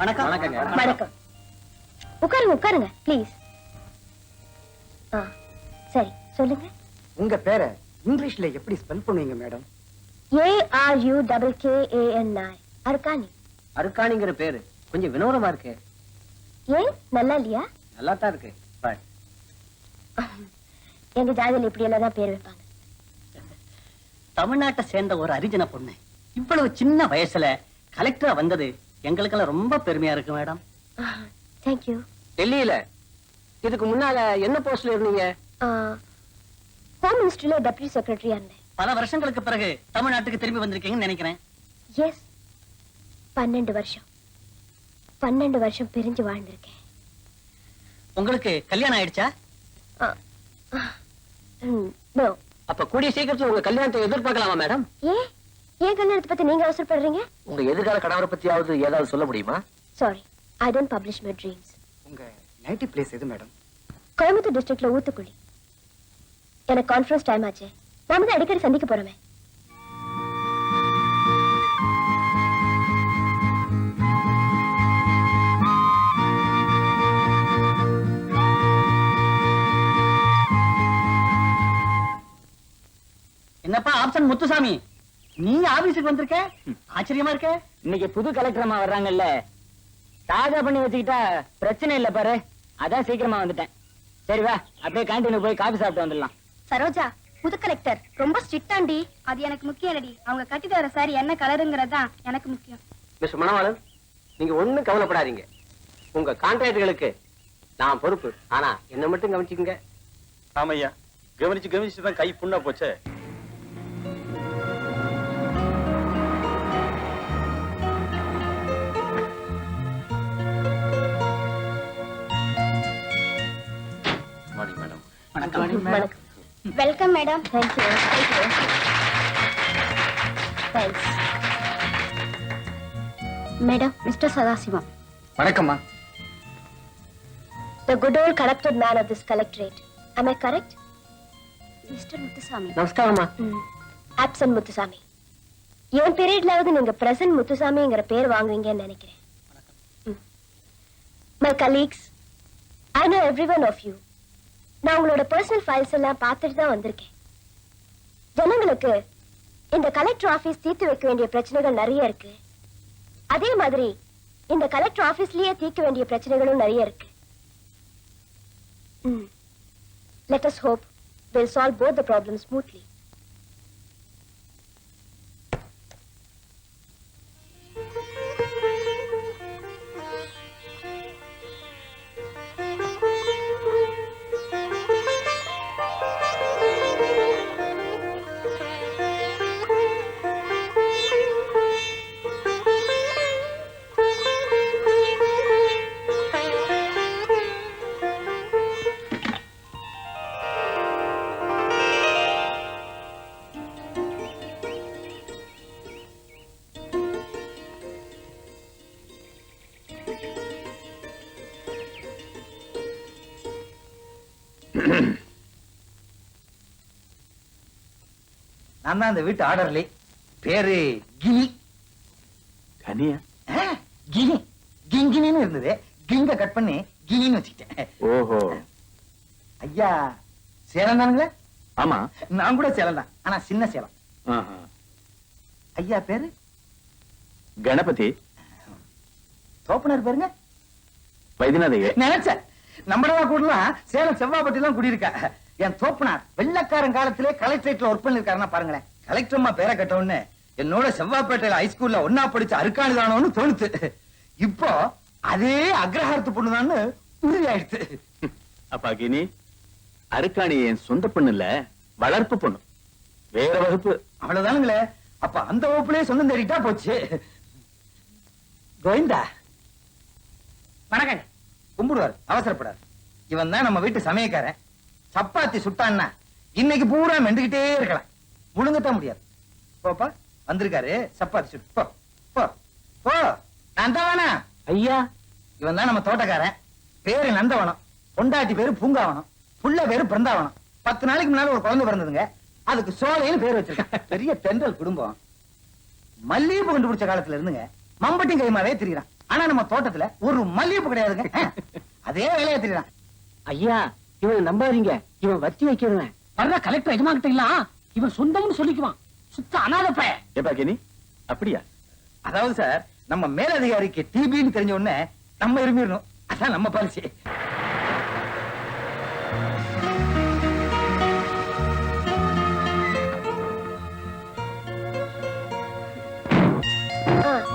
வணக்கம். வணக்கம். உட்காருங்க உட்காருங்க ப்ளீஸ். சரி சொல்லுங்க. உங்க பேரை இங்கிலீஷ்ல எப்படி ஸ்பெல் பண்ணுவீங்க மேடம்? ARUKKANI. அர்கானி. அருக்காணிங்கிற பேரு கொஞ்சம் வினோதமா இருக்கு. ஏன் நல்லா இல்லையா? நல்லா தான் இருக்கு. பட் எங்க ஜாதியில இப்படி எல்லாம் தான் பேர் வைப்பாங்க. தமிழ்நாட்டை சேர்ந்த ஒரு அரிஜன பொண்ணு இவ்வளவு சின்ன வயசுல கலெக்டரா வந்தது எங்களுக்கெல்லாம் ரொம்ப பெருமையா இருக்கு மேடம். தேங்க்யூ. டெல்லியில இதுக்கு முன்னால என்ன போஸ்ட்ல இருந்தீங்க? ஹோம் மினிஸ்ட்ரியில டெப்யூட்டி செக்ரட்டரியா இருந்தேன். பல வருஷங்களுக்கு பிறகு தமிழ்நாட்டுக்கு திரும்பி வந்திருக்கீங்கன்னு நினைக்கிறேன். எஸ். 12 வருஷம் 12 வருஷம் பிரிஞ்சு வாழ்ந்திருக்கேன். உங்களுக்கு கல்யாணம் ஆயிடுச்சா? நோ. அப்ப கூடிய சீக்கிரத்துல உங்க கல்யாணத்தை எதிர்பார்க்கலாமா மேடம்? ஏன் கல்யாணத்தை பத்தி நீங்க அவசரப்படுறீங்க? உங்க எதிர்கால கணவரை பத்தியாவது ஏதாவது சொல்ல முடியுமா? Sorry, I don't publish my dreams. உங்க நேட்டிவ் பிளேஸ் எது மேடம்? கோயம்புத்தூர் டிஸ்ட்ரிக்ட்ல ஊத்துக்குளி. எனக்கு கான்ஃபரன்ஸ் டைம் ஆச்சு. நாம தான் அடிக்கடி சந்திக்க போறோமே. என்னப்பா ஆப்ஷன் முத்துசாமி, நீ ஆபீஸுக்கு வந்திருக்க? ஆச்சரியமா இருக்க. இன்னைக்கு புது கலெக்டர் அம்மா வர்றாங்கல்ல, தாஜா பண்ணி வச்சுக்கிட்டா பிரச்சனை இல்ல பாரு. அதான் சீக்கிரமா வந்துட்டேன். சரி வா, அப்படியே கேண்டீனுக்கு போய் காபி சாப்பிட்டு வந்துடலாம். சரோஜா, புது கலெக்டர் ரொம்ப ஸ்ட்ரிக்டாண்டி. அது எனக்கு முக்கியம் இல்லடி. அவங்க கட்டிட்டு வர சாரி என்ன கலருங்கிறதா எனக்கு முக்கியம். மிஸ்டர் மணவாளன், நீங்க ஒண்ணும் கவலைப்படாதீங்க. உங்க கான்ட்ராக்டுகளுக்கு நான் பொறுப்பு. ஆனா என்ன மட்டும் கவனிச்சுக்கங்க. ஆமையா, கவனிச்சுதான் கை புண்ணா போச்சே. மேடம். வணக்கம். Welcome madam. Thank you. Thanks. Madam, mister Sadasivam. வணக்கம்மா. The good old corrupted man of this collectorate. Am I correct? Mr. Muthusamy. நமஸ்காரம்மா. Absent Muthusamy. என் பீரியட்லாவது நீங்க பிரசன்ட் முத்துசாமிங்கிற பேர் வாங்குவீங்கன்னு நினைக்கிறேன். My colleagues, I know every one of you. நான் உங்களோட பர்சனல் ஃபைல்ஸ் எல்லாம் பார்த்துட்டு தான் வந்திருக்கேன். ஜனங்களுக்கு இந்த கலெக்டர் ஆபீஸ் தீர்த்து வைக்க வேண்டிய பிரச்சனைகள் நிறைய இருக்கு. அதே மாதிரி இந்த கலெக்டர் ஆபீஸ்லயே தீர்க்க வேண்டிய பிரச்சனைகளும் நிறைய இருக்கு. Let us hope we'll solve both the problems smoothly. நான் தான் இந்த வீட்டு ஆர்டர்லி. பேரு கினி. கனியா? கினி கிங்கினின்னு இருந்தது. கிங்க கட் பண்ணி கினின்னு வச்சுக்கிட்டேன். ஓஹோ. ஐயா சேலம் தானுங்களே? ஆமா, நான் கூட சேலம் தான், ஆனா சின்ன சேலம். ஐயா பேரு கணபதி. தோப்பனார் பேருங்க? வைத்தியநாதையே. நினைச்சேன் நம்மளவா கூடலாம் சேலம் செவ்வாப்பட்டி தான் குடியிருக்கா. என் தோப்பனார் வெள்ளக்காரன் காலத்திலே கலெக்டரேட்ல ஒர்க் பண்ணிருக்காருன்னா பாருங்களேன். கலெக்டர்மா பேரை கட்டவுன்னு என்னோட செவ்வாப்பேட்டையில ஹைஸ்கூல்ல ஒன்னா படிச்சு அருக்காணி தானோன்னு தோணுது. இப்போ அதே அக்ரஹாரத்து பொண்ணுதான்னு உறுதி ஆயிடுச்சு. அப்பா கினி, அருக்காணி என் சொந்த பொண்ணு இல்ல, வளர்ப்பு பொண்ணு, வேற வகுப்பு. அவ்வளவுதானுங்களே. அப்ப அந்த வகுப்புலயே சொந்தம் தேடிட்டா போச்சு. கோவிந்தா வணக்கங்க. கும்பிடுவார், அவசரப்படாது. இவன் தான் நம்ம வீட்டு சமயக்காரன். சப்பாத்தி சுட்டான்னா இன்னைக்கு பூரா மெண்டுகிட்டே இருக்கலாம், முழுங்கத்தான் முடியாது. போப்பா, வந்திருக்காரு, சப்பாத்தி சுட்டு போ போ போ. நான் தான் வேணா ஐயா. இவன் தான் நம்ம தோட்டக்காரன். பேரு நந்தவனம், பொண்டாட்டி பேரு பூங்காவனம், புள்ள பேரு பிருந்தாவனம். 10 நாளைக்கு முன்னால ஒரு குழந்தை பிறந்ததுங்க, அதுக்கு சோலைன்னு பேர் வச்சிருக்கான். பெரிய தென்றல் குடும்பம். மல்லிகைப்பூ கண்டுபிடிச்ச காலத்துல இருந்துங்க மம்பட்டி கைமாவே திரிகிறான். ஆனா நம்ம தோட்டத்துல ஒரு மல்லிகைப்பூ கிடையாதுங்க. அதே வேலையா தெரியலாம். ஐயா இவன் நம்பாதீங்க, இவன் வச்சு வைக்கிறவன். வர்ற கலெக்டர் எஜமா கிட்ட இல்ல இவன் சொந்தம்னு சொல்லிக்குவான். சுத்த அனாத பைய. ஏப்பா கினி அப்படியா? அதாவது சார், நம்ம மேலதிகாரிக்கு டிபின்னு தெரிஞ்ச உடனே நம்ம இருமிடணும். அதான் நம்ம பாலிசி.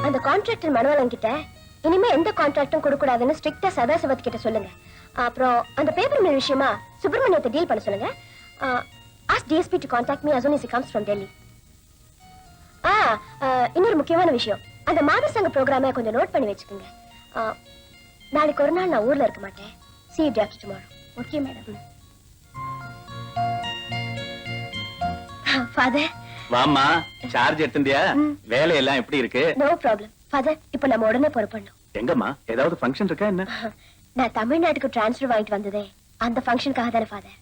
அந்த கான்ட்ராக்டர் மனோலன் கிட்ட இனிமே எந்த கான்ட்ராக்டும் கொடுக்க கூடாதுன்னு ஸ்ட்ரிக்ட்டா சதாசிவத் கிட்ட சொல்லுங்க. அப்புறம் அந்த பேப்பர் மில் விஷயமா சுப்பிரமணியத்தை டீல் பண்ண சொல்லுங்க. ask DSP to contact me as soon as he comes from Delhi. இன்னொரு முக்கியமான விஷயம், அந்த மாத சங்க ப்ரோக்ராமை கொஞ்சம் நோட் பண்ணி வச்சுக்கோங்க. நாளைக்கு ஒரு நாள் நான் ஊர்ல இருக்க மாட்டேன். See you day after tomorrow. Okay madam. Father. வாமா, சார்ஜ் எடுத்துட்டியா? வேலையெல்லாம் எப்படி இருக்கு? No problem father. இப்போ நம்ம உடனே புறப்படணும். எங்கம்மா, ஏதாவது ஃபங்க்ஷன் இருக்கா என்ன? நான் தமிழ்நாட்டுக்கு டிரான்ஸ்ஃபர் வாங்கிட்டு வந்ததே அந்த ஃபங்க்ஷனுக்காக தானே ஃபாதர்.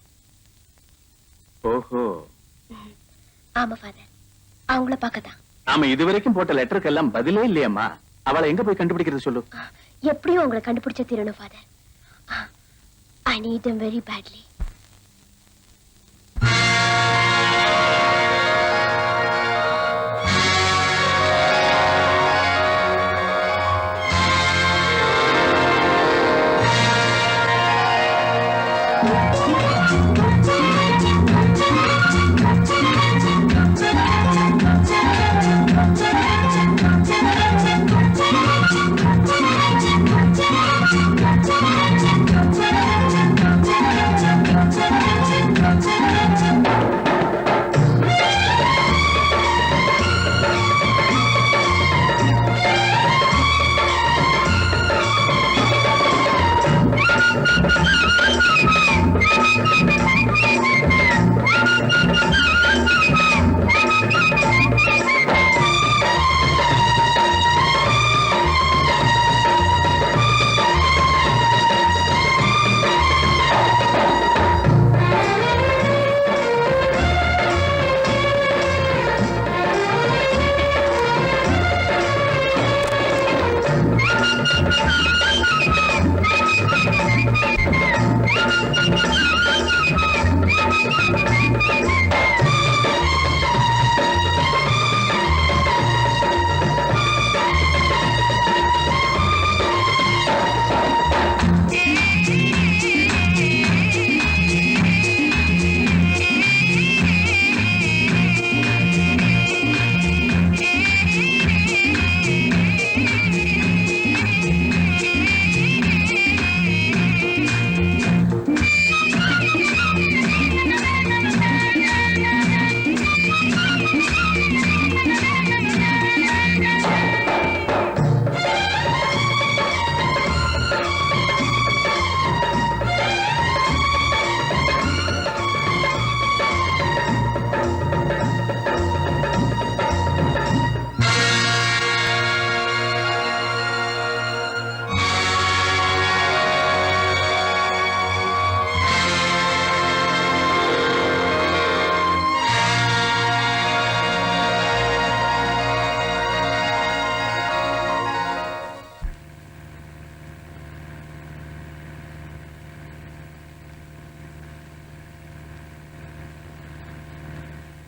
ஓஹோ. ஆமா ஃபாதர், அவங்கள பார்க்கதான். நாம இதுவரைக்கும் போட்ட லெட்டருக்கு எல்லாம் பதிலே இல்லையம்மா. அவளை எங்க போய் கண்டுபிடிக்கிறது சொல்லு. எப்படியும் உங்களை கண்டுபிடிச்ச தீரணும் father. I need them very badly.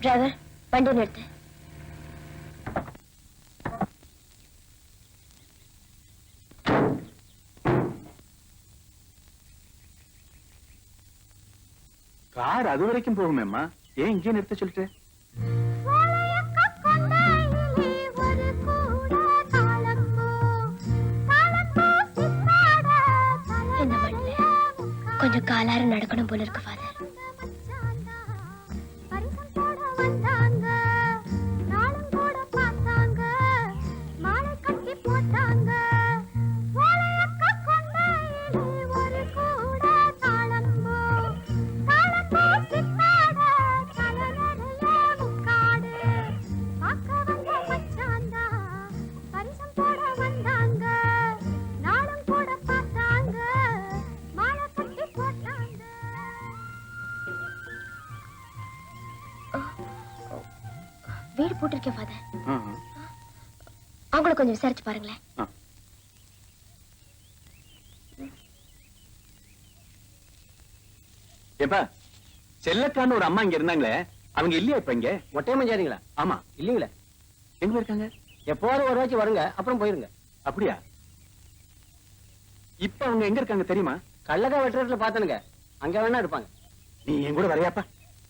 Driver, வண்டி நிறுத்து. கார் அது வரைக்கும் போகுமேம்மா, ஏன் இங்கே நிறுத்த சொல்லிட்டு? இந்த மண்ணில கொஞ்சம் காலார நடக்கணும் போல இருக்கு ஃபாதர். வீடு போட்டிருக்கேன் ஃபாதர். அவங்கள கொஞ்சம் விசாரிச்சு பாருங்களேன். ஏப்பா செல்லக்கான்னு ஒரு அம்மா இங்க இருந்தாங்களே அவங்க இல்லையா இப்ப இங்க? மொட்டையம்மாரிங்களா? ஆமா. இல்லீங்களா? எங்க இருக்காங்க? எப்போதும் ஒரு வாட்சி வருங்க, அப்புறம் போயிருங்க. அப்படியா? இப்ப அவங்க எங்க இருக்காங்க தெரியுமா? கள்ளக்கா வெட்டுறதுல பாத்தனுங்க, அங்க வேணா இருப்பாங்க. நீ என் கூட வரையாப்பா?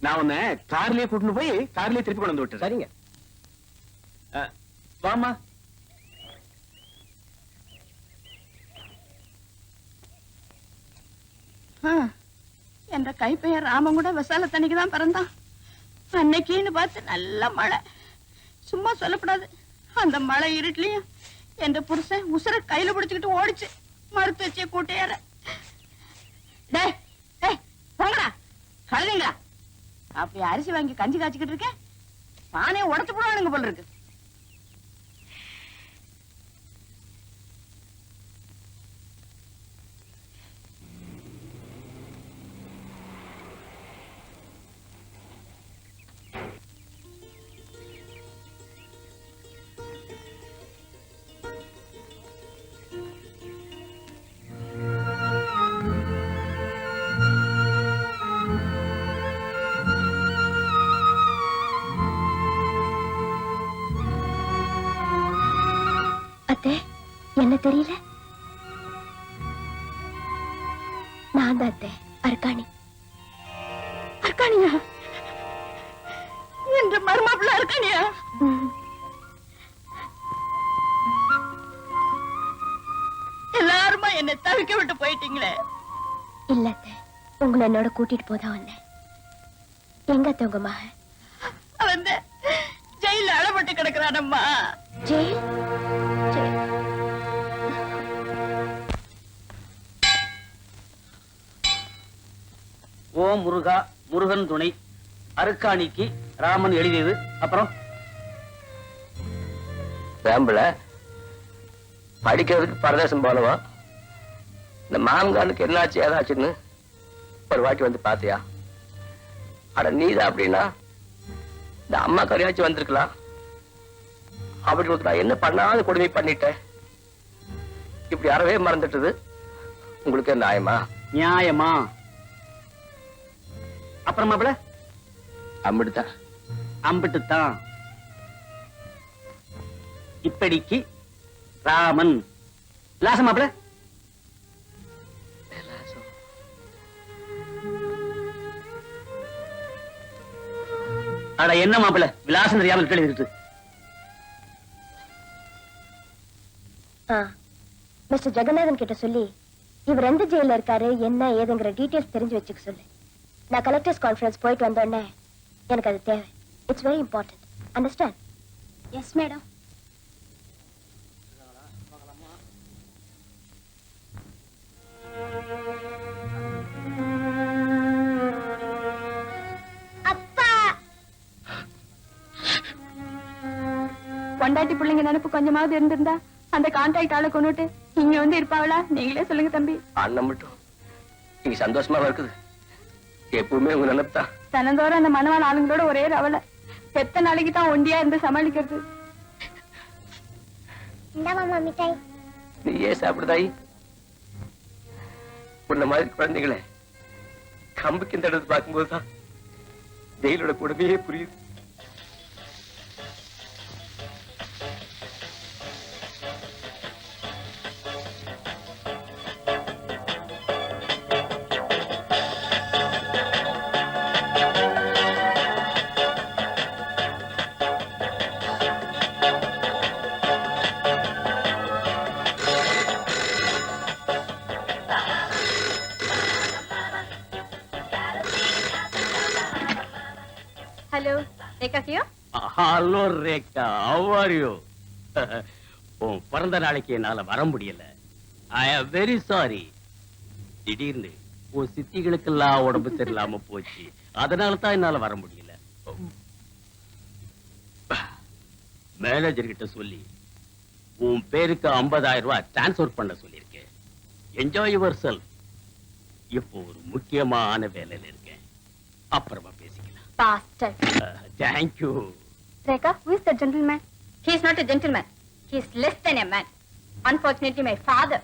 நான் உன்னை கார்லயே கூட்டிட்டு போய் கார்லயே திருப்பி கொண்டு வந்து விட்டுறேன். சரிங்க. வாமா. என்ற கைப்பையன் ராமன் கூட விசால தண்ணிக்கு தான் பிறந்தான். அன்னைக்குன்னு பார்த்து நல்ல மழை. சும்மா சொல்லக்கூடாது, அந்த மழை இருட்டுலயும் என்ற புருஷன் உசுர கையில பிடிச்சுக்கிட்டு ஓடிச்சு மறுத்து வச்சே கூட்டையார. டேய் டேய் போங்கடா கழுதுங்களா. அப்படி அரிசி வாங்கி கஞ்சி காய்ச்சிக்கிட்டு இருக்கேன், பானையை உடச்சு போடுவானுங்க போல இருக்கு. அத்தை, என்ன தெரியல? நான் தான் அத்தை, அர்க்காணி. அர்க்காணியா? என்ற மருமாப்பிள்ள அர்க்காணியா? எல்லாருமா என்னை தவிக்க விட்டு போயிட்டீங்களே. இல்ல அத்தை, உங்களை என்னோட கூட்டிட்டு போதான் வந்தேன். எங்க அத்தை உங்க மகன்? அவன் ஜெயில அடப்பட்டு கிடக்குறானம்மா. ஜெயில்? ஓ முருகா, முருகன் துணை, அருக்காணிக்கு ராமன் எழுதியது. அப்புறம் வேம்பல படிக்கிறதுக்கு பரதேசம் போனவா, இந்த மாமங்கானுக்கு என்னாச்சு ஏதாச்சுன்னு ஒரு வாட்டி வந்து பாத்தியா? அட நீதான் அப்படின்னா இந்த அம்மா கரையாச்சும் வந்திருக்கலாம். அப்படி நான் என்ன பண்ணாத கொடுமை பண்ணிட்டேன். இப்படி அறவே மறந்துட்டது உங்களுக்கு நியாயமா? நியாயமா? அப்புறம் மாப்பிள அம்பிடுதான் அம்பிட்டுத்தான். இப்படிக்கு ராமன் லாசம் மாப்பிள. அட என்ன மாப்பிள விலாசம் தெரியாமல் கேள்வி. மிஸ்டர் ஜெகநாதன் கிட்ட சொல்லி இவர் எந்த ஜெயில இருக்காரு, என்ன ஏதுங்கிற டீடைல்ஸ் தெரிஞ்சு வச்சுக்க சொல்லு. நான் கலெக்டர்ஸ் கான்ஃபரன்ஸ் போயிட்டு வந்தோடனே எனக்கு அது தேவை. It's very important. Understand? Yes madam. பொண்டாட்டி பிள்ளைங்க நினைப்பு கொஞ்சமாவது இருந்திருந்தா அந்த கான்ட்ராக்ட் ஆளை கொண்டுட்டு இங்க வந்து இருப்பாங்களா? நீங்களே சொல்லுங்க தம்பி. அண்ணன் மட்டும் நீங்க சந்தோஷமா இருக்குது. எப்பவுமே உங்க நினைப்பா. தினந்தோறும் அந்த மனவான ஆளுங்களோட ஒரே ரவலை. எத்தனை நாளைக்கு தான் ஒண்டியா இருந்து சமாளிக்கிறது? நீ ஏன் சாப்பிடுதாய்? உன்ன மாதிரி குழந்தைகளை கம்புக்கு இந்த இடத்து பார்க்கும்போதுதான் ஜெயிலோட கொடுமையே புரியுது. ஹலோ ரேகா கியோ. Hello Rekha, how are you? உன் பிறந்த நாளைக்கு என்னால வர முடியல. ஐ ஆம் வெரி சாரி. திடீர்னு உன் சித்திகளுக்கெல்லாம் உடம்பு சரியில்லாம போச்சு, அதனால தான் என்னால வர முடியல. மேனேஜர் கிட்ட சொல்லி உன் பேருக்கு 50,000 ரூபாய் டிரான்ஸ்பர் பண்ண சொல்லியிருக்கேன். Enjoy your self. இப்போ ஒரு முக்கியமான வேலையில இருக்கேன், அப்புறமா பேசிக்கலாம். Bastard. Thank you. Rekha, who is the gentleman? He is not a gentleman. He is less than a man. Unfortunately, my father.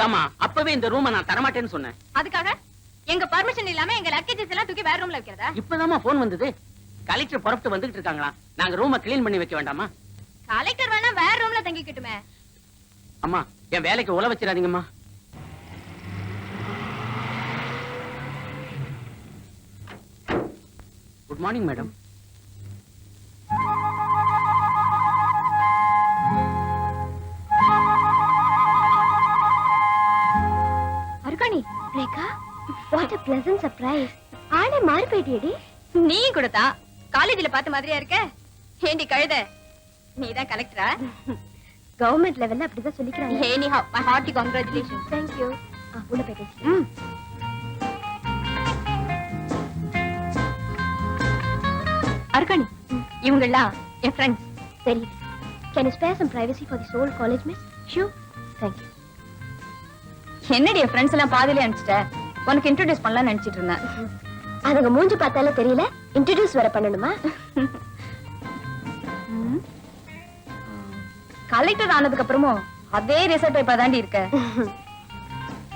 தாமா அப்பவே இந்த ரூமை நான் தரமாட்டேன்னு சொன்னேன். அதுக்காக எங்க பர்மிஷன் இல்லாம எங்க லக்கேஜஸ் எல்லாம் தூக்கி வேற ரூம்ல வைக்கிறதா? இப்பதாம்மா போன் வந்தது. கலெக்டர் புறப்பட்டு வந்துகிட்டு இருக்காங்களா, நாங்க ரூமை கிளீன் பண்ணி வைக்க வேண்டாமா? கலெக்டர் வேணா வேற ரூம்ல தங்கிக்கிட்டுமே. அம்மா என் வேலைக்கு உல வச்சிடாதீங்கம்மா. Good morning madam. Arukkani, Rekha, what a pleasant surprise. ஆளே மாறி போயிட்டியேடி. நீ கொடுத்தா காலேஜ்ல பார்த்த மாதிரியா இருக்க? ஏண்டி கழுத, நீதான் கலெக்டரா? கவர்மெண்ட் லெவல்ல அப்படிதான் சொல்லிக்கிறாங்க. Anyhow, my hearty congratulations. Thank you. உள்ள போய் பேசு. அர்காணி, இவங்கெல்லாம் என் ஃப்ரெண்ட்ஸ். சரி. Can you spare some privacy for this whole college, miss? Sure. Thank you. என்னடி என் ஃப்ரெண்ட்ஸ் எல்லாம் பாதியிலே அனுப்பிச்சிட்ட? உனக்கு இன்ட்ரோடியூஸ் பண்ணலாம்னு நினைச்சிட்டு இருந்தேன். அதுங்க மூஞ்சி பார்த்தாலே தெரியல, இன்ட்ரோடியூஸ் வர பண்ணணுமா? கலெக்டர் ஆனதுக்கு அப்புறமும் அதே ரிசல்ட் பேப்பர் தாண்டி இருக்க.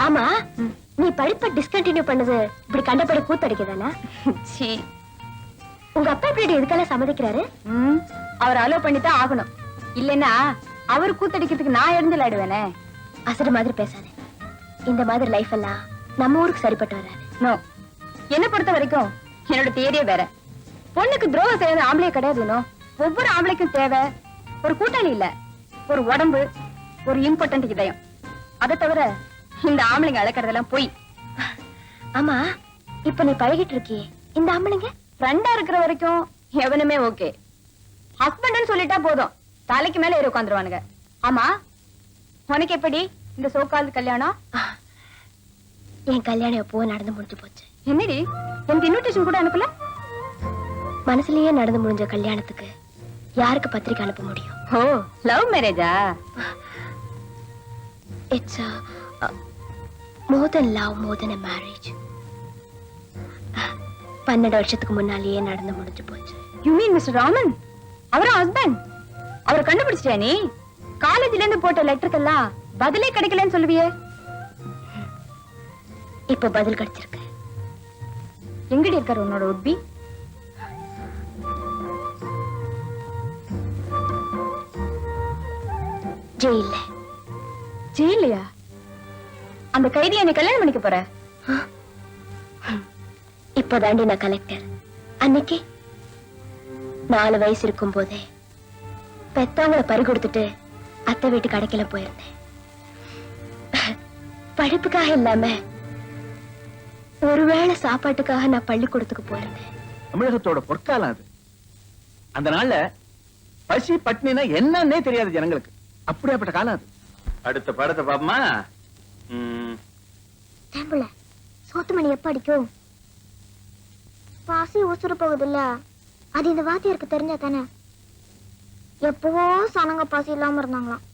ஆமா, நீ படிப்பை டிஸ்கண்டினியூ பண்ணது இப்படி கண்டபடி கூத்தடிக்கதானா? சீ, உங்க அப்பா இப்படி எதுக்கெல்லாம் சம்மதிக்கிறாரு? அவர் அலோ பண்ணித்தான் ஆகணும். இல்லைன்னா அவர் கூத்தடிக்கிறதுக்கு நான் எழுந்து ஆயிடுவேனே. அசடு மாதிரி பேசாத. இந்த மாதிரி லைஃப் எல்லாம் நம்ம ஊருக்கு சரிப்பட்டு வராது. நோ, என்ன பொறுத்த வரைக்கும் என்னோட தேரியே வேற. பொண்ணுக்கு துரோகம் செய்யறது ஆம்பளை கிடையாது. ஒவ்வொரு ஆம்பளைக்கும் தேவை ஒரு கூட்டாளி இல்ல, ஒரு உடம்பு, ஒரு இம்பார்ட்டன்ட் இதயம். அதை தவிர இந்த ஆம்பளைங்க அழைக்கிறதெல்லாம் போய். ஆமா, இப்ப நீ பழகிட்டு இருக்கியே, இந்த ஆம்பளைங்க ஃப்ரெண்டா இருக்கிற வரைக்கும் எவனுமே ஓகே. ஹஸ்பண்ட்னு சொல்லிட்டா போதும், தலைக்கு மேல ஏறி உட்காந்துருவானுங்க. ஆமா, உனக்கு எப்படி இந்த சோகால் கல்யாணம்? என் கல்யாணம் எப்போ நடந்து முடிஞ்சு போச்சு. என்னடி, எனக்கு இன்விடேஷன் கூட அனுப்பல? மனசுலயே நடந்து முடிஞ்ச கல்யாணத்துக்கு யாருக்கு பத்திரிக்கை அனுப்ப முடியும்? ஓ, லவ் மேரேஜா? It's more than love, more than a marriage. 12 வருஷத்துக்கு முன்னாலேயே நடந்து முடிஞ்சு போச்சு. You mean mister Raman? அவரா ஹஸ்பண்ட்? அவரை கண்டுபிடிச்சிட்டியா நீ? காலேஜ்ல இருந்து போட்ட லெட்டருக்கெல்லாம் பதிலே கிடைக்கலன்னு சொல்லுவியே. இப்ப பதில் கிடைச்சிருக்கு. எங்கடி இருக்காரு உன்னோட உட்பி? ஜெயில்ல. ஜெயிலையா? அந்த கைதியை நீ கல்யாணம் பண்ணிக்க போற? இப்பதாண்டி நான் கலெக்டர். அன்னைக்கு 4 வயசு இருக்கும் போதே பெத்தவங்களை பறி கொடுத்துட்டு அத்தை வீட்டு கடைக்கல போயிருந்தேன். படிப்புக்காக இல்லாம ஒருவேளை சாப்பாட்டுக்காக நான் பள்ளிக்கூடத்துக்கு போயிருந்தேன். தமிழகத்தோட பொற்காலம் அது. அந்த நாள்ல பசி பட்னினா என்னன்னே தெரியாது ஜனங்களுக்கு. அப்படியாப்பட்ட காலம் அது. அடுத்த படத்தை பாப்பமா. டேம்புல சோத்து மணி எப்ப அடிக்கும்? பாசி உசுர போகுதுல்ல, அது இந்த வாத்தியாருக்கு தெரிஞ்சா தானே. எப்பவோ சனங்க பாசி இல்லாம இருந்தாங்களாம்.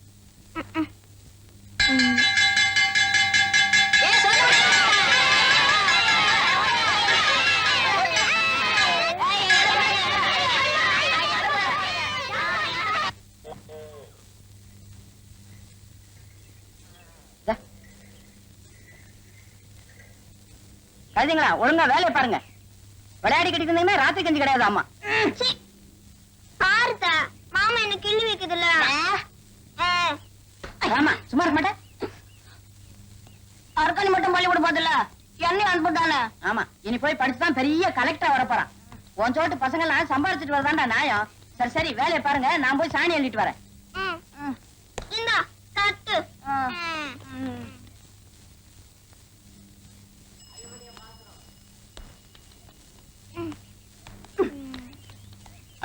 கழுதிங்களா, ஒழுங்கா வேலையை பாருங்க. விளையாடிக்கிட்டு இருந்தீங்கன்னா ராத்திரி கஞ்சி கிடையாது. ஆமா பாருதா, மாமா என்ன கிள்ளி வைக்குதுல்ல. ஆமா, சும்மா இருக்க மாட்டேன். அர்க்காணி மட்டும் பள்ளிக்கூட போதில்ல, என்னையும் அனுப்பிட்டானே. ஆமா, இனி போய் படிச்சுதான் பெரிய கலெக்டரா வர போறான். உன் சோட்டு பசங்க எல்லாம் சம்பாதிச்சுட்டு வரதாண்டா நியாயம். சரி சரி, வேலையை பாருங்க, நான் போய் சாணி அள்ளிட்டு வரேன். இந்தா தட்டு.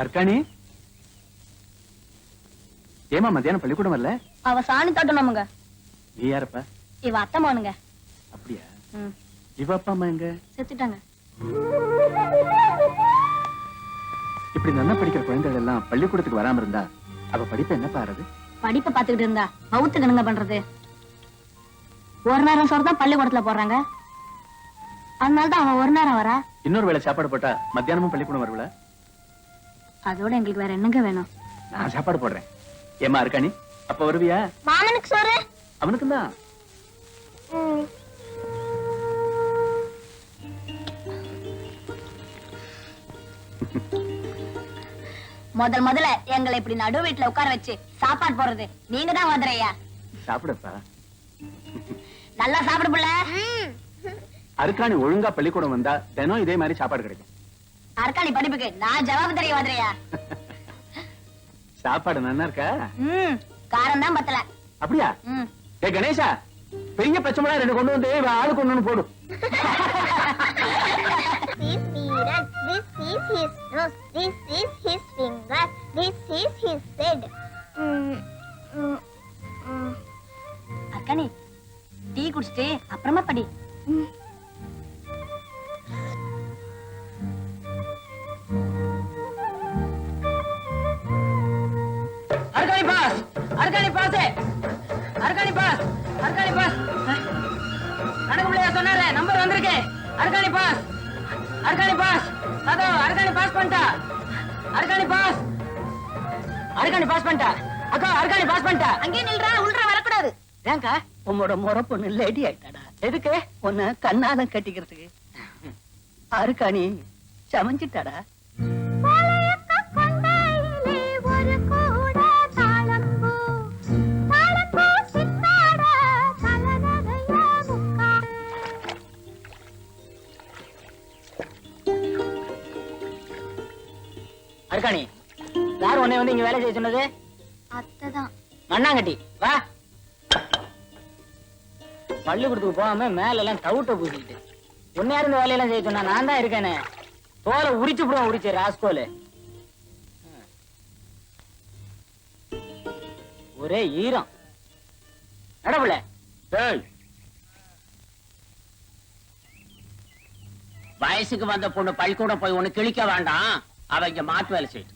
அர்க்காணி, ஏமா மத்தியானம் பள்ளிக்கூடம் வரல? அவ சாணி தட்டணுமுங்க. நீ யாரப்பா? இவ அத்தமானுங்க. அப்படியா? இவ அப்பா அம்மா எங்க? செத்துட்டாங்க. இப்படி நல்லா படிக்கிற குழந்தைகள் எல்லாம் பள்ளிக்கூடத்துக்கு வராம இருந்தா அவ படிப்பு என்ன பாருது? படிப்பை பாத்துக்கிட்டு இருந்தா பௌத்துக்கு என்னங்க பண்றது? ஒரு நேரம் சோறு தான் பள்ளிக்கூடத்துல போடுறாங்க. அதனாலதான் அவன் ஒரு நேரம் வரா. இன்னொரு வேளை சாப்பாடு போட்டா மத்தியானமும் பள்ளிக்கூடம் வருவல? அதோட எங்களுக்கு வேற என்னங்க வேணும்? நான் சாப்பாடு போடுறேன். ஏமா அர்க்காணி, அப்ப வருவியா? மாமனுக்கு சோறு. அவனுக்கு தான். முதல்ல எங்களை இப்படி நடு வீட்டுல உட்கார வச்சு சாப்பாடு போடுறது நீங்க தான் மதுரையா. சாப்பிடப்பா. நல்லா சாப்பிடு புள்ள. அருக்காணி ஒழுங்கா பள்ளிக்கூடம் வந்தா தினம் இதே மாதிரி சாப்பாடு கிடைக்கும். அர்க்காணி படிப்புக்கு நான் ஜவாபு தெரிய மதுரையா. சாப்பாடு நல்லா இருக்கா? காரம் தான் பத்தல. அப்படியா? ஏ கணேசா, பெரிய பச்சை மிளகா 2 கொண்டு வந்து ஆளுக்கு ஒண்ணு போடு. This mirror, this is his nose, this is his finger, this is his head. Arukkani tea குடிச்சிட்டு அப்புறமா படி. Arukkani pass, Arukkani pass, Arukkani pass, Arukkani pass. நடக்கும்லையா சொன்னாரு, நம்பர் வந்திருக்கு. அர்க்காணி பாஸ், அர்க்காணி பாஸ், அதோ அர்க்காணி பாஸ் பண்ணிட்டா. அர்க்காணி பாஸ், அர்க்காணி பாஸ் பண்ணிட்டா. அக்கா அர்க்காணி பாஸ் பண்ணிட்டா. அங்கே நில்றா, உள்றா வரக்கூடாது. ஏங்கா உன்னோட முறை பொண்ணு லேடி ஆயிட்டாடா. எதுக்கு? உன்னை கண்ணாலம் கட்டிக்கிறதுக்கு. அருக்காணி சமைஞ்சிட்டாடா. அர்க்காணி யார் உன்னை வந்து இங்க வேலை செய்ய சொன்னது? அத்தைதான். மண்ணாங்கட்டி வா. பள்ளிக்கூடத்துக்கு போகாம மேல எல்லாம் டவுட்ட பூசிக்கிட்டு உன்னை யாரு இந்த வேலையெல்லாம் செய்ய சொன்னா? நான் தான் இருக்கேனே. தோலை உரிச்சு போடுவோம், உரிச்சு ராஸ்கோலு. ஒரே ஈரம் நடப்புல. வயசுக்கு வந்த பொண்ணு பள்ளிக்கூடம் போய் ஒண்ணு கிழிக்க வேண்டாம். அவ இங்க மாட்டு வேலை செய்யும்.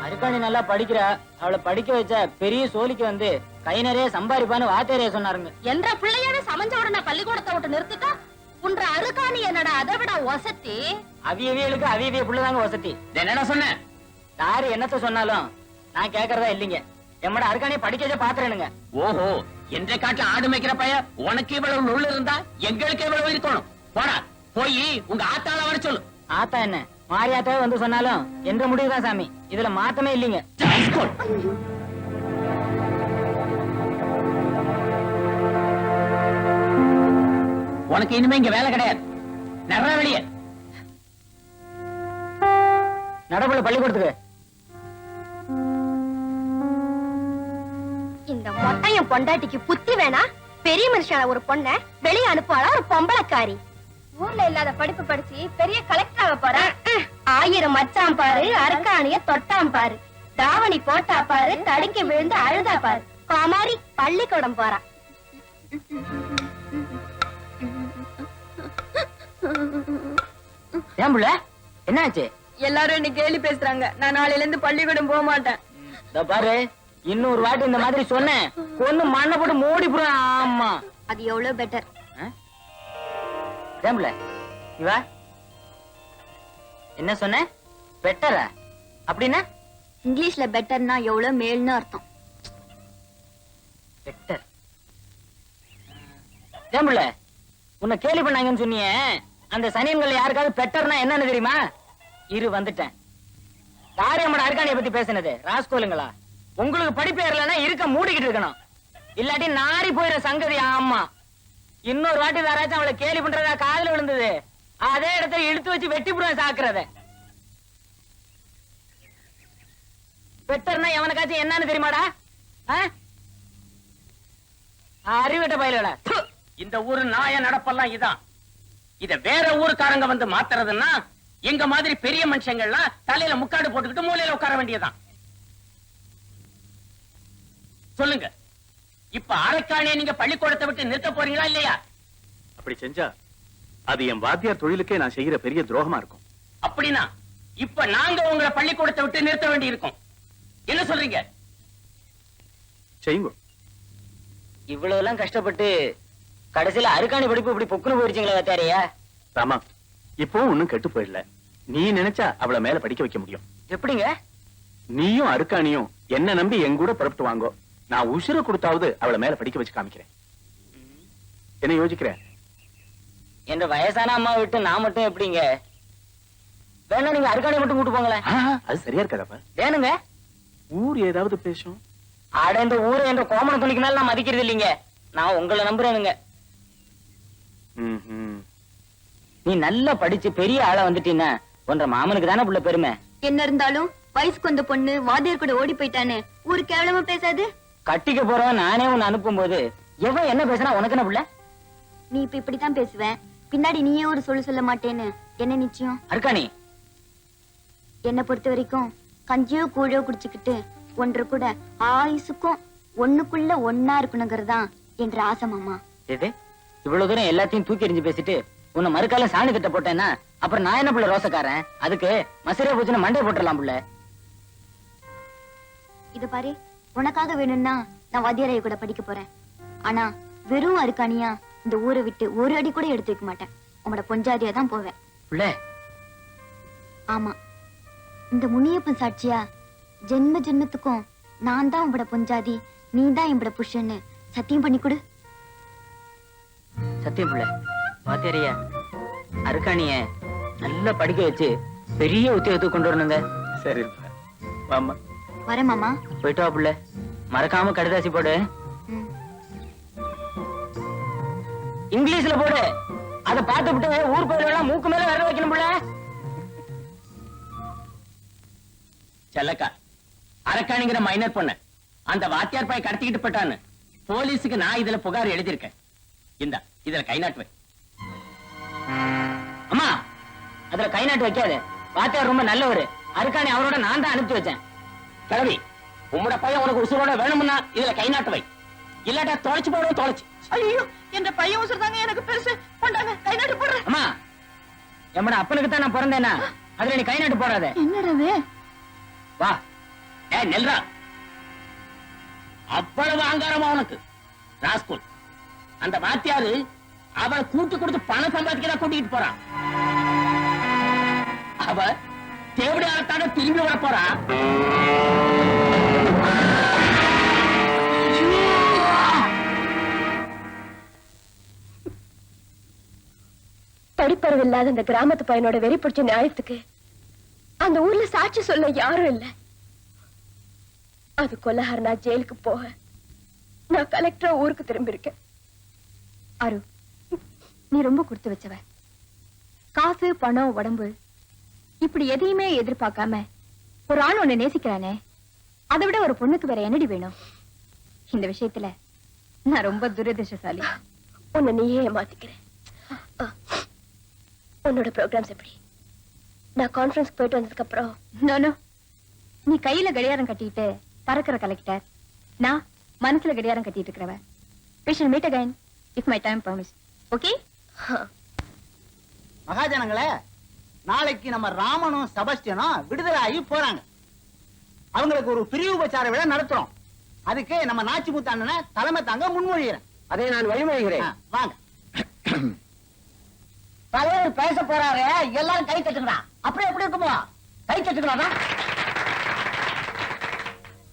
அருக்காணி நல்லா படிக்கிறா. அவளை படிக்க வச்ச பெரிய சோழிக்கு வந்து கை நிறைய சம்பாதிப்பான்னு வாத்தியாரே சொன்னாருங்க. என்ற பிள்ளையோட சமைஞ்ச உடனே பள்ளிக்கூடத்தை விட்டு நிறுத்திட்டா உன்ற அருக்காணி என்னடா அதை விட வசதி. அவியவியலுக்கு அவியவிய புள்ளதாங்க வசதி. என்னடா சொன்ன? யாரு என்னத்த சொன்னாலும் நான் கேக்குறதா இல்லைங்க. எம்மட அருக்காணியை படிக்கவே பாத்துறேனுங்க. ஓஹோ, என்ற காட்டுல ஆடு மேய்க்கிற பையன் உனக்கு இவ்வளவு நுள்ளு இருந்தா எங்களுக்கு இவ்வளவு இருக்கணும். போடா, போய் உங்க ஆத்தாள வர சொல்லு. ஆத்தா என்ன மாரியாத்தாவே வந்து சொன்னாலும் என்ற முடிவுதான் சாமி. இதுல மாத்தமே இல்லைங்க. உனக்கு இனிமே இங்க வேலை கிடையாது. நிறைய வெளியே நடப்புல பள்ளிக்கூடத்துக்கு. இந்த மொட்டையும் பொண்டாட்டிக்கு புத்தி வேணா? பெரிய மனுஷான ஒரு பொண்ண வெளியே அனுப்புவாளா ஒரு பொம்பளைக்காரி? ஊர்ல இல்லாத படிப்பு படிச்சு பெரிய கலெக்டர் ஆக போறா. 1000 மச்சான் பாரு, அருக்காணிய தொட்டாம் பாரு, தாவணி போட்டா பாரு, தடுக்கி விழுந்து அழுதா பாரு. குமாரி பள்ளிக்கூடம் போறா. ஏன் புள்ள என்னாச்சு? எல்லாரும் என்ன கேலி பேசுறாங்க. நான் நாளையில இருந்து பள்ளிக்கூடம் போக மாட்டேன். இதோ பாரு, இன்னொரு வாட்டி இந்த மாதிரி சொன்னேன் கொன்னு மண்ணை போட்டு மூடி போடுவேன். ஆமா, அது எவ்வளவு பெட்டர். ஏன் புள்ள இவா என்ன சொன்ன? பெட்டரா? அப்படின்னா இங்கிலீஷ்ல பெட்டர்னா எவ்வளவு மேல்னு அர்த்தம். பெட்டர். ஏன் புள்ள உன்னை கேலி பண்ணாங்கன்னு சொன்னியே, அந்த சனியன்கள் யாருக்காவது பெட்டர்னா என்னன்னு தெரியுமா? இரு வந்துட்டேன். யாரு நம்மட அருக்காணியை பத்தி பேசினது? ராஸ்கோலுங்களா? உங்களுக்கு படிப்பு ஏறலன்னா இருக்க மூடிக்கிட்டு இருக்கணும், இல்லாட்டி நாரி போயிட சங்கதி. ஆமா, இன்னொரு வாட்டி யாராச்சும் அவளை கேலி பண்றதா காதுல விழுந்தது, அதே இடத்துல இழுத்து வச்சு வெட்டி போடுவேன் சாக்குறத. பெட்டர்னா எவனுக்காச்சும் என்னன்னு தெரியுமாடா? அறிவிட்ட பயிலடா. இந்த ஊரு நாய நடப்பெல்லாம் இதான். இத வேற ஊருக்காரங்க வந்து மாத்துறதுன்னா எங்க மாதிரி பெரிய மனுஷங்கள்லாம் தலையில முக்காடு போட்டுக்கிட்டு மூலையில உட்கார வேண்டியதான். சொல்லுங்க, இப்ப அரைக்காணியை நீங்க பள்ளிக்கூடத்தை விட்டு நிறுத்த போறீங்களா இல்லையா? அப்படி செஞ்சா அது என் வாத்தியார் தொழிலுக்கே நான் செய்யற பெரிய துரோகமா இருக்கும். அப்படின்னா இப்ப நாங்க உங்களை பள்ளிக்கூடத்தை விட்டு நிறுத்த வேண்டி இருக்கும். என்ன சொல்றீங்க? செய்யுங்க. இவ்வளவு எல்லாம் கஷ்டப்பட்டு கடைசியில அருக்காணி படிப்பு இப்படி பொக்குன்னு போயிடுச்சுங்களா வாத்தியாரையா? ராமா, இப்போ ஒண்ணும் கெட்டு போயிடல. நீ நினைச்சா அவளை மேல படிக்க வைக்க முடியும். எப்படிங்க? நீயும் அருக்காணியும் என்ன நம்பி என் கூட புறப்பட்டு வாங்கோ. நான் உசுர கொடுத்தாவது அவளை மேல படிக்க வச்சு காமிக்கிறேன். என்ன யோசிக்கிற? என்ற வயசான அம்மா விட்டு நான் மட்டும் எப்படிங்க? வேணா நீங்க அருக்காணி மட்டும் கூட்டு போங்களேன். அது சரியா இருக்காதப்ப. வேணுங்க. ஊர் ஏதாவது பேசும். ஆட இந்த ஊரு என்ற கோமண துணிக்கு மேல நான் மதிக்கிறது இல்லைங்க. நான் உங்களை நம்புறேனுங்க. நீ நல்லா படிச்சு பெரிய ஆளா வந்துட்டீன்னா உன்ற மாமனுக்கு தானே புள்ள பெருமை. என்ன இருந்தாலும் வயசுக்கு வந்த பொண்ணு வாத்தியார் கூட ஓடி போயிட்டானே ஊரு கேவலமா பேசாது. கட்டிக்க போறவன் நானே உன்னை அனுப்பும் போது எவன் என்ன பேசுனா உனக்கு என்ன புள்ள? நீ இப்ப இப்படித்தான் பேசுவேன், பின்னாடி நீயே ஒரு சொல்ல மாட்டேன்னு என்ன நிச்சயம்? அருக்காணி, என்ன பொறுத்த வரைக்கும் கஞ்சியோ கூழோ குடிச்சுக்கிட்டு ஒன்று கூட ஆயுசுக்கும் ஒண்ணுக்குள்ள ஒன்னா இருக்கணுங்கிறதுதான் என்ற ஆசை மாமா. இது இவ்வளவு தூரம் எல்லாத்தையும் தூக்கி எறிஞ்சு பேசிட்டு உன்னை மறுக்காலம் சாணி திட்ட போட்டேன்னா அப்புறம் நான் என்ன புள்ள ரோசக்காரன்? அதுக்கு மசரே போச்சுன்னு மண்டை போட்டுடலாம் புள்ள. இது பாரு, உனக்காக வேணும்னா நான் வாத்தியாரைய கூட படிக்க போறேன். ஆனா வெறும் அருக்காணியா இந்த ஊரை விட்டு ஒரு அடி கூட எடுத்து வைக்க மாட்டேன். உங்களோட பொஞ்சாதியா தான் போவேன். புள்ள, ஆமா, இந்த முனியப்பன் சாட்சியா ஜென்ம ஜென்மத்துக்கும் நான் தான் உங்களோட பொஞ்சாதி, நீ தான் என்னோட புருஷன்னு சத்தியம் பண்ணி கொடு. சத்தியம் புள்ள. வாத்தியாரையா அருக்காணிய நல்லா படிக்க வச்சு பெரிய உத்தியோகத்துக்கு கொண்டு வரணுங்க. சரி வாமா. வரேன் மாமா. போயிட்டு வா புள்ள. மறக்காம கடிதாசி போடு. ம். இங்கிலீஷ்ல போடு. அதை பார்த்து விட்டு ஊர் கோயிலெல்லாம் மூக்கு மேல வர வைக்கணும் புள்ள. செல்லக்கா, அரக்காணிங்கிற மைனர் பொண்ண அந்த வாத்தியார் பாய் கடத்திக்கிட்டு போட்டான்னு போலீஸுக்கு நான் இதுல புகார் எழுதியிருக்கேன். இந்த இதுல கை நாட்டு வை. அம்மா, அதுல கை நாட்டு வைக்காது. வாத்தியார் ரொம்ப நல்லவரு. அருக்காணி அவரோட நான் தான் அனுப்பி வச்சேன். கிளவி, உம்மோட பையன் உனக்கு உசுரோட வேணும்னா இதுல கை நாட்டு வை. இல்லாட்டா தொலைச்சு போடுவோம். தொலைச்சு. ஐயோ, என்ற பையன் உசுரதாங்க எனக்கு பெருசு. கொண்டாங்க, கை நாட்டு போடுறேன். அம்மா, எம்மட அப்பனுக்கு தான் நான் பிறந்தேனா, அதுல நீ கை நாட்டு போடாத. என்னடா வா. நெல்றா, அவ்வளவு அங்காரமா உனக்கு ராஸ்கோல். அந்த வாத்தியாரு அவளை கூட்டு கொடுத்து பணம் சம்பாதிக்க கூட்டிட்டு போறான். அவ தேவடியாரத்தாக திரும்பி வர போறா. படிப்பறிவு இல்லாத அந்த கிராமத்து பையனோட வெறி பிடிச்ச நியாயத்துக்கு அந்த ஊர்ல சாட்சி சொல்ல யாரும் இல்ல. அது கொலகார நான் ஜெயிலுக்கு போக நான் கலெக்டரா ஊருக்கு திரும்பி இருக்கேன். அரு, நீ ரொம்ப கொடுத்து வச்சவ. காசு, பணம், உடம்பு இப்படி எதையுமே எதிர்பார்க்காம ஒரு ஆண் உன்னை நேசிக்கிறானே, அதை விட ஒரு பொண்ணுக்கு வேற என்னடி வேணும்? இந்த விஷயத்துல நான் ரொம்ப துரதிர்ஷ்டசாலி. உன்னை நீயே ஏமாத்திக்கிறேன். உன்னோட ப்ரோக்ராம்ஸ் எப்படி? நான் கான்ஃபரன்ஸ்க்கு போயிட்டு வந்ததுக்கு அப்புறம் நோ, நீ கையில கடியாரம் கட்டிட்டு பறக்கிற கலெக்டர், நான் மனசுல கடியாரம் கட்டிட்டு இருக்கிறவ. We shall meet again if my time permits. Okay? மகாஜனங்களே, நாளைக்கு நம்ம ராமனும் செபஸ்டியனும் விடுதலை ஆகி போறாங்க. அவங்களுக்கு ஒரு பிரிவு உபச்சார விழா நடத்துறோம். அதுக்கு நம்ம நாச்சி முத்தாண்டனை தலைமை தாங்க முன்மொழிகிறேன். அதை நான் வழிமொழிகிறேன். வாங்க. தலைவர் பேச போறாரு, எல்லாரும் கை தட்டுங்களா. அப்புறம் எப்படி இருக்குமோ? கை தட்டுங்களா.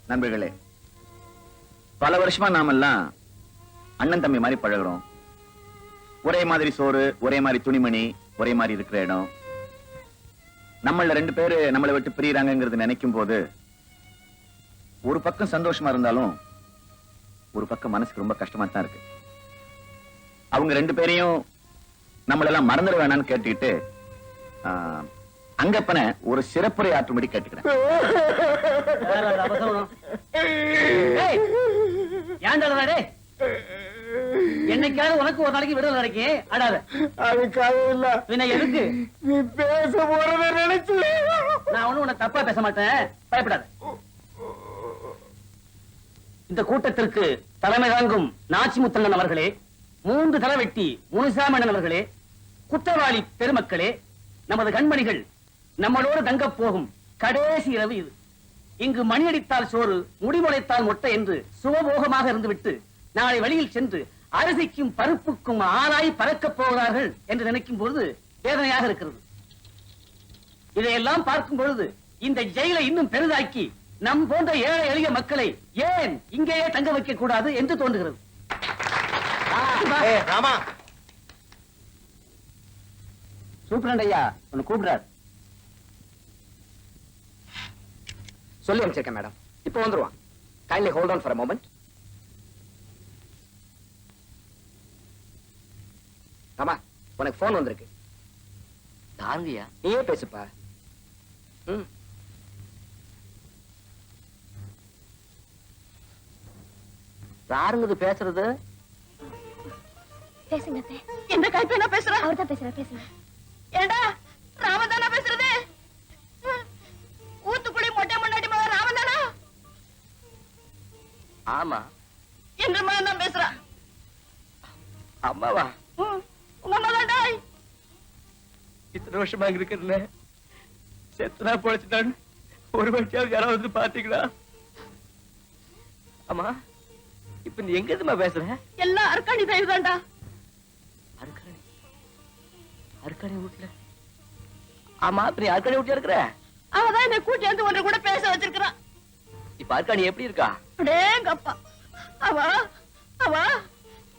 நண்பர்களே, பல வருஷமா நாமெல்லாம் அண்ணன் தம்பி மாதிரி பழகுறோம். ஒரே மாதிரி சோறு, ஒரே மாதிரி துணிமணி, ஒரே மாதிரி இருக்கிற இடம். நம்மள 2 பேரு நம்மளை விட்டு பிரியறாங்கிறது நினைக்கும் போது ஒரு பக்கம் சந்தோஷமா இருந்தாலும் ஒரு பக்கம் மனசுக்கு ரொம்ப கஷ்டமா தான் இருக்கு. அவங்க 2 பேரையும் நம்மளெல்லாம் மறந்துட வேணாம்னு கேட்டுக்கிட்டு அங்கப்பனை ஒரு சிறப்புரை ஆற்றும்படி கேட்டுக்கிறேன். என்னைக்காவது உனக்கு ஒரு நாளைக்கு விடுதலை கிடைக்கி அடாத. அதுக்காக இல்ல, பின்ன எதுக்கு நீ பேச போறத நினைச்சு நான் ஒண்ணும் உன்னை தப்பா பேச மாட்டேன், பயப்படாத. இந்த கூட்டத்திற்கு தலைமை தாங்கும் நாச்சிமுத்தண்ணன் அவர்களே, 3 தலைவெட்டி முனுசாமண்ணன் அவர்களே, குற்றவாளி பெருமக்களே, நமது கண்மணிகள் நம்மளோடு தங்க போகும் கடைசி இரவு இது. இங்கு மணியடித்தால் சோறு, முடிமுளைத்தால் மொட்டை என்று சுகபோகமாக இருந்துவிட்டு நாளை வழியில் சென்று அரிசிக்கும் பருப்புக்கும் ஆளாய் பறக்கப் போகிறார்கள் என்று நினைக்கும் பொழுது வேதனையாக இருக்கிறது. இதையெல்லாம் பார்க்கும் பொழுது இந்த ஜெயிலை இன்னும் பெரிதாக்கி நம் போன்ற ஏழை எளிய மக்களை ஏன் இங்கேயே தங்க வைக்க கூடாது என்று தோன்றுகிறது. ராமா சூப்பரண்ட் ஐயா உன்னை கூப்பிடுறாரு. சொல்லி அனுப்பிச்சிருக்கேன் மேடம். இப்போ வந்துருவான். Kindly hold on for a moment. ஆமா, உனக்கு போன் வந்திருக்கு. தாந்தியா, நீயே பேசுப்பா. யாருங்க பேசுறது? பேசுங்க. எந்த கைப்பேனா பேசுறா? அவர் தான் பேசுறாரு, பேசுங்க. ஏண்டா ராமன் தானா பேசுறது? ஊத்துக்குடி மொட்டை முன்னாடி மகன் ராமன் தானா? ஆமா, எங்க மகன் தான் பேசுறா. அம்மாவா? உங்க அம்மா தான்டா. இத்தனை வருஷமா அங்க இருக்கிறதுல செத்தனா பொழைச்சிட்டான்னு ஒரு வருஷம் யாராவது பாத்தீங்களா? அம்மா, இப்ப நீ எங்க இருந்துமா பேசுற? எல்லாம் அர்க்காணி தயவு தான்டா. அர்க்காணி வீட்டுல? ஆமா, இப்ப நீ அர்க்காணி வீட்டுல இருக்கிற? அவதான் என்னை கூட்டி வந்து ஒன்றை கூட பேச வச்சிருக்கிறான். இப்ப அர்க்காணி எப்படி இருக்கா? அடேங்கப்பா, அவ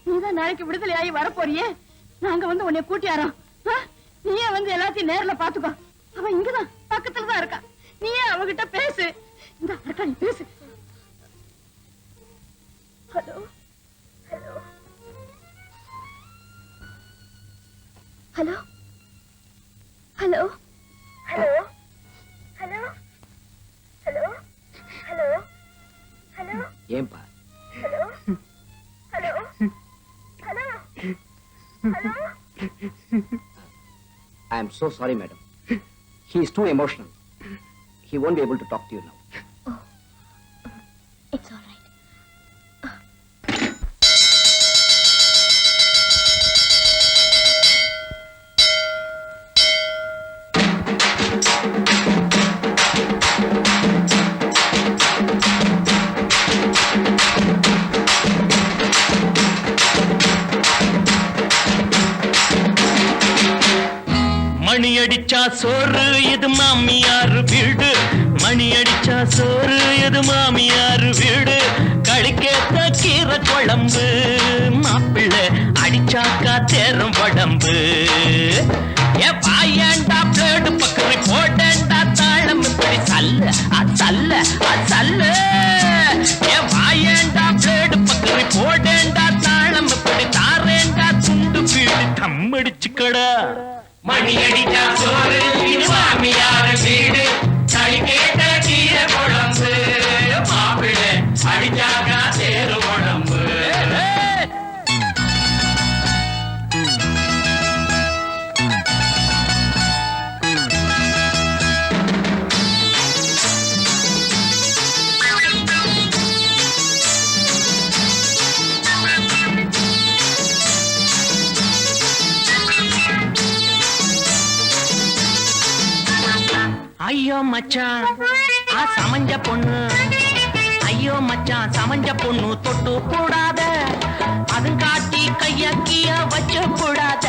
நீதான் நாளைக்கு விடுதலை ஆகி வரப்போறியே, நாங்க வந்து உன்னை கூட்டியாரோம். நீயே வந்து எல்லாத்தையும் நேர்ல பாத்துக்கோ. அவன் இங்கதான் பக்கத்துலதான் இருக்கா. நீயே அவகிட்ட பேசு. இந்த அர்க்காணி பேசு. Hello hello hello hello hello hello hello hello hello ஏன்பா? Hello hello hello hello. I am so sorry, madam. He is too emotional. He won't be able to talk to you now. Oh, it's all right. மணி அடிச்சா சோறு இது மாமியார் வீடு, மணி அடிச்சா சோறு இது மாமியார் வீடு, கடிக்கேத்த கீரை குழம்பு, மாப்பிள்ளை அடிச்சாக்கா தேரும் உடம்பு. ஏ பாயண்டா பிளேடு பக்கரி போட்டேண்டா தாளம் இப்படி சல்ல அசல்ல அசல்ல. ஏ பாயண்டா பிளேடு பக்கரி போட்டேண்டா தாளம் இப்படி தாரேண்டா துண்டு வீடு தம்மடிச்சுக்கடா. மணி அடிச்சா சோறு இது மாமியார் வீடு, கடிக்கேத்த கீரை குழம்பு, மாப்பிள்ளை அடிச்சாக்கா தேரும் உடம்பு. ஐயோ மச்சான் சமஞ்ச பொண்ணு, ஐயோ மச்சான் சமஞ்ச பொண்ணு தொட்டு கூடாத, அதுங்காட்டி கையக்கிய வச்சு கூடாத,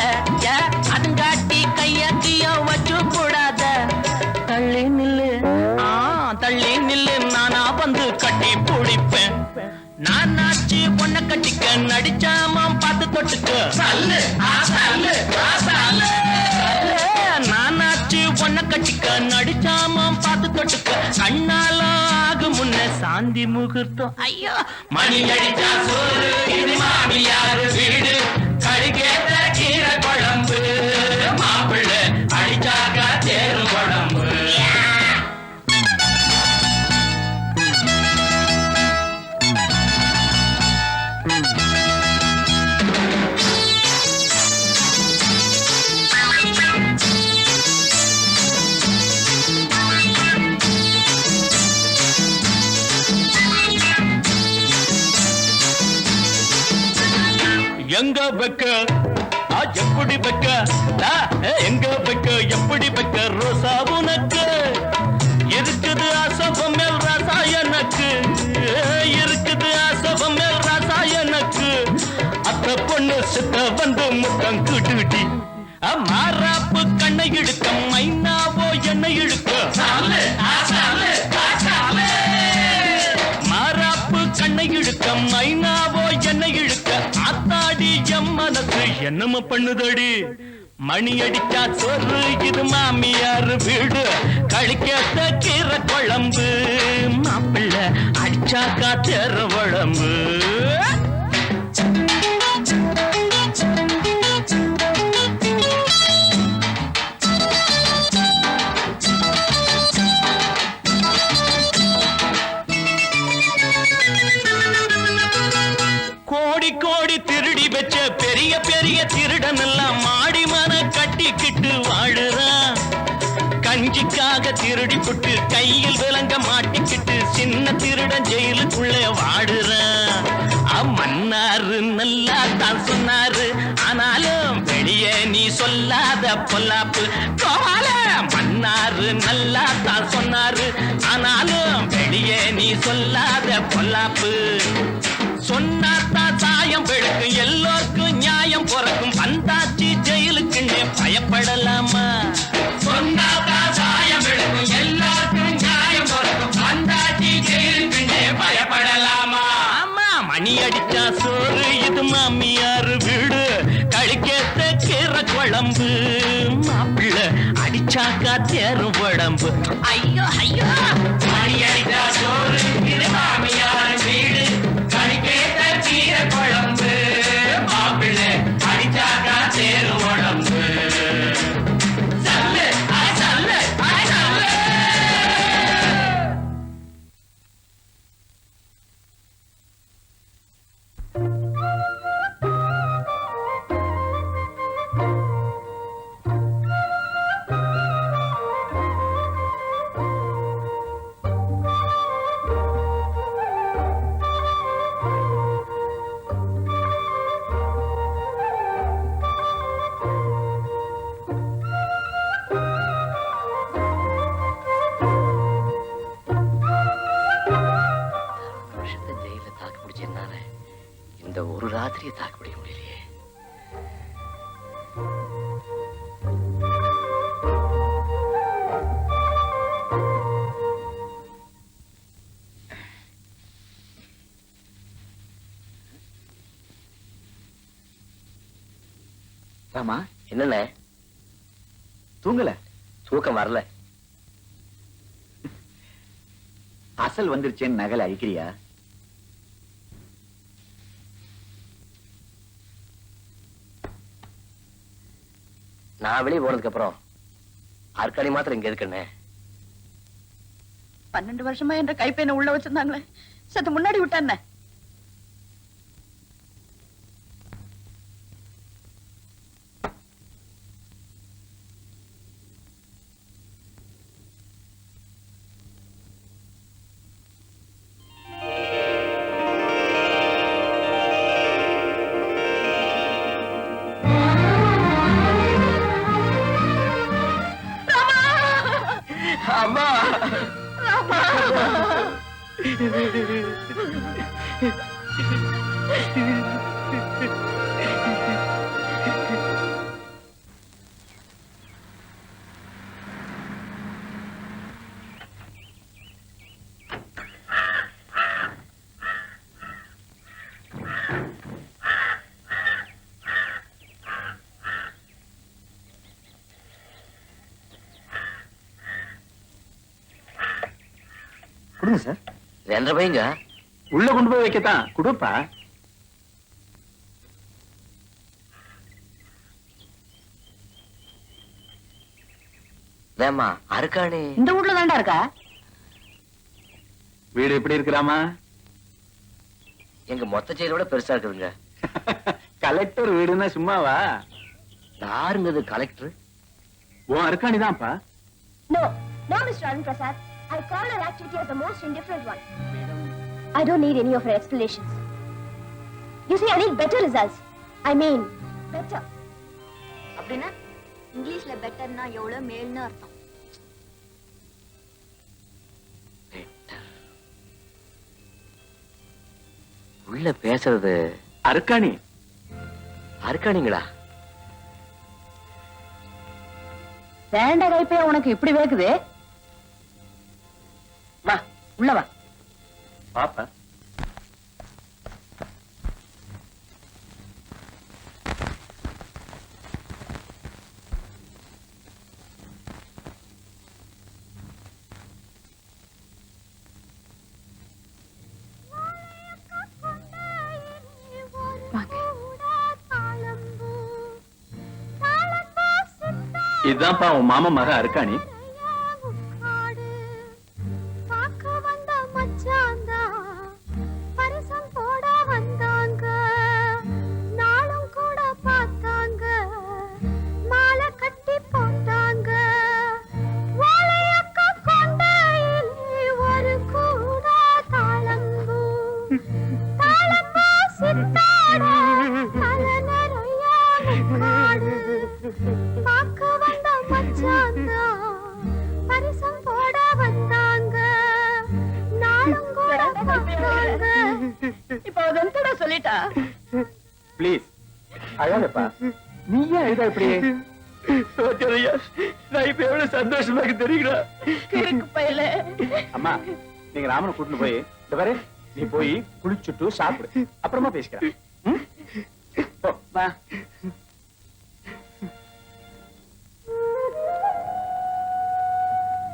அதுங்காட்டி கையக்கிய வச்சு கூடாத. தள்ளி நில்லு தள்ளி நில்லு, நானா வந்து கட்டி பிடிப்பேன். நானாச்சு பொண்ண கட்டிக்க நடிச்சாம பார்த்து தொட்டுக்க. நானாச்சு பொண்ண கட்டிக்க நடிச்சாம பார்த்து தொட்டுக்க. கண்ணால ஆகு முன்ன சாந்தி முகூர்த்தம். ஐயோ மணி அடிச்சா சோறு இது மாமியார் வீடு, கடிக்கேத்த கீரை குழம்பு, மாப்பிள்ளை அடிச்சாக்கா தேரும் குழம்பு. எங்க வைக்க எப்படி வைக்க, எங்க வைக்க எப்படி வைக்க ரோசா உனக்கு இருக்குது அசபம் மேல் ராசா எனக்கு, இருக்குது அசபம் மேல் ராசா எனக்கு. அத்த பொண்ணு சித்த வந்து முத்தம் குடுடி, மாறாப்பு கண்ணை இழுக்க மைனாவோ என்னை இழுக்க. மாறாப்பு கண்ணை இழுக்க மைனாவோ என்னை இழுக்க. ஆத்தாடி எம் மனசு என்னமோ பண்ணுதடி மணி அடிச்சா சொரு இது மாமியார் வீடு கழிக்கத்த கீரை குழம்பு மாப்பிள்ளை அடிச்சாக்கா தெர குழம்பு கோடி கோடி திருடி வச்ச பெரிய பெரிய திருடன் எல்லாம் மாடி மன கட்டிக்கிட்டு வாழுறான் கஞ்சிக்காக திருடி புட்டு கையில் விலங்க மாட்டிக்கிட்டு சின்ன திருடன் ஜெயிலுக்குள்ள வாடுறான் மன்னாரு நல்லா தான் சொன்னாரு ஆனாலும் வெளியே நீ சொல்லாத பொல்லாப்பு கோவால மன்னாரு நல்லா தான் சொன்னாரு ஆனாலும் வெளியே நீ சொல்லாத பொல்லாப்பு சொன்னாத்தான் சாயம் வெளுக்கும் எல்லோருக்கும் நியாயம் பிறக்கும் வந்தாச்சி ஜெயிலுக்குன்னு பயப்படலாமா சொன்னாத்தான் சாயம் வெளுக்கும் எல்லோருக்கும் நியாயம் பிறக்கும் வந்தாச்சி ஜெயிலுக்குன்னு பயப்படலாமா ஆமா மணி அடிச்சா சோறு இது மாமியார் வீடு கழிக்கத்த கீரை குழம்பு மாப்பிள்ளை அடிச்சாக்கா தேரும் உடம்பு ஐயோ ஐயோ மணி அடிச்சா சோறு இது மாமியார் வீடு கழிக்கத்த கீரை குழம்பு மாப்பிள்ளை அடிச்சாக்கா தேரும் உடம்பு சல்லு சல்லு சல்லு இந்த ஒரு ராத்திரியை தாக்கு பிடிக்க முடியலையே ராமா என்னண்ணே தூங்கல தூக்கம் வரல அசல் வந்துருச்சேன்னு நகலை அழிக்கிறியா நான் வெளியே போனதுக்கு அப்புறம் ஆற்காடி மாத்திரம் இங்க இருக்குண்ணே 12 வருஷமா என்ற கைப்பையனை உள்ள வச்சிருந்தாங்களே சத்து முன்னாடி விட்டானே அம்மா கொடுங்க சார். 2 பையங்க உள்ள கொண்டு போய் வைக்கத்தான் கொடுப்பா. வேமா அருக்காணி இந்த வீட்ல தான்டா இருக்கா? வீடு எப்படி இருக்கிறாமா? எங்க மொத்த செயலோட பெருசா இருக்குதுங்க. கலெக்டர் வீடுன்னா சும்மாவா? யாருங்க கலெக்டர்? உன் அருக்காணிதான்ப்பா. No, no, Mr. Arun Prasad. I call her activity as the most indifferent one. I don't need any of her explanations. You see, I need better results. I mean, better. அப்படின்னா இங்கிலீஷ்ல பெட்டர்னா எவ்வளவு மேல்னு அர்த்தம். உள்ள பேசுறது அருக்காணி. அருக்காணிங்களா? வேண்ட கைப்பையா உனக்கு இப்படி வேக்குது? வா உள்ள வா. பாப்பா இதுதான்ப்பா உன் மாமா மக அருக்காணி. பார்க்க வந்த மச்சாந்தா பரிசம் போட வந்தாங்க, நாளும் கூட பார்த்தாங்க, மாலை கட்டி போட்டாங்க, வாழையக்கா கொண்டையிலே ஒரு கூட தாளம்பூ, தாளம்பூ சித்தாட தலை நிறைய முக்காடு, பார்க்க வந்த மச்சாந்தா பரிசம் போட வந்தாங்க, நாளும் கூட பார்த்தாங்க. இப்ப அவ வெந்தடா சொல்லிட்டா. ப்ளீஸ் அழகப்பா. நீ ஏன் அழுதா இப்படி? நான் இப்ப எவ்வளவு சந்தோஷமா இருக்கு தெரியுங்களா? கிறுக்கு பையல. அம்மா நீங்க ராமனை கூட்டிட்டு போய் இந்த பாரு, நீ போய் குளிச்சுட்டு சாப்பிடு, அப்புறமா பேசிக்கிறேன். ம்? போ. வா.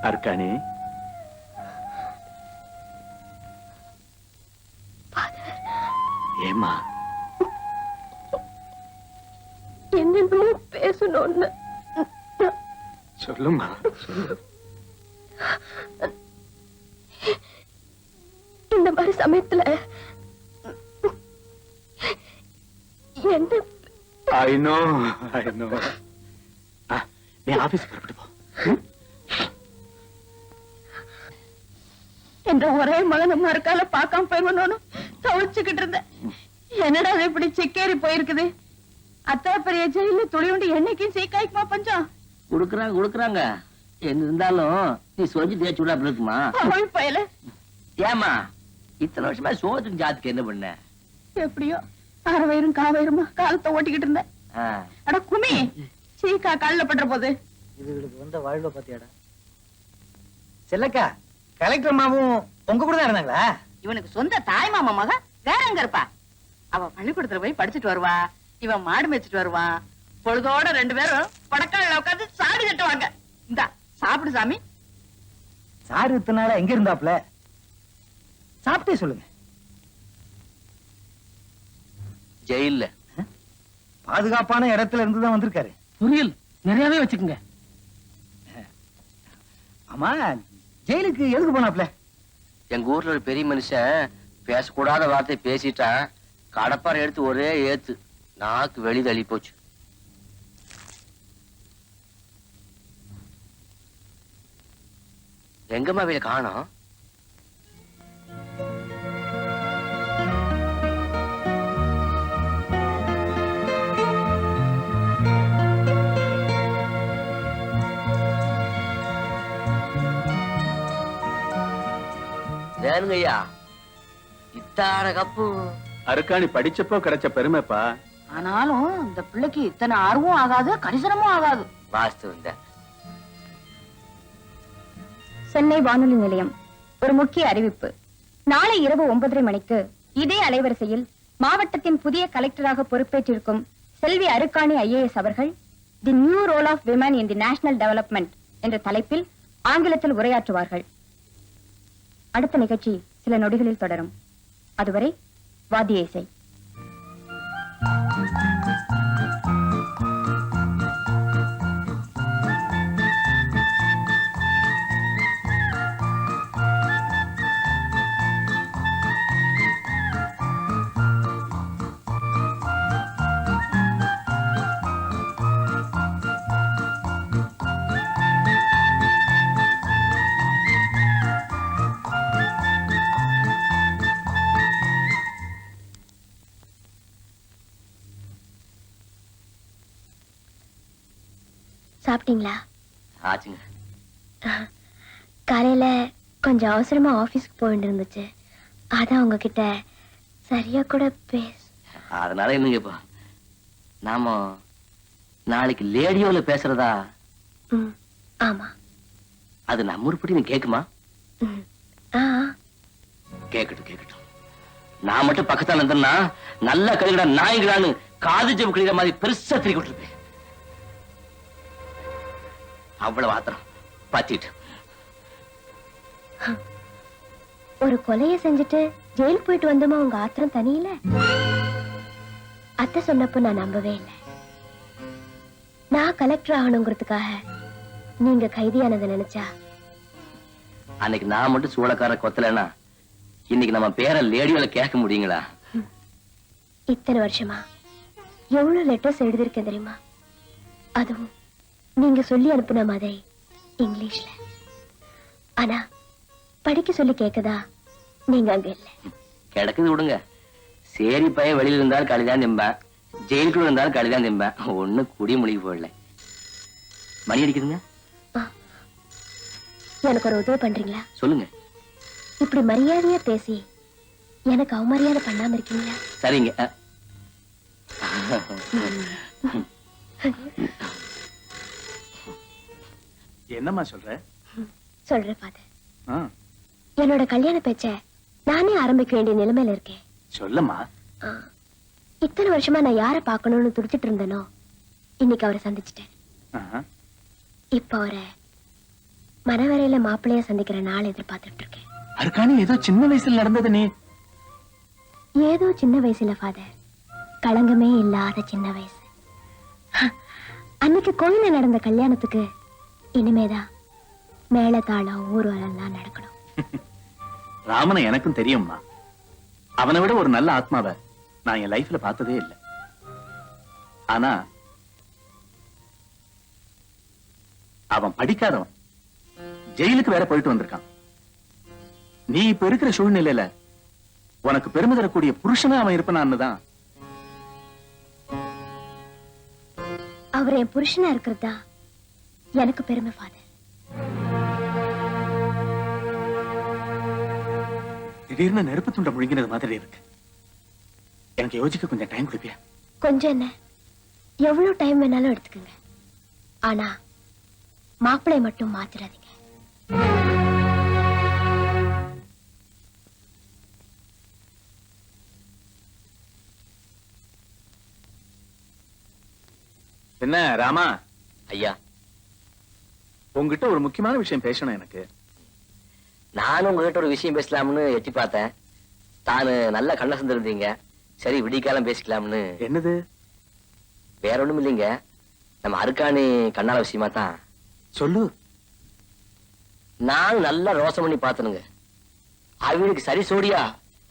அருக்காணி, ஏமா என்னென்னமோ பேசணும்னு சொல்லுமா, சொல்லு. இந்த மாதிரி சமயத்துல என்ன ஐ நோ. நீ ஆபீஸ் புறப்பட்டு போ. என்ற ஒரே மகன் மறுக்கால பார்க்காம போயிடணும்னு தவிச்சுக்கிட்டு இருந்தேன். என்னடா அது இப்படி சிக்கேறி போயிருக்குது? அத்தா பெரிய ஜெயில துளியுண்டு என்னைக்கும் சீக்காய்க்குமா பஞ்சம்? குடுக்குறாங்க என்ன இருந்தாலும் நீ சொஞ்சு தேய்ச்சி விட அப்படி இருக்குமா? அவள் பயல ஏமா இத்தனை வருஷமா சோத்துக்கு ஜாத்துக்கு என்ன பண்ண? எப்படியோ அறவயிரும் காவயிறுமா காலத்தை ஓட்டிக்கிட்டு இருந்தேன். அட குமி, சீக்கா காலில் பண்ற போது இதுகளுக்கு வந்த வாழ்வை பாத்தியாடா. செல்லக்கா, கலெக்டர் மாவும் உங்க கூட தான் இருந்தாங்களா? இவனுக்கு சொந்த தாய் மாமா மக வேற எங்க இருப்பா? அவ பள்ளிக்கூடத்துல போய் படிச்சுட்டு வருவா, இவன் மாடு மேய்ச்சிட்டு வருவான். பொழுதோட ரெண்டு பேரும் படக்கால உட்காந்து சாடி கட்டுவாங்க. இந்தா சாப்பிடு சாமி. சாரு இத்தனை நாளா எங்க இருந்தாப்ல? சாப்பிட்டே சொல்லுங்க. ஜெயில்ல பாதுகாப்பான இடத்துல இருந்துதான் வந்திருக்காரு. புரியல் நிறையவே வச்சுக்கோங்க. ஆமா, ஜெயிலுக்கு எதுக்கு போனாப்ல? எங்க ஊர்ல ஒரு பெரிய மனுஷன் பேசக்கூடாத வார்த்தை பேசிட்டான். கடப்பாறை எடுத்து ஒரே ஏத்து நாக்கு வெளி தள்ளி போச்சு. எங்கம்மா வீட காணோம்? வேணுங்கய்யா, இத்தான கப்பு அருக்காணி படிச்சப்போ கிடைச்ச பெருமைப்பா. ஆனாலும் இந்த பிள்ளைக்கு இத்தனை ஆர்வம் ஆகாது, கரிசனமும் ஆகாது. வாஸ்து இந்த சென்னை வானொலி நிலையம் ஒரு முக்கிய அறிவிப்பு. நாளை இரவு 9:30 மணிக்கு இதே அலைவரிசையில் மாவட்டத்தின் புதிய கலெக்டராக பொறுப்பேற்றிருக்கும் செல்வி அருக்காணி IAS அவர்கள் the new role of women in the national development என்ற தலைப்பில் ஆங்கிலத்தில் உரையாற்றுவார்கள். அடுத்த நிகழ்ச்சி சில நொடிகளில் தொடரும். அதுவரை வாத்திய இசை. சாப்பிட்டீங்களா? ஆச்சுங்க. காலையில கொஞ்சம் அவசரமா ஆபீஸ்க்கு போயிட்டு இருந்துச்சு, அதான் உங்ககிட்ட சரியா கூட அதனால என்னங்கப்பா, நாம நாளைக்கு லேடியோல பேசுறதா? ஆமா. அது நம்ம உருப்படி நீ கேக்குமா? கேக்கட்டும். நான் மட்டும் பக்கத்தால இருந்தேன்னா நல்லா கழுகுடா நாய்களான்னு காது ஜெபு கிளிக்கிற மாதிரி பெருசா திருக்கி விட்டுருப்பேன். அவ்வளவு ஆத்திரம் பாத்திட்டு. ஒரு கொலையை செஞ்சுட்டு ஜெயில் போயிட்டு வந்தோமா உங்க ஆத்திரம் தனியில? அத்தை சொன்னப்போ நான் நம்பவே இல்லை. நான் கலெக்டர் ஆகணுங்கிறதுக்காக நீங்க கைதியானதை நினைச்சா அன்னைக்கு நான் மட்டும் சூளக்கார கொத்தலன்னா இன்னைக்கு நம்ம பேரை லேடியோல கேட்க முடியுங்களா? இத்தனை வருஷமா எவ்வளவு லெட்டர்ஸ் எழுதியிருக்கேன் தெரியுமா? அதுவும் நீங்க சொல்லி அனுப்புன மாதிரி இங்கிலீஷ்ல. ஆனா படிக்க சொல்லி கேட்கதா நீங்க அங்க இல்ல. கிடக்குது விடுங்க. சேரி பையன் வெளியில இருந்தாலும் களிதான் திம்பேன், ஜெயிலுக்குள்ள இருந்தாலும் களிதான் திம்பேன். ஒண்ணு குடி மொழிக்கு போடல. மணி அடிக்குதுங்க. எனக்கு ஒரு உதவி பண்றீங்களா? சொல்லுங்க. இப்படி மரியாதையா பேசி எனக்கு அவமரியாதை பண்ணாம இருக்கீங்களா? சரிங்க. என்னம்மா சொல்ற? சொல்றேன் ஃபாதர். என்னோட கல்யாண பேச்ச நானே ஆரம்பிக்க வேண்டிய நிலைமையில இருக்கேன். சொல்லம்மா. இத்தனை வருஷமா நான் யார பாக்கணும்னு துடிச்சிட்டு இருந்தேனோ இன்னைக்கு அவரை சந்திச்சிட்டேன். இப்ப அவரை மனவரையில மாப்பிள்ளைய சந்திக்கிற நாள் எதிர்பார்த்துட்டு இருக்கேன். அருக்காணி ஏதோ சின்ன வயசுல நடந்தது நீ. ஏதோ சின்ன வயசுல ஃபாதர், களங்கமே இல்லாத சின்ன வயசு. அன்னைக்கு கோயில நடந்த கல்யாணத்துக்கு இனிமேதான் மேளதாளம் ஊர்வலம் நடக்கணும். ராமனை எனக்கும் தெரியும்மா. அவனை விட ஒரு நல்ல ஆத்மாவை நான் என் லைஃப்ல பார்த்ததே இல்லை. ஆனா அவன் படிக்காதவன், ஜெயிலுக்கு வேற போயிட்டு வந்திருக்கான். நீ இப்ப இருக்கிற சூழ்நிலையில உனக்கு பெருமை தரக்கூடிய புருஷனா அவன் இருப்பான்னு தான். அவர் என் புருஷனா இருக்கிறதா எனக்கு பெருமை ஃபாதர். திடீர்னு நெருப்பு துண்டை முழுங்கினது மாதிரி இருக்கு. எனக்கு யோசிக்க கொஞ்சம் டைம் கொடுப்பியா? கொஞ்சம் என்ன, எவ்வளவு டைம் வேணாலும் எடுத்துக்கங்க. ஆனா மாப்பிளை மட்டும் மாத்திராதீங்க. என்ன ராமா? ஐயா, உங்ககிட்ட ஒரு முக்கியமான விஷயம் பேசணும் எனக்கு. நானும் உங்ககிட்ட ஒரு விஷயம் பேசலாம்னு எட்டி பார்த்தேன். தானு நல்ல கண்ண இருந்தீங்க. சரி விடிக்காலம் பேசிக்கலாம்னு. என்னது? வேற ஒண்ணும் இல்லைங்க, நம்ம அருக்காணி கண்ணால விஷயமா தான். சொல்லு. நானும் நல்லா ரோசம் பண்ணி பார்த்தனுங்க. அவங்களுக்கு சரி சோடியா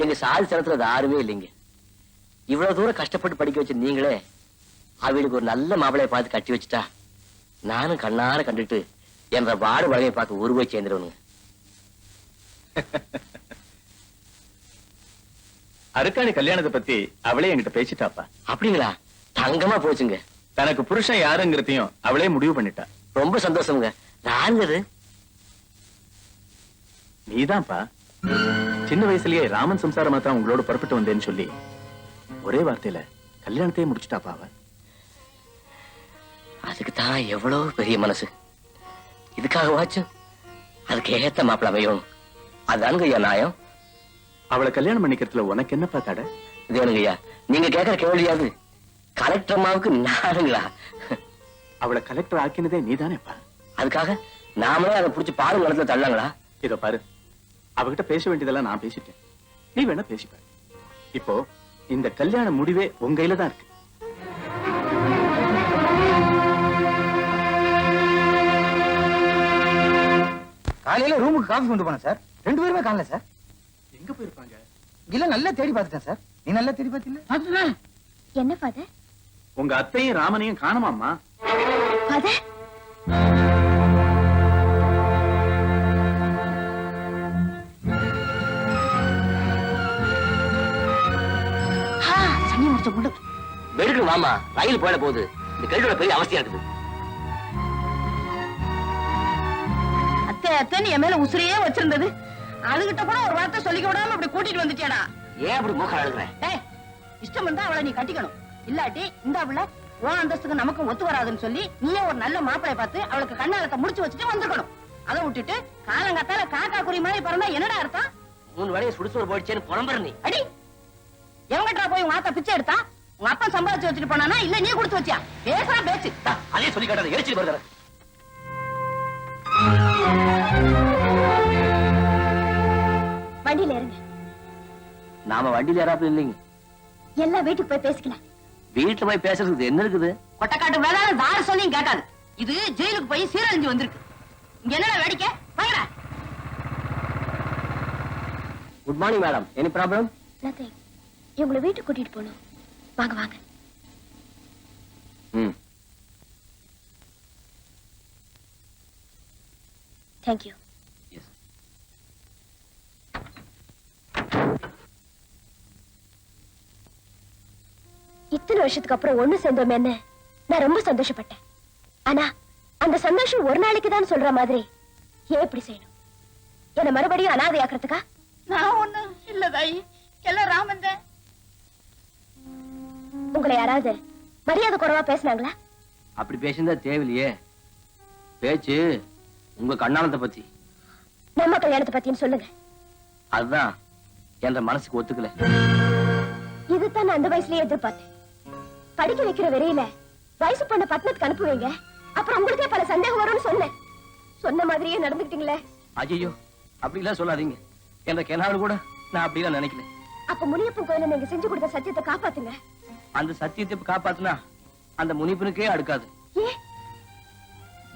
எங்க சாதி சனத்துல அது யாருமே இல்லைங்க. இவ்வளவு தூரம் கஷ்டப்பட்டு படிக்க வச்ச நீங்களே அவளுக்கு ஒரு நல்ல மாப்பிளைய பார்த்து கட்டி வச்சுட்டா நானும் கண்ணார கண்டுட்டு என்ற பாடு வகையை பார்த்து உருவாய் சேர்ந்துருவனுங்க. அருக்காணி கல்யாணத்தை பத்தி அவளே என்கிட்ட பேசிட்டாப்பா. அப்படிங்களா? தங்கமா போச்சுங்க. தனக்கு புருஷன் யாருங்கிறதையும் அவளே முடிவு பண்ணிட்டா. ரொம்ப சந்தோஷம்ங்க. நான்கிறது நீதான்ப்பா. சின்ன வயசுலயே ராமன் சம்சாரமா தான் உங்களோட புறப்பட்டு வந்தேன்னு சொல்லி ஒரே வார்த்தையில கல்யாணத்தையே முடிச்சுட்டாப்பா அவ. அதுக்கு தான் எவ்வளவு பெரிய மனசு. இதுக்காக வாச்சும் அதுக்கு ஏத்த மாப்பிள்ள அமையணும். அதானுங்க ஐயா நியாயம். அவளை கல்யாணம் பண்ணிக்கிறதுல உனக்கு என்னப்பா தடை? இது வேணுங்க ஐயா, நீங்க கேட்கற கேள்வியாது கலெக்டர் அம்மாவுக்கு நானுங்களா? அவளை கலெக்டர் ஆக்கினதே நீதானேப்பா. அதுக்காக நாமளே அதை புடிச்சு பாரு நிலத்துல தள்ளாங்களா? இதோ பாரு, அவகிட்ட பேச வேண்டியதெல்லாம் நான் பேசிட்டேன். நீ வேணா பேசிப்ப. இப்போ இந்த கல்யாண முடிவே உங்க கையில தான் இருக்கு. காலையில ரூமுக்கு காஃபி கொண்டு போனேன் சார். 2 பேருமே காணல சார். எங்க போயிருப்பாங்க? இல்ல நல்லா தேடி பார்த்துட்டேன் சார். நீ நல்லா தேடி பார்த்தில்ல? என்ன ஃபாதர்? உங்க அத்தையும் ராமனையும் காணுமாம்மா. ஃபாதர், சனி முடிச்ச முண்டு வெடுக்கு மாமா, ரயில் போயிட போகுது. இந்த கல்வியோட பெரிய அவசியம் இருக்குது. அத்தை அத்தைன்னு என் மேல உசுரையே வச்சிருந்தது. அதுகிட்ட கூட ஒரு வார்த்தை சொல்லிக்க விடாம அப்படி கூட்டிட்டு வந்துட்டியாடா. ஏன் அப்படி மூக்க அழுகுறேன்? ஏய், இஷ்டம் இருந்தா அவளை நீ கட்டிக்கணும். இல்லாட்டி இந்த அவள உன் அந்தஸ்துக்கு நமக்கு ஒத்து வராதுன்னு சொல்லி நீயே ஒரு நல்ல மாப்பிளைய பார்த்து அவளுக்கு கண்ணாலத்தை முடிச்சு வச்சுட்டு வந்துக்கணும். அதை விட்டுட்டு காலங்காத்தால காக்கா குறி மாதிரி பிறந்தா என்னடா அர்த்தம்? 3 வேளையை சுடுசோறு போயிடுச்சேன்னு புலம்புற நீ. அடி, எவங்கிட்ட போய் உங்க ஆத்தா பிச்சை எடுத்தா? உங்க அப்பா சம்பாதிச்சு வச்சுட்டு போனானா இல்ல நீ கொடுத்து வச்சியா? பேசுறா பேச்சு. அதே சொல்லி காட்டாத, எரிச்சு வருகிற. வண்டியில இருங்க. நாம வண்டியில ஏறாப்புல இல்லைங்க. எல்லாம் வீட்டுக்கு போய் பேசிக்கலாம். வீட்டுல போய் பேசுறதுக்கு என்ன இருக்குது? கொட்டக்காட்டு வேலை யார் சொல்லியும் கேட்காது. இது ஜெயிலுக்கு போய் சீரழிஞ்சு வந்திருக்கு. இங்க என்னடா வேடிக்கை? வாங்கடா. Good morning madam. Any problem? Nothing. இவங்களை வீட்டுக்கு கூட்டிட்டு போகணும். வாங்க வாங்க. தேங்க்யூ. இத்தனை வருஷத்துக்கு அப்புறம் ஒண்ணு சேர்ந்தோமேன்னு நான் ரொம்ப சந்தோஷப்பட்டேன். ஆனா அந்த சந்தோஷம் ஒரு நாளைக்கு தான் சொல்ற மாதிரி ஏன் இப்படி செய்யணும்? என்ன மறுபடியும் அனாதையாக்குறதுக்கா? நான் ஒண்ணு இல்ல தாயி, எல்லாம் ராமன் தான். உங்களை யாராவது மரியாதை குறைவா பேசினாங்களா? அப்படி பேசியிருந்தா தேவையில்லையே. பேச்சு உங்க கண்ணாலத்தை பத்தி. நம்ம கல்யாணத்தை பத்தின்னு சொல்லுங்க. அதுதான் என்ற மனசுக்கு ஒத்துக்கல. இதுதான் நான் அந்த வயசுலயே எதிர்பார்த்தேன். படிக்க வைக்கிற வெறியில வயசு பொண்ண பட்டணத்துக்கு அனுப்புவீங்க, அப்புறம் உங்களுக்கே பல சந்தேகம் வரும்னு சொன்னேன். சொன்ன மாதிரியே நடந்துக்கிட்டீங்களே. ஐயோ, அப்படி எல்லாம் சொல்லாதீங்க. என்ற கெனாலும் கூட நான் அப்படிலாம் நினைக்கல. அப்ப முனியப்பன் கோயில நீங்க செஞ்சு கொடுத்த சத்தியத்தை காப்பாத்துங்க. அந்த சத்தியத்தை காப்பாத்துனா அந்த முனிப்பனுக்கே அடுக்காது. ஏன்?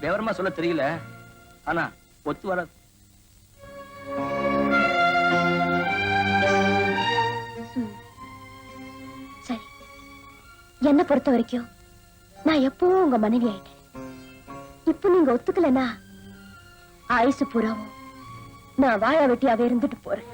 விவரமா சொல்ல தெரியல, ஆனா ஒத்து வராது. சரி, என்ன பொறுத்த வரைக்கும் நான் எப்பவும் உங்க மனைவி ஆயிட்டேன். இப்ப நீங்க ஒத்துக்கலனா ஆயுசு பூராவும் நான் வாழ வெட்டியாவே இருந்துட்டு போறேன்.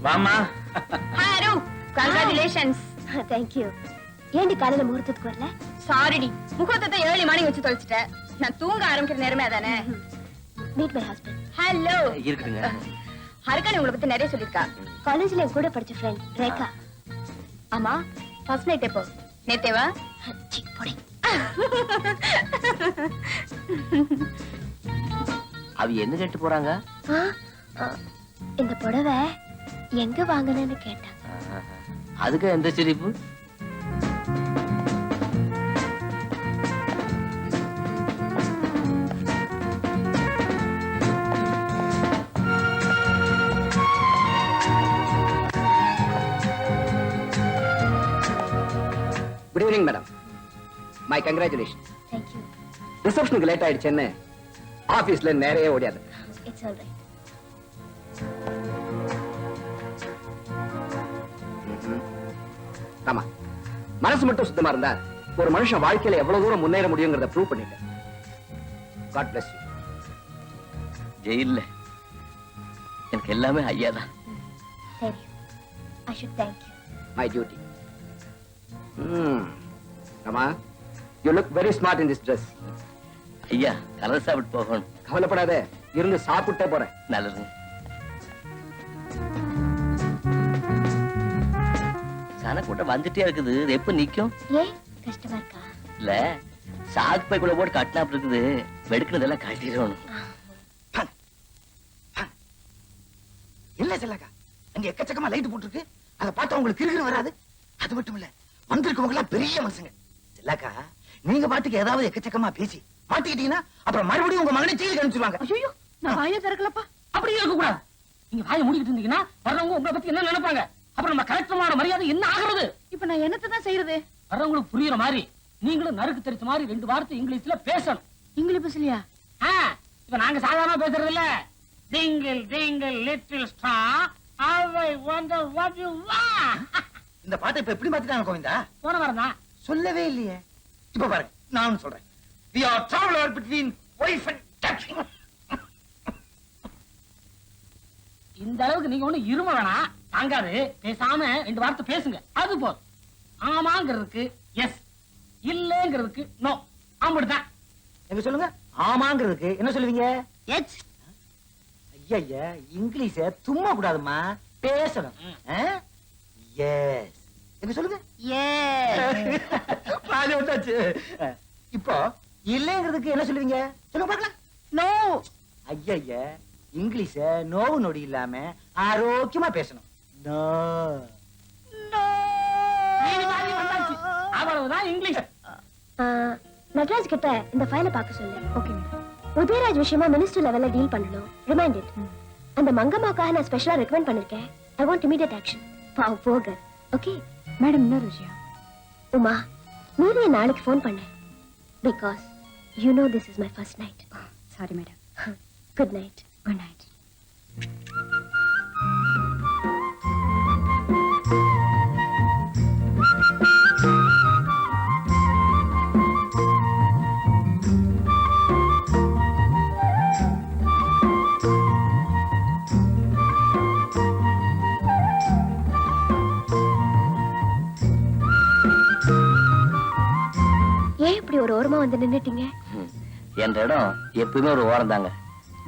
வாமா. Hi, Aru. Congratulations. தேங்க்யூ. ஏண்டி காலையில முகூர்த்தத்துக்கு வரல? சாரிடி, முகூர்த்தத்தை ஏர்லி மார்னிங் வச்சு தொலைச்சிட்டேன். நான் தூங்க ஆரம்பிக்கிற நேரமே அதானே. Meet my husband. ஹலோ. இருக்குதுங்க. ஹரிகானி உங்களை பத்தி நிறைய சொல்லிருக்கா. காலேஜ்ல என் கூட படிச்ச ஃப்ரெண்ட் ரேகா. ஆமா, ஃபர்ஸ்ட் நைட் எப்போ? நேத்தேவா? சி, போடி. அவ என்ன கேட்டு போறாங்க? ஆ, ஆ, இந்த புடவை எங்க வாங்கினேன்னு கேட்டாங்க. அதுக்கு எந்த சிரிப்பு? Good evening madam. My congratulation. Thank you. ரிசப்ஷனுக்கு லேட் ஆயிடுச்சுன்னு ஆபீஸ்ல நிறைய ஓடியாது. It's all right. ஆமா, மனசு மட்டும் சுத்தமா இருந்தா ஒரு மனுஷன் வாழ்க்கையில எவ்வளவு தூரம் முன்னேற முடியுங்கிறத ப்ரூவ் பண்ணிட்டேன். God bless you. ஜெயில்ல எனக்கு எல்லாமே ஐயா தான். சரி, I should thank you. My duty. ஆமா, you look very smart in this dress. ஐயா, கலர் சாப்பிட்டு போகணும். கவலைப்படாத, இருந்து சாப்பிட்டே போறேன். நல்லது. சனக்கூட்டம் வந்துட்டே இருக்குது. இது எப்ப நிக்கும்? ஏன் கஷ்டமா இருக்கா? இல்ல, சாக்கு பை கூட போட்டு கட்டினாப் இருக்குது. வெடுக்கிறதெல்லாம் கட்டிடணும். இல்ல செல்லக்கா, அங்க எக்கச்சக்கமா லைட் போட்டுருக்கு. அதை பார்த்தா உங்களுக்கு கிறுகிறு வராது. அது மட்டும் இல்ல, வந்திருக்கவங்க எல்லாம் பெரிய மனுஷங்க. செல்லக்கா, நீங்க பாட்டுக்கு ஏதாவது எக்கச்சக்கமா பேசி மாட்டிக்கிட்டீங்கன்னா அப்புறம் மறுபடியும் உங்க மகனை ஜெயிலுக்கு அனுப்பிச்சிருவாங்க. ஐயோ, நான் வாயை திறக்கலப்பா. அப்படி இருக்க கூடாது. நீங்க வாயை மூடிக்கிட்டு இருந்தீங்கன்னா வர்றவங்க உங்களை பத்தி என்ன நினைப்பாங்க? அப்புறம் நம்ம கலெக்டரோட மரியாதை என்ன ஆகுறது? இப்ப நான் என்னத்தை தான் செய்யறது? வர்றவங்களுக்கு புரியுற மாதிரி நீங்களும் நறுக்கு தெரிச்ச மாதிரி 2 வார்த்தை இங்கிலீஷ்ல பேசணும். இங்கிலீஷ் பேசலையா? இப்ப நாங்க சாதாரண பேசுறது இல்ல. Twinkle twinkle little star I wonder what you want. இந்த பாட்டை இப்ப எப்படி மாத்திட்டாங்க கோவிந்தா? போன வாரம் தான். சொல்லவே இல்லையே. இப்ப பாருங்க, நான் சொல்றேன். We are traveler between wife and catching. இந்த அளவுக்கு நீங்க ஒண்ணு இரும வேணாம், தாங்காது. பேசாம 2 வார்த்தை பேசுங்க, அது போதும். ஆமாங்கிறதுக்கு எஸ், இல்லங்கிறதுக்கு நோ அப்படிதான். எங்க சொல்லுங்க. ஆமாங்கிறதுக்கு என்ன சொல்லுவீங்க? எச். ஐயா இங்கிலீஷ தும்மா கூடாதுமா, பேசணும். எஸ் எங்க சொல்லுங்க. பாதி வந்தாச்சு. இப்போ இல்லங்கிறதுக்கு என்ன சொல்லுவீங்க? சொல்லுங்க பார்க்கலாம். நோ. ஐயா இங்கிலீஷ நோவு நொடி இல்லாம ஆரோக்கியமா பேசணும். நோ. பாதி வந்தாச்சு. அவ்வளவுதான் இங்கிலீஷ். நட்ராஜ் கிட்ட இந்த ஃபைலை பார்க்க சொல்லு. Okay madam. உதயராஜ் விஷயமா மினிஸ்டர் லெவல்ல டீல் பண்ணணும். Remind it. அந்த மங்கம்மாக்காக நான் ஸ்பெஷலா ரெக்கமெண்ட் பண்ணிருக்கேன். I want immediate action. பாவ் போக. ஓகே மேடம் இன்னொரு விஷயம். உமா, நீ நாளைக்கு ஃபோன் பண்ணு. Because you know this is my first night. Sorry madam. Good night. Good night. ஏன் இப்படி ஒரு ஓரமா வந்து நின்னுட்டீங்க? என்ற இடம் எப்பவுமே ஒரு ஓரம் தாங்க.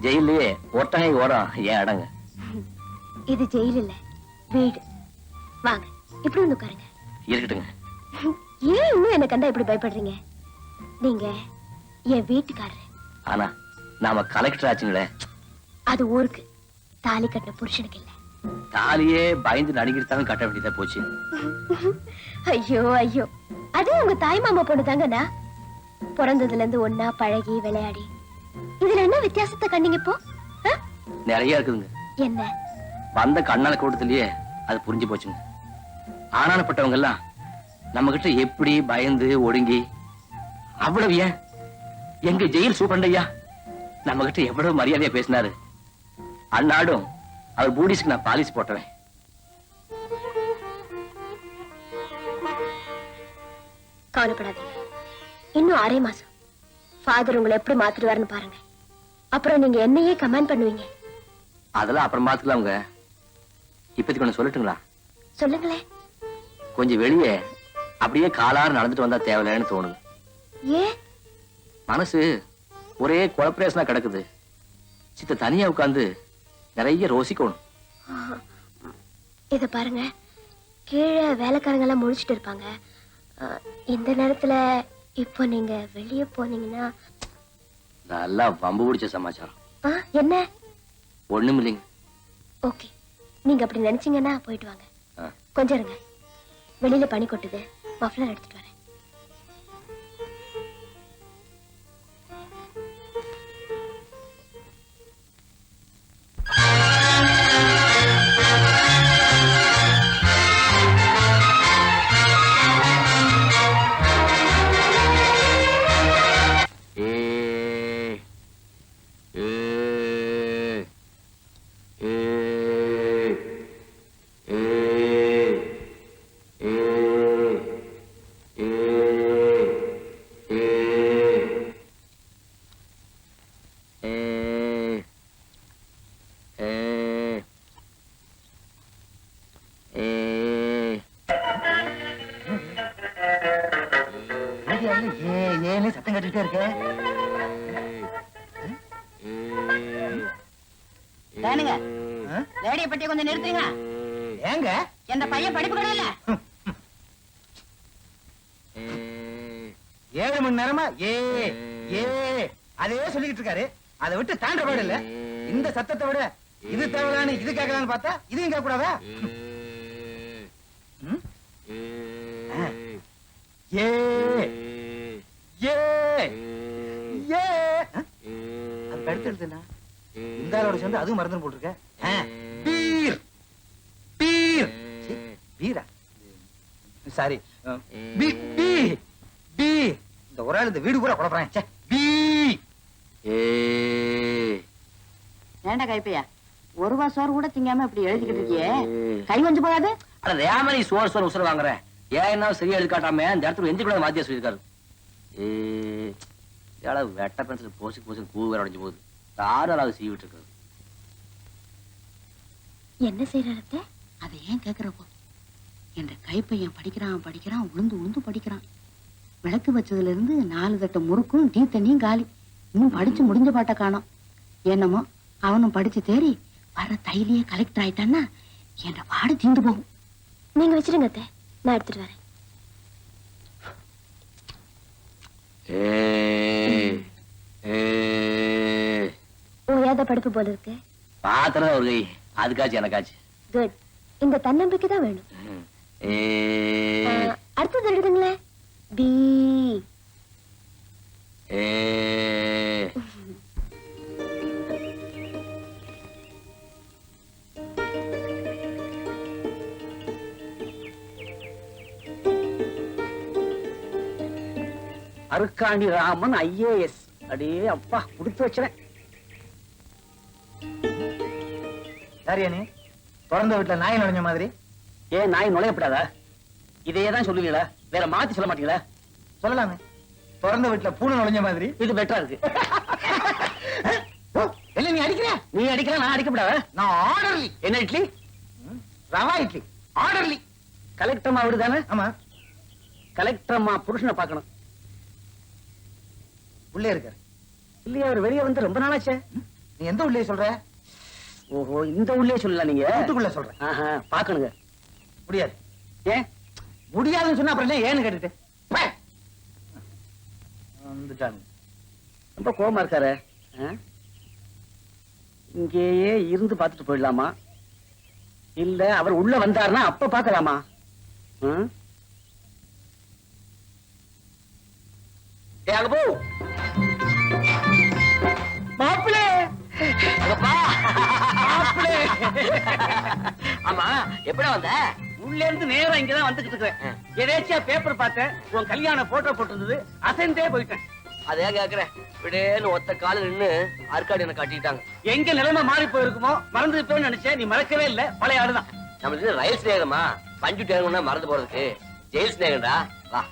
ஜெயிலே ஒட்டகை ஓரம் ஏன் இடங்க. இது ஜெயில் இல்ல, வீடு. வாங்க இப்படி வந்து உட்காருங்க. இருக்கட்டுங்க. ஏன் இன்னும் என்ன கண்டா இப்படி பயப்படுறீங்க? நீங்க என் வீட்டுக்காரரு. ஆனா நாம கலெக்டர் ஆச்சுங்களே. அது ஊருக்கு, தாலி கட்டின புருஷனுக்கு இல்ல. தாலியே பயந்து நடிக்கிறதாலும் கட்ட வேண்டியதா போச்சு. ஐயோ ஐயோ, அது உங்க தாய் மாமா பொண்ணு தாங்கண்ணா. பிறந்ததுல இருந்து ஒன்னா பழகி விளையாடி இதுல என்ன வித்தியாசத்தை கண்டீங்க இப்போ? நிறைய இருக்குதுங்க. என்ன? வந்த கண்ணால கூட்டத்திலேயே அது புரிஞ்சு போச்சுங்க. ஆனானப்பட்டவங்க எல்லாம் நம்ம கிட்ட எப்படி பயந்து ஒடுங்கி, அவ்வளவு ஏன் எங்க ஜெயில் சூப்பண்டையா நம்ம கிட்ட எவ்வளவு மரியாதையா பேசினாரு. அந்நாடும் அவர் பூடிஸ்க்கு நான் பாலிஸ் போட்டவன். கவலைப்படாதீங்க, இன்னும் 6 மாசம் ஃபாதர் உங்களை எப்படி மாத்திடுவாருன்னு பாருங்க. அப்புறம் நீங்க என்னையே கமெண்ட் பண்ணுவீங்க. அதெல்லாம் அப்புறம் பாத்துக்கலாம்ங்க. இப்போதைக்கு ஒண்ணு சொல்லட்டுங்களா? சொல்லுங்களேன். கொஞ்சம் வெளியே அப்படியே காலாறு நடந்துட்டு வந்தா தேவையில்லைன்னு தோணுது. ஏன்? மனசு ஒரே குழப்பரேசனா கிடக்குது. சித்த தனியா உட்கார்ந்து நிறைய ரோசிக்கணும். இத பாருங்க, கீழே வேலைக்காரங்க எல்லாம் முழிச்சிட்டு இருப்பாங்க. இந்த நேரத்துல இப்போ நீங்க வெளியே போனீங்கன்னா நல்லா வம்பு பிடிச்ச சமாச்சாரம். என்ன? ஒண்ணும் இல்லைங்க. ஓகே, நீங்க அப்படி நினைச்சீங்கன்னா போயிட்டு வாங்க. கொஞ்சம் இருங்க, வெளியில பனி கொட்டுது, மஃப்ளர் எடுத்துட்டு வரேன். ஏன்னு சத்தம் கட்டிட்டே இருக்க? தானுங்க, ரேடியோ பெட்டியை கொஞ்சம் நிறுத்துங்க. ஏங்க? என்ற பையன் படிப்பு கிடையாது. 7 மணி நேரமா ஏ ஏ அதே சொல்லிக்கிட்டு இருக்காரு. அதை விட்டு தாண்ட பாடு இல்ல. இந்த சத்தத்தை விட இது தேவையான இது கேட்கலான்னு பார்த்தா இதையும் கேட்க கூடாதா? ஏ ஏ ஏ அது அடுத்து எழுதுனா இந்த ஆளோட சேர்ந்து அதுவும் மறந்து போட்டுருக்க. பீர் பீர் பீரா சாரி பீ பீ பீ இந்த ஒரு ஆள் இந்த வீடு பூரா குழப்பறேன். பீ ஏண்டா கைப்பையா, 1 ரூபா சோறு கூட திங்காம இப்படி எழுதிக்கிட்டு இருக்கியே, கை கொஞ்சம் போகாது? அட ரேமரி சோறு சோறு உசுர வாங்குறேன். ஏன் என்ன சரியா எழுதி காட்டாம இந்த இடத்துல எந்த கூட வாத்தியா சொல்லியிருக்காரு. வெட்ட பென்சில் போசி போசி பூ வேற உடைஞ்சு போகுது. யாராவது சீவிட்டு இருக்காரு. என்ன செய்யறத? அதை ஏன் கேக்குறப்போ? என்ற கைப்பையன் படிக்கிறான் படிக்கிறான், உளுந்து உளுந்து படிக்கிறான். விளக்கு வச்சதுல இருந்து 4 தட்டு முறுக்கும் டீ தண்ணியும் காலி. இன்னும் படிச்சு முடிஞ்ச பாட்ட காணோம். என்னமோ அவனும் படிச்சு தேறி வர தைலியே கலெக்டர் ஆயிட்டான்னா என்ற பாடு தீந்து போகும். நீங்க வச்சிருங்க அத்தை, நான் எடுத்துட்டு வரேன். ஓயாத படிப்பு போல இருக்கு. பாத்திரம் ஒரு கை, அதுக்காச்சு எனக்காச்சு. குட். இந்த தன்னம்பிக்கை தான் வேணும். அடுத்தது எழுதுங்களேன். பி. அருக்காணி ராமன் ஐஏஎஸ். அடே அப்பா, கொடுத்து வச்சுறேன். யாரியா நீ? பிறந்த வீட்டுல நாய் நுழைஞ்ச மாதிரி. ஏன் நாய் நுழையப்படாதா? இதையே தான் சொல்லுவீங்களா? வேற மாத்தி சொல்ல மாட்டீங்களா? சொல்லலாமே. பிறந்த வீட்டுல பூனை நுழைஞ்ச மாதிரி. இது பெட்டரா இருக்கு. என்ன நீ அடிக்கிற? நீ அடிக்கலாம், நான் அடிக்கப்படாத. நான் ஆர்டர்லி. என்ன இட்லி? ரவா இட்லி. ஆர்டர்லி. கலெக்டர் அம்மா அவரு தானே? ஆமா. கலெக்டர் அம்மா புருஷனை பார்க்கணும். உள்ளே இருக்காரு. இல்லையா, அவர் வெளியே வந்து ரொம்ப நாளாச்சே. நீ எந்த உள்ளே சொல்ற? ஓஹோ, இந்த உள்ளே சொல்லலாம் நீங்க. வீட்டுக்குள்ள சொல்றேன். பாக்கணுங்க. முடியாது. ஏன் முடியாதுன்னு சொன்னா அப்புறம் ஏன்னு கேட்டுட்டு வந்துட்டாங்க. ரொம்ப கோபமா இருக்காரு. இங்கேயே இருந்து பார்த்துட்டு போயிடலாமா, இல்ல அவர் உள்ள வந்தாருன்னா அப்ப பாக்கலாமா? அங்க போ மாப்பிளே. ஆமா, எப்படா வந்த? உள்ள இருந்து நேரா இங்கதான் வந்துகிட்டு இருக்கேன். எதேச்சியா பேப்பர் பார்த்தேன், உன் கல்யாண போட்டோ போட்டிருந்தது. அசைந்தே போயிட்டேன். அதே கேக்குறேன். விடேன்னு ஒத்த கால நின்னு அற்காடு என்ன காட்டிட்டாங்க. எங்க நிலைமை மாறி போயிருக்குமோ மறந்து போய் நினைச்சேன். நீ மறக்கவே இல்ல, பழைய ஆடுதான். நம்மளுக்கு ரயில் ஸ்நேகமா? பஞ்சு டேகம்னா மறந்து போறதுக்கு ஜெயில் ஸ்நேகம்டா. வா.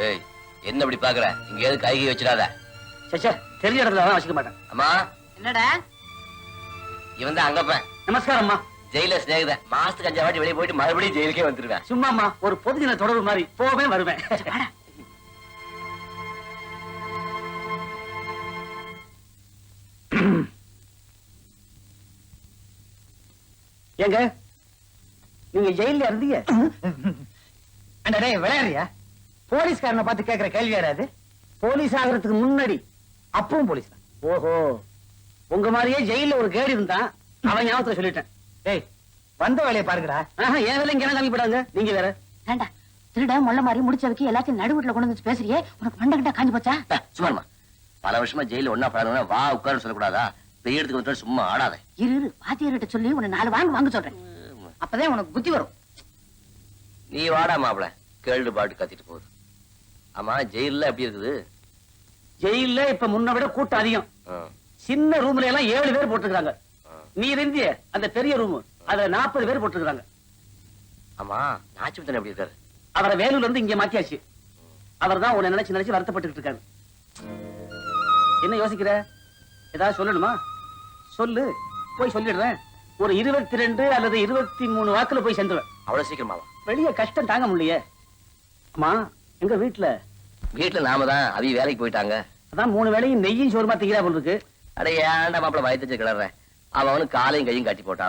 ஏய், என்ன இப்படி பாக்குற? இங்க எது கைகி வச்சிடாத. சச்சா, தெரிஞ்ச இடத்துல தான் வச்சுக்க மாட்டேன். அம்மா. என்னடா? இவன் தான் அங்கப்பேன். நமஸ்காரம் அம்மா. ஜெயில ஸ்நேகித. மாசத்துக்கு 5 வாட்டி வெளியே போயிட்டு மறுபடியும் ஜெயிலுக்கே வந்துருவேன். சும்மாமா, ஒரு பொதுஜன தொடர்பு மாதிரி போவேன் வருவேன். ஏங்க, நீங்க ஜெயில இருந்தீங்க? அண்ணே விளையாடுறியா? போலீஸ்காரனை பார்த்து கேட்கிற கேள்வி யாராது? போலீஸ் ஆகிறதுக்கு முன்னாடி அப்பவும் போலீஸ் தான். ஓஹோ, உங்க மாதிரியே ஜெயில ஒரு கேடு இருந்தான். அவன் ஞாபகத்துல சொல்லிட்டேன். டேய், வந்த வேலையை பாருங்கடா. என் வேலை இங்க காமி போடாங்க. நீங்க வேற. ஏண்டா திருட முள்ள மாதிரி முடிச்சதுக்கு எல்லாத்தையும் நடுவுட்ல கொண்டு வந்து பேசுறியே, உனக்கு மண்டை கிட்ட காஞ்சி போச்சா? சும்மா பல வருஷமா ஜெயில ஒன்னா பழகணும்னா வா உட்காரு சொல்லக்கூடாதா? பெரிய இடத்துக்கு வந்து சும்மா ஆடாத. இரு, வாத்தியார்கிட்ட சொல்லி உன்னை 4 வாங்க சொல்றேன். அப்பதான் உனக்கு புத்தி வரும். நீ வாடா மாப்பிள, கேள்வி பாட்டு கத்திட்டு போகுது. ஆமா, ஜெயில எப்படி இருக்குது? ஜெயில இப்ப முன்ன விட கூட்டம் அதிகம். சின்ன ரூம்ல எல்லாம் 7 பேர் போட்டுருக்காங்க. நீ இருந்திய அந்த பெரிய ரூம், அதுல 40 பேர் போட்டுருக்காங்க. ஆமா, நாச்சிமுத்தன் எப்படி இருக்காரு? அவரை வேலூர்ல இருந்து இங்க மாத்தியாச்சு. அவர் தான் உன்னை நினைச்சு நினைச்சு வருத்தப்பட்டு இருக்காரு. என்ன யோசிக்கிற? ஏதாவது சொல்லணுமா? சொல்லு, போய் சொல்லிடுறேன். ஒரு 22 அல்லது 23 வாக்குல போய் சேர்ந்துருவேன். அவ்வளவு சீக்கிரமாவா? வெளிய கஷ்டம் தாங்க முடியலையே. அம்மா, எங்க வீட்டுல நாம தான் அவி வேலைக்கு போயிட்டாங்க. அதான் 3 வேளையும் நெய்யும் சோறுமா திங்கிறா போல இருக்கு. அட ஏன்டா மாப்பிள வயத்தச்சு கிளறேன். அவனுக்கு காலையும் கையும் கட்டி போட்டா.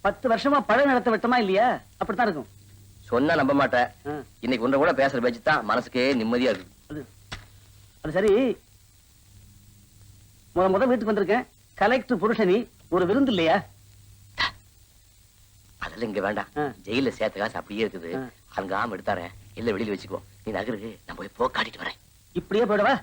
10 வருஷமா பழ நடத்த விட்டமா இல்லையா? அப்படித்தான் இருக்கும். சொன்னா நம்ப மாட்டேன். இன்னைக்கு ஒன்றை கூட பேசுற பேச்சு தான் மனசுக்கே நிம்மதியா இருக்கு. அது சரி, முத வீட்டுக்கு வந்திருக்கேன். கலெக்டர் புருஷனி, ஒரு விருந்து இல்லையா? அதுல இங்க வேண்டாம். ஜெயில சேர்த்த காசு அப்படியே இருக்குது. அங்காம எடுத்தாரேன். இல்ல வெளியில வச்சுக்கோ. நீ நகருக்கு நான் போய் போ காட்டிட்டு வரேன். இப்படியே போயிடவா?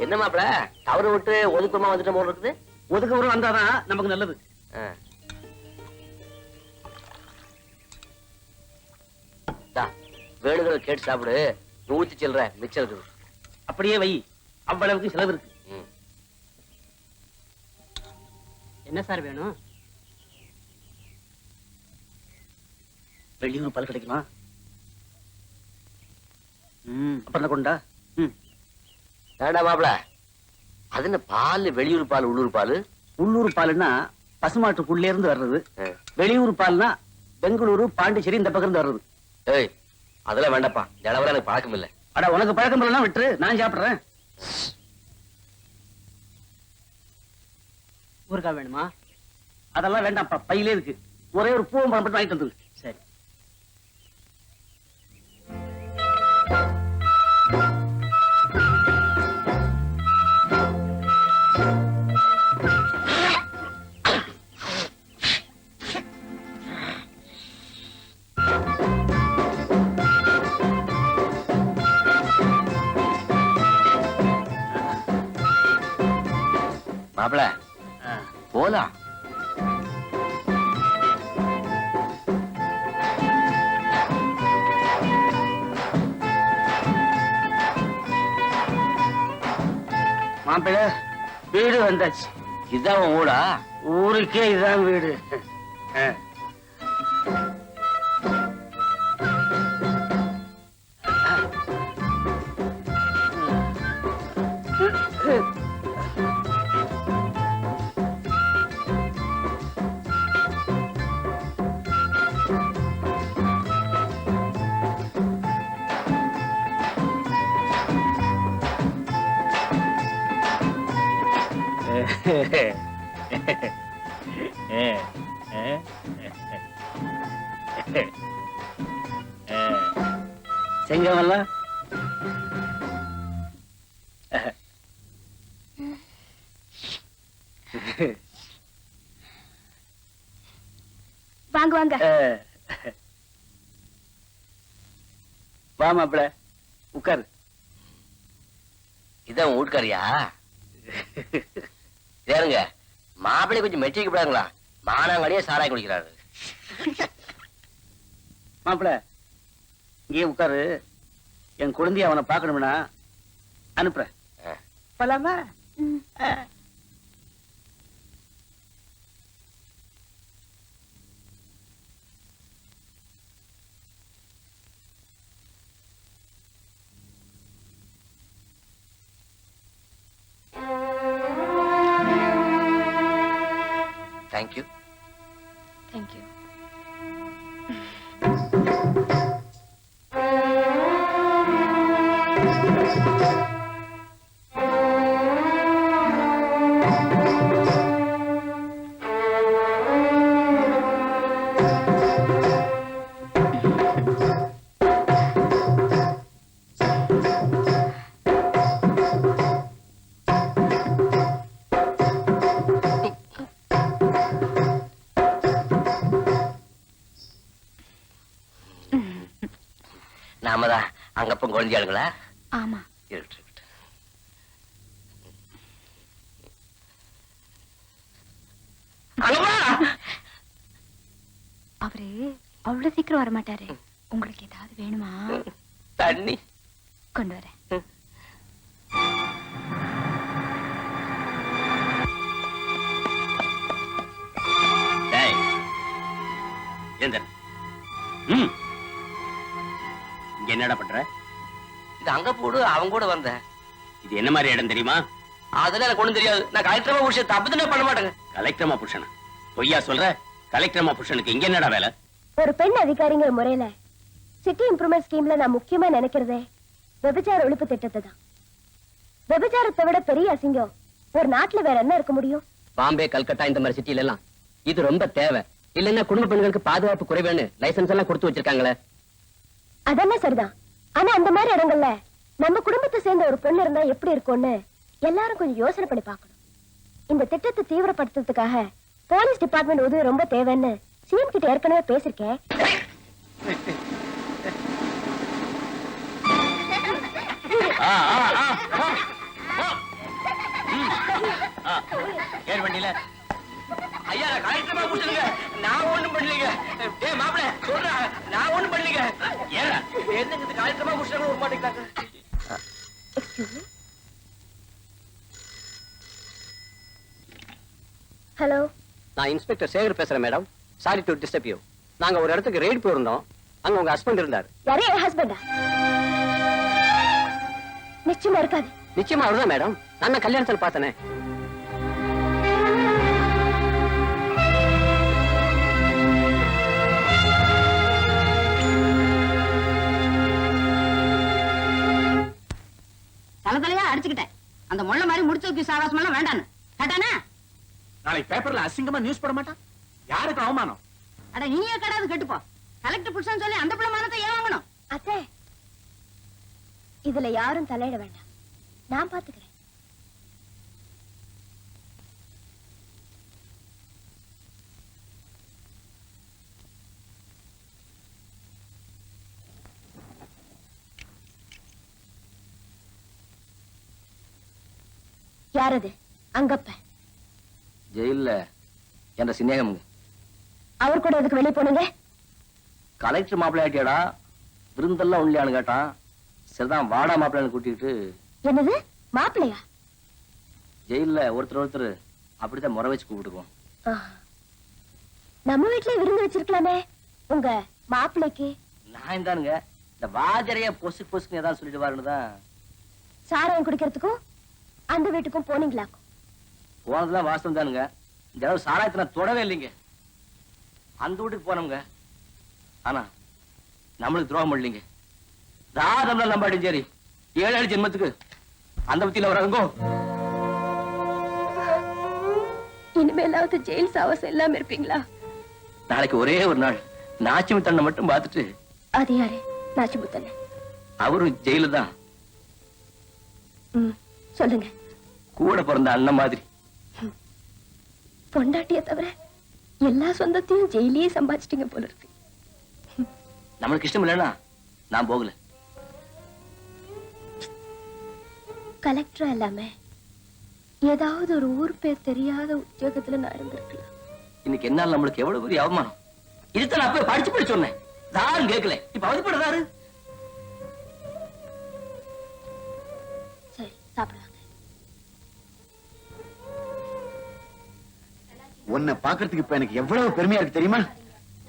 என்ன மாப்பிள, தவறு விட்டு ஒதுக்கமா வந்துட்ட போல இருக்குது. ஒதுக்கப்புறம் வந்தாதான் நமக்கு நல்லது. வேணுங்கிற கேட்டு சாப்பிடு. 100 சில்லற மிச்சம் இருக்குது. அப்படியே வை, அவ்வளவுக்கு செலவு இருக்கு. என்ன சார் வேணும்? வெளியூர் பால் கிடைக்குமா? அப்புறம் கொண்டா. வேண்டாம் மாப்பிள. அது என்ன பால்? வெளியூர் பால் உள்ளூர் பால்? உள்ளூர் பால்னா பசுமாட்டுக்குள்ளே இருந்து வர்றது. வெளியூர் பால்னா பெங்களூரு பாண்டிச்சேரி இந்த பக்கம் இருந்து வர்றது. ஏய், அதெல்லாம் வேண்டாப்பா. நிலவரம் எனக்கு பழக்கம் இல்லை. அட உனக்கு பழக்கம் இல்லைன்னா விட்டுரு, நான் சாப்பிடுறேன். ஊருக்கா வேணுமா? அதெல்லாம் வேண்டாம்ப்பா, பையிலே இருக்கு. ஒரே ஒரு பூவம் பழம் மட்டும் வாங்கிட்டு வந்து. சரி. மாப்பிள போலாம். மாப்பிள்ளை, வீடு வந்தாச்சு. இதான் உன் ஊடா? ஊருக்கே இதான் வீடு. செங்கமல்ல வாங்க வாங்க. வா மாப்பிள, உட்காரு. இதான் உன் வீட்டுக்காரியா? ஏறுங்க, மாப்பிள்ளை கொஞ்சம் மெட்ரிக் விடாங்களா? மானாங்கடியே சாராய் குடிக்கிறாரு. மாப்பிள, இங்கே உட்காரு. என் குழந்தைய அவனை பார்க்கணும்னா அனுப்புறேன். போலாமா? தேங்க்யூ. தேங்க்யூ. நாமதான் அங்கப்பம் குழந்தையாளுங்களா? ஆமா. இருக்கட்டும். அவரு அவ்வளவு சீக்கிரம் வர மாட்டாரு. உங்களுக்கு ஏதாவது வேணுமா? தண்ணி கொண்டு வரேன். இங்க என்னடா பண்ற? இது அங்க போடு. அவங்க கூட வந்தேன். இது என்ன மாதிரி இடம் தெரியுமா? அதெல்லாம் எனக்கு ஒண்ணும் தெரியாது. நான் கலெக்டரமா புருஷன் தப்பு தானே பண்ண மாட்டேங்க. கலெக்டரமா புருஷனா? பொய்யா சொல்ற? கலெக்டரமா புருஷனுக்கு இங்க என்னடா வேலை? ஒரு பெண் அதிகாரிங்கிற முறையில சிட்டி இம்ப்ரூவ்மெண்ட் ஸ்கீம்ல நான் முக்கியமா நினைக்கிறதே விபச்சார ஒழிப்பு திட்டத்தை தான். விபச்சாரத்தை விட பெரிய அசிங்கம் ஒரு நாட்டுல வேற என்ன இருக்க முடியும்? பாம்பே, கல்கட்டா இந்த மாதிரி சிட்டில எல்லாம் இது ரொம்ப தேவை. இல்லன்னா குடும்ப பெண்களுக்கு பாதுகாப்பு குறைவேன்னு லைசன்ஸ் எல்லாம் கொடுத்து வச்சிருக்காங்களே. அதெல்லாம் சரிதான். ஆனா அந்த மாதிரி இடங்கள்ல நம்ம குடும்பத்தை சேர்ந்த ஒரு பொண்ணு இருந்தா எப்படி இருக்கும்னு எல்லாரும் கொஞ்சம் யோசனை பண்ணி பார்க்கணும். இந்த திட்டத்தை தீவிரப்படுத்துறதுக்காக போலீஸ் டிபார்ட்மெண்ட் உதவி ரொம்ப தேவைன்னு சிஎம் கிட்ட ஏற்கனவே பேசிருக்கேன். ஏர் வண்டியில ஐயா நான் கலெக்டரமா புடிச்சுங்க. நான் ஒண்ணும் பண்ணலீங்க. டேய் மாப்ள சொல்றா, நான் ஒண்ணும் பண்ணலீங்க. ஏடா என்னங்க இது கலெக்டரமா புடிச்சுங்க விட மாட்டேங்கிறாங்க. Excuse me. ஹலோ, நான் இன்ஸ்பெக்டர் சேகர் பேசுறேன் madam. Sorry to disturb you. நாங்க ஒரு இடத்துக்கு ரெய்ட் போயிருந்தோம். அங்க உங்க ஹஸ்பண்ட் இருந்தார். யாரே என் ஹஸ்பண்டா? நிச்சயமா இருக்காது. நிச்சயமா அவர்தான் மேடம். நான் கல்யாணத்தில் பார்த்தனே. தலையா அடிச்சுக்கிட்டேன். அந்த முள்ள மாதிரி முடிச்சு வைக்க சாவாசம் எல்லாம் வேண்டான்னு கேட்டானே. நாளைக்கு பேப்பர்ல அசிங்கமா நியூஸ் போட மாட்டான். யாருக்கு அவமானம்? அட நீயே கடாது கெட்டுப்போ. கலெக்டர் புருஷன் சொல்லி அந்த பிள்ளை மானத்தை ஏன் வாங்கணும்? அத்தை, இதுல யாரும் தலையிட வேண்டாம். நான் பாத்துக்கிறேன். யாரது? அங்கப்ப ஜெயில்ல என்ற சிநேகம். அவர் கூட எதுக்கு வெளியே போனீங்க? கலெக்டர் மாப்பிள்ளை ஆட்டியாடா, விருந்தெல்லாம் உள்ளியான்னு கேட்டான். சரிதான் வாடா மாப்பிள்ளைன்னு கூட்டிட்டு என்னது மாப்பிள்ளையா? ஜெயில்ல ஒருத்தர் அப்படித்தான் முறை வச்சு கூப்பிட்டுக்குவோம். நம்ம வீட்லயே விருந்து வச்சிருக்கலாமே உங்க மாப்பிள்ளைக்கு. நான் தானுங்க இந்த வாஜரைய பொசுக்குன்னு ஏதாவது சொல்லிட்டு வாருன்னுதான். சாராயம் குடிக்கிறதுக்கும் அந்த வீட்டுக்கும் போனீங்களாக்கும்? போனதுலாம் வாசம் தானுங்க. இந்த அளவு சாராயத்தை நான் தொடவே இல்லைங்க. அந்த வீட்டுக்கு போனோங்க. ஆனா நம்மளுக்கு துரோகம் பண்ணலீங்க. ராதம்லாம் நம்பாடி சரி 7 ஜென்மத்துக்கு அந்த பத்தியில வராங்கோ. இனிமேலாவது ஜெயில் சாவாசம் இல்லாம இருப்பீங்களா? நாளைக்கு ஒரே ஒரு நாள் நாச்சிமி தன்னை மட்டும் பார்த்துட்டு. அது யாரு? நாச்சிமுத்தண்ண? அவரும் ஜெயிலு தான். சொல்லுங்க. கூட பிறந்த அண்ணன் மாதிரி. பொண்டாட்டிய தவிர எல்லா சொந்தத்தையும் ஜெயிலேயே சம்பாதிச்சிட்டீங்க போல இருக்கு. நம்மளுக்கு இஷ்டம் இல்லைன்னா நான் போகல. கலெக்டரா இல்லாம ஏதாவது ஒரு ஊர் பேர் தெரியாத உத்தியோகத்துல நான் இருந்திருக்கலாம். இன்னைக்கு என்னால நம்மளுக்கு எவ்வளவு பெரிய அவமானம். இதுதான் நான் போய் படிச்சு சொன்னேன். யாரும் கேட்கல. இப்ப அவதிப்படுறாரு. சரி, சாப்பிடுவாங்க. உன்னை பாக்குறதுக்கு இப்ப எனக்கு எவ்வளவு பெருமையா இருக்கு தெரியுமா?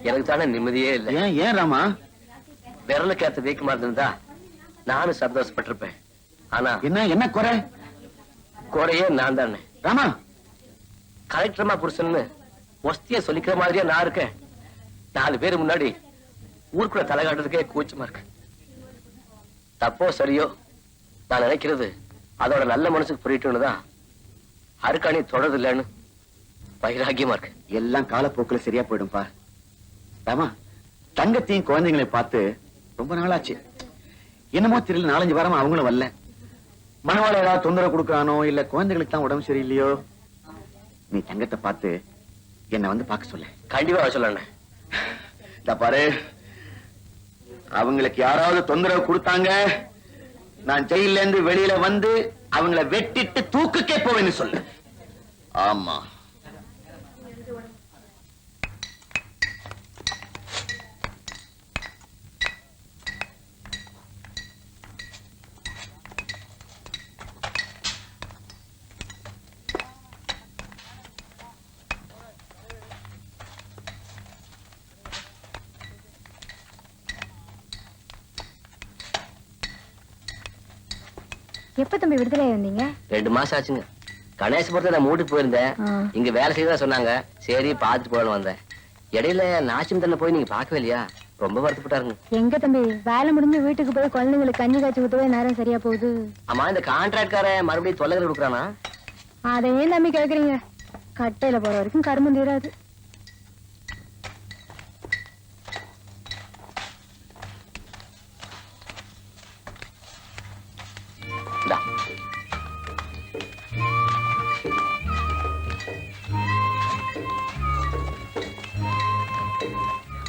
எனக்கு தானே நிம்மதியே இல்லை. ஏன் ராமா? விரலுக்கு ஏத்த வீக்கமா இருந்தா நானும் சந்தோஷப்பட்டிருப்பேன். ஆனா என்ன குறை? குறையே நான் தானே. ராமா, கலெக்டர்மா புருஷன்னு ஒஸ்திய சொல்லிக்கிற மாதிரியா நான் இருக்கேன். 4 பேர் முன்னாடி ஊருக்குள்ள தலை காட்டுறதுக்கே கூச்சமா இருக்கு. தப்போ சரியோ நான் நினைக்கிறது அதோட நல்ல மனசுக்கு புரியட்டுன்னு தான் அருக்காணி தொடர்து இல்லைன்னு வைராக்கியமா இருக்கு. எல்லாம் காலப்போக்குல சரியா போயிடும்பா. ராமா, தங்கத்தையும் குழந்தைங்களை பார்த்து ரொம்ப நாளாச்சு. என்னமோ தெரியல, 4-5 வாரமா அவங்களும் வரல. மனவாள ஏதாவது தொந்தரவு கொடுக்கறானோ இல்ல குழந்தைகளுக்கு தான் உடம்பு சரியில்லையோ. நீ தங்கத்தை பார்த்து என்ன வந்து பார்க்க சொல்ல. கண்டிப்பா சொல்லண்ணே. பாரு, அவங்களுக்கு யாராவது தொந்தரவு கொடுத்தாங்க, நான் ஜெயில இருந்து வெளியில வந்து அவங்கள வெட்டிட்டு தூக்குக்கே போவேன்னு சொல்லு. ஆமா. எப்ப தம்பி விடுதலை வந்தீங்க? 2 மாசம் ஆச்சுங்க. கணேசபுரத்தை நான் மூட்டுக்கு போயிருந்தேன். இங்க வேலை செய்யதான் சொன்னாங்க. சரி பாத்துட்டு போகணும் வந்தேன். இடையில நாச்சிம் தன்னை போய் நீங்க பாக்கவே இல்லையா? ரொம்ப வருத்தப்பட்டாருங்க. எங்க தம்பி வேலை முடிஞ்சு வீட்டுக்கு போய் குழந்தைங்களுக்கு கஞ்சி காய்ச்சி ஊத்தவே நேரம் சரியா போகுது. ஆமா, இந்த கான்ட்ராக்ட்கார மறுபடியும் தொல்லைகள் கொடுக்குறானா? அதை ஏன் தம்பி கேக்குறீங்க? கட்டையில போற வரைக்கும் கரும்பு தீராது.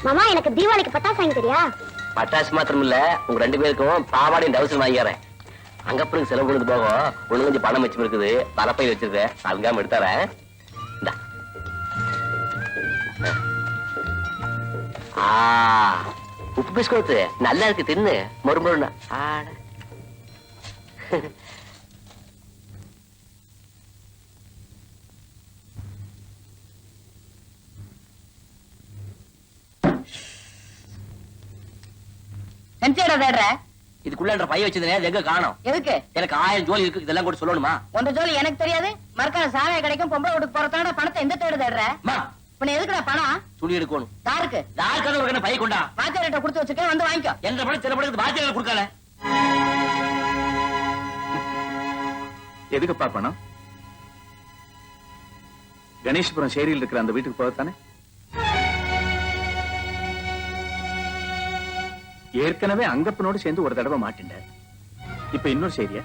மாமா, எனக்கு தீபாவளிக்கு பட்டாசு வாங்கி தெரியா? பட்டாசு மாத்திரம் இல்ல, உங்க 2 பேருக்கும் பாவாடையும் டவுசர் வாங்கிக்கிறேன். அங்க அப்புறம் செலவு கொடுத்து போகும். ஒண்ணு கொஞ்சம் பணம் வச்சு இருக்குது. பலப்பை வச்சிருக்கேன். அலங்காம எடுத்தாரேன். உப்பு பிஸ்கோத்து நல்லா இருக்கு தின்னு மொறுமொறுன்னு. ஆட செஞ்சேடா தேடுற இதுக்குள்ள பைய வச்சதுனே எங்க காணோம்? எதுக்கு? எனக்கு 1000 ஜோலி இருக்கு, இதெல்லாம் கூட சொல்லணுமா? உங்க ஜோலி எனக்கு தெரியாது. மறக்காத சாராய கிடைக்கும், பொம்பளை வீட்டுக்கு போறதான பணத்தை எந்த தேடு தேடுற? அம்மா, உன்னை எதுக்குடா பணம்? துணி எடுக்கணும். யாருக்கு? யாருக்காவது ஒரு பை கொண்டா. வாத்தியார்கிட்ட கொடுத்து வச்சிருக்கேன், வந்து வாங்கிக்கோ. எந்த படம் சில படத்துக்கு வாத்தியார் கொடுக்கல. எதுக்குப்பா பணம்? கணேஷ்புரம் சேரியில் இருக்கிற அந்த வீட்டுக்கு போகத்தானே? ஏற்கனவே அங்கப்பனோடு சேர்ந்து ஒரு தடவை மாட்டிண்ட, இப்ப இன்னொரு சேரியா?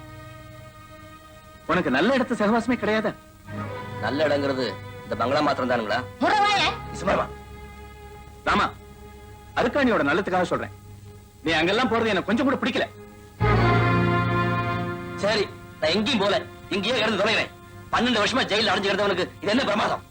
உனக்கு நல்ல இடத்து சகவாசமே கிடையாதா? நல்ல இடங்கிறது இந்த பங்களா மாத்திரம் தானுங்களா? ராமா, அருக்காணியோட நல்லதுக்காக சொல்றேன். நீ அங்கெல்லாம் போறது எனக்கு கொஞ்சம் கூட பிடிக்கல. சரி, நான் எங்கேயும் போல, இங்கேயே கிடந்து தொலைகிறேன். 12 வருஷமா ஜெயில அடைஞ்சு கிடந்தவனுக்கு இது என்ன பிரமாதம்?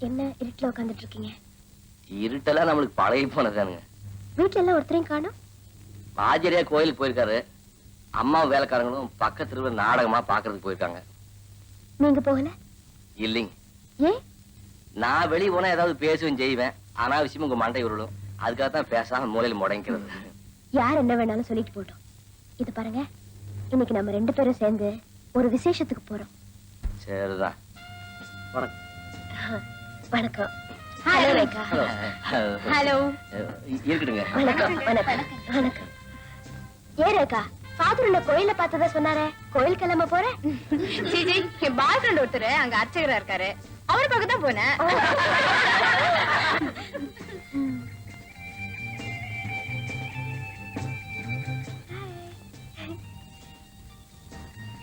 என்ன இருட்டுல உட்காந்துட்டு இருக்கீங்க? இருட்டெல்லாம் நம்மளுக்கு பழகி போனதானுங்க. வீட்டுல எல்லாம் ஒருத்தரையும் காணோம். ஆச்சரியா கோயிலுக்கு போயிருக்காரு. அம்மா வேலைக்காரங்களும் பக்கத்துல நாடகமா பாக்குறதுக்கு போயிருக்காங்க. நீங்க போகல? இல்லைங்க. ஏன்? நான் வெளியே போனா ஏதாவது பேசுவேன் செய்வேன். அனாவசியமா உங்க மண்டை உருளும். அதுக்காகத்தான் பேசாம மூலையில முடங்கிறது. யார் என்ன வேணாலும் சொல்லிட்டு போட்டோம். இது பாருங்க, இன்னைக்கு நம்ம 2 பேரும் சேர்ந்து ஒரு விசேஷத்துக்கு போறோம். சரிதான். வணக்கம். ஹலோ ரேகா. ஹலோ. இருக்கட்டுங்க. வணக்கம். வணக்கம். வணக்கம். ஏ ரேகா, ஃபாதர் உன்னை கோயில பார்த்ததா சொன்னாரே, கோயில் கிளம்ப போறேன்? ஜிஜி, என் பாய் ஃப்ரெண்ட் ஒருத்தர் அங்க அர்ச்சகரா இருக்காரு, அவருக்காக தான் போனேன்.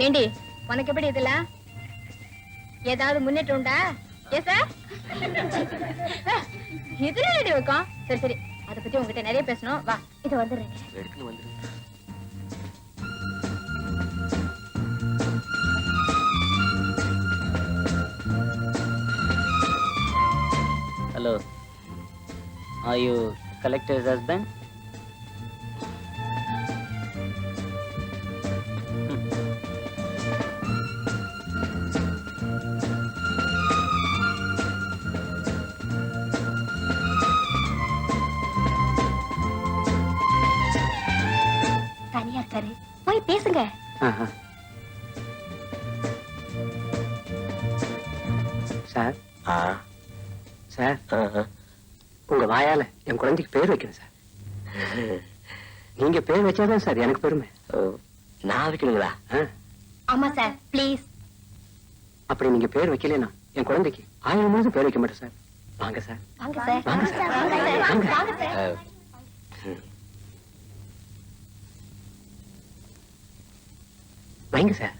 ஏண்டி, உனக்கு எப்படி இதெல்லாம்? ஏதாவது முன்னேற்றம் உண்டா? ஏ சார், இதுல ரெடி வைக்கும். சரி சரி, அதை பத்தி உங்ககிட்ட நிறைய பேசணும். வா, இது வந்துடுறேன். எடுத்துன்னு வந்துரு. Hello. Are you collector's husband? தனியா இருக்காரு, போய் பேசுங்க. சார் சார், உங்க வாயால என் குழந்தைக்கு பேர் வைக்கணும் சார். நீங்க பேர் வச்சாதான் சார் எனக்கு பெருமை. நான் வைக்கணுங்களா? ஆமா சார், ப்ளீஸ். அப்படி நீங்க பேர் வைக்கலனா என் குழந்தைக்கு 1000 முழுதும் பேர் வைக்க மாட்டேன் சார். வாங்க சார். வாங்க சார். வாங்க சார். வாங்க சார். வைங்க சார்.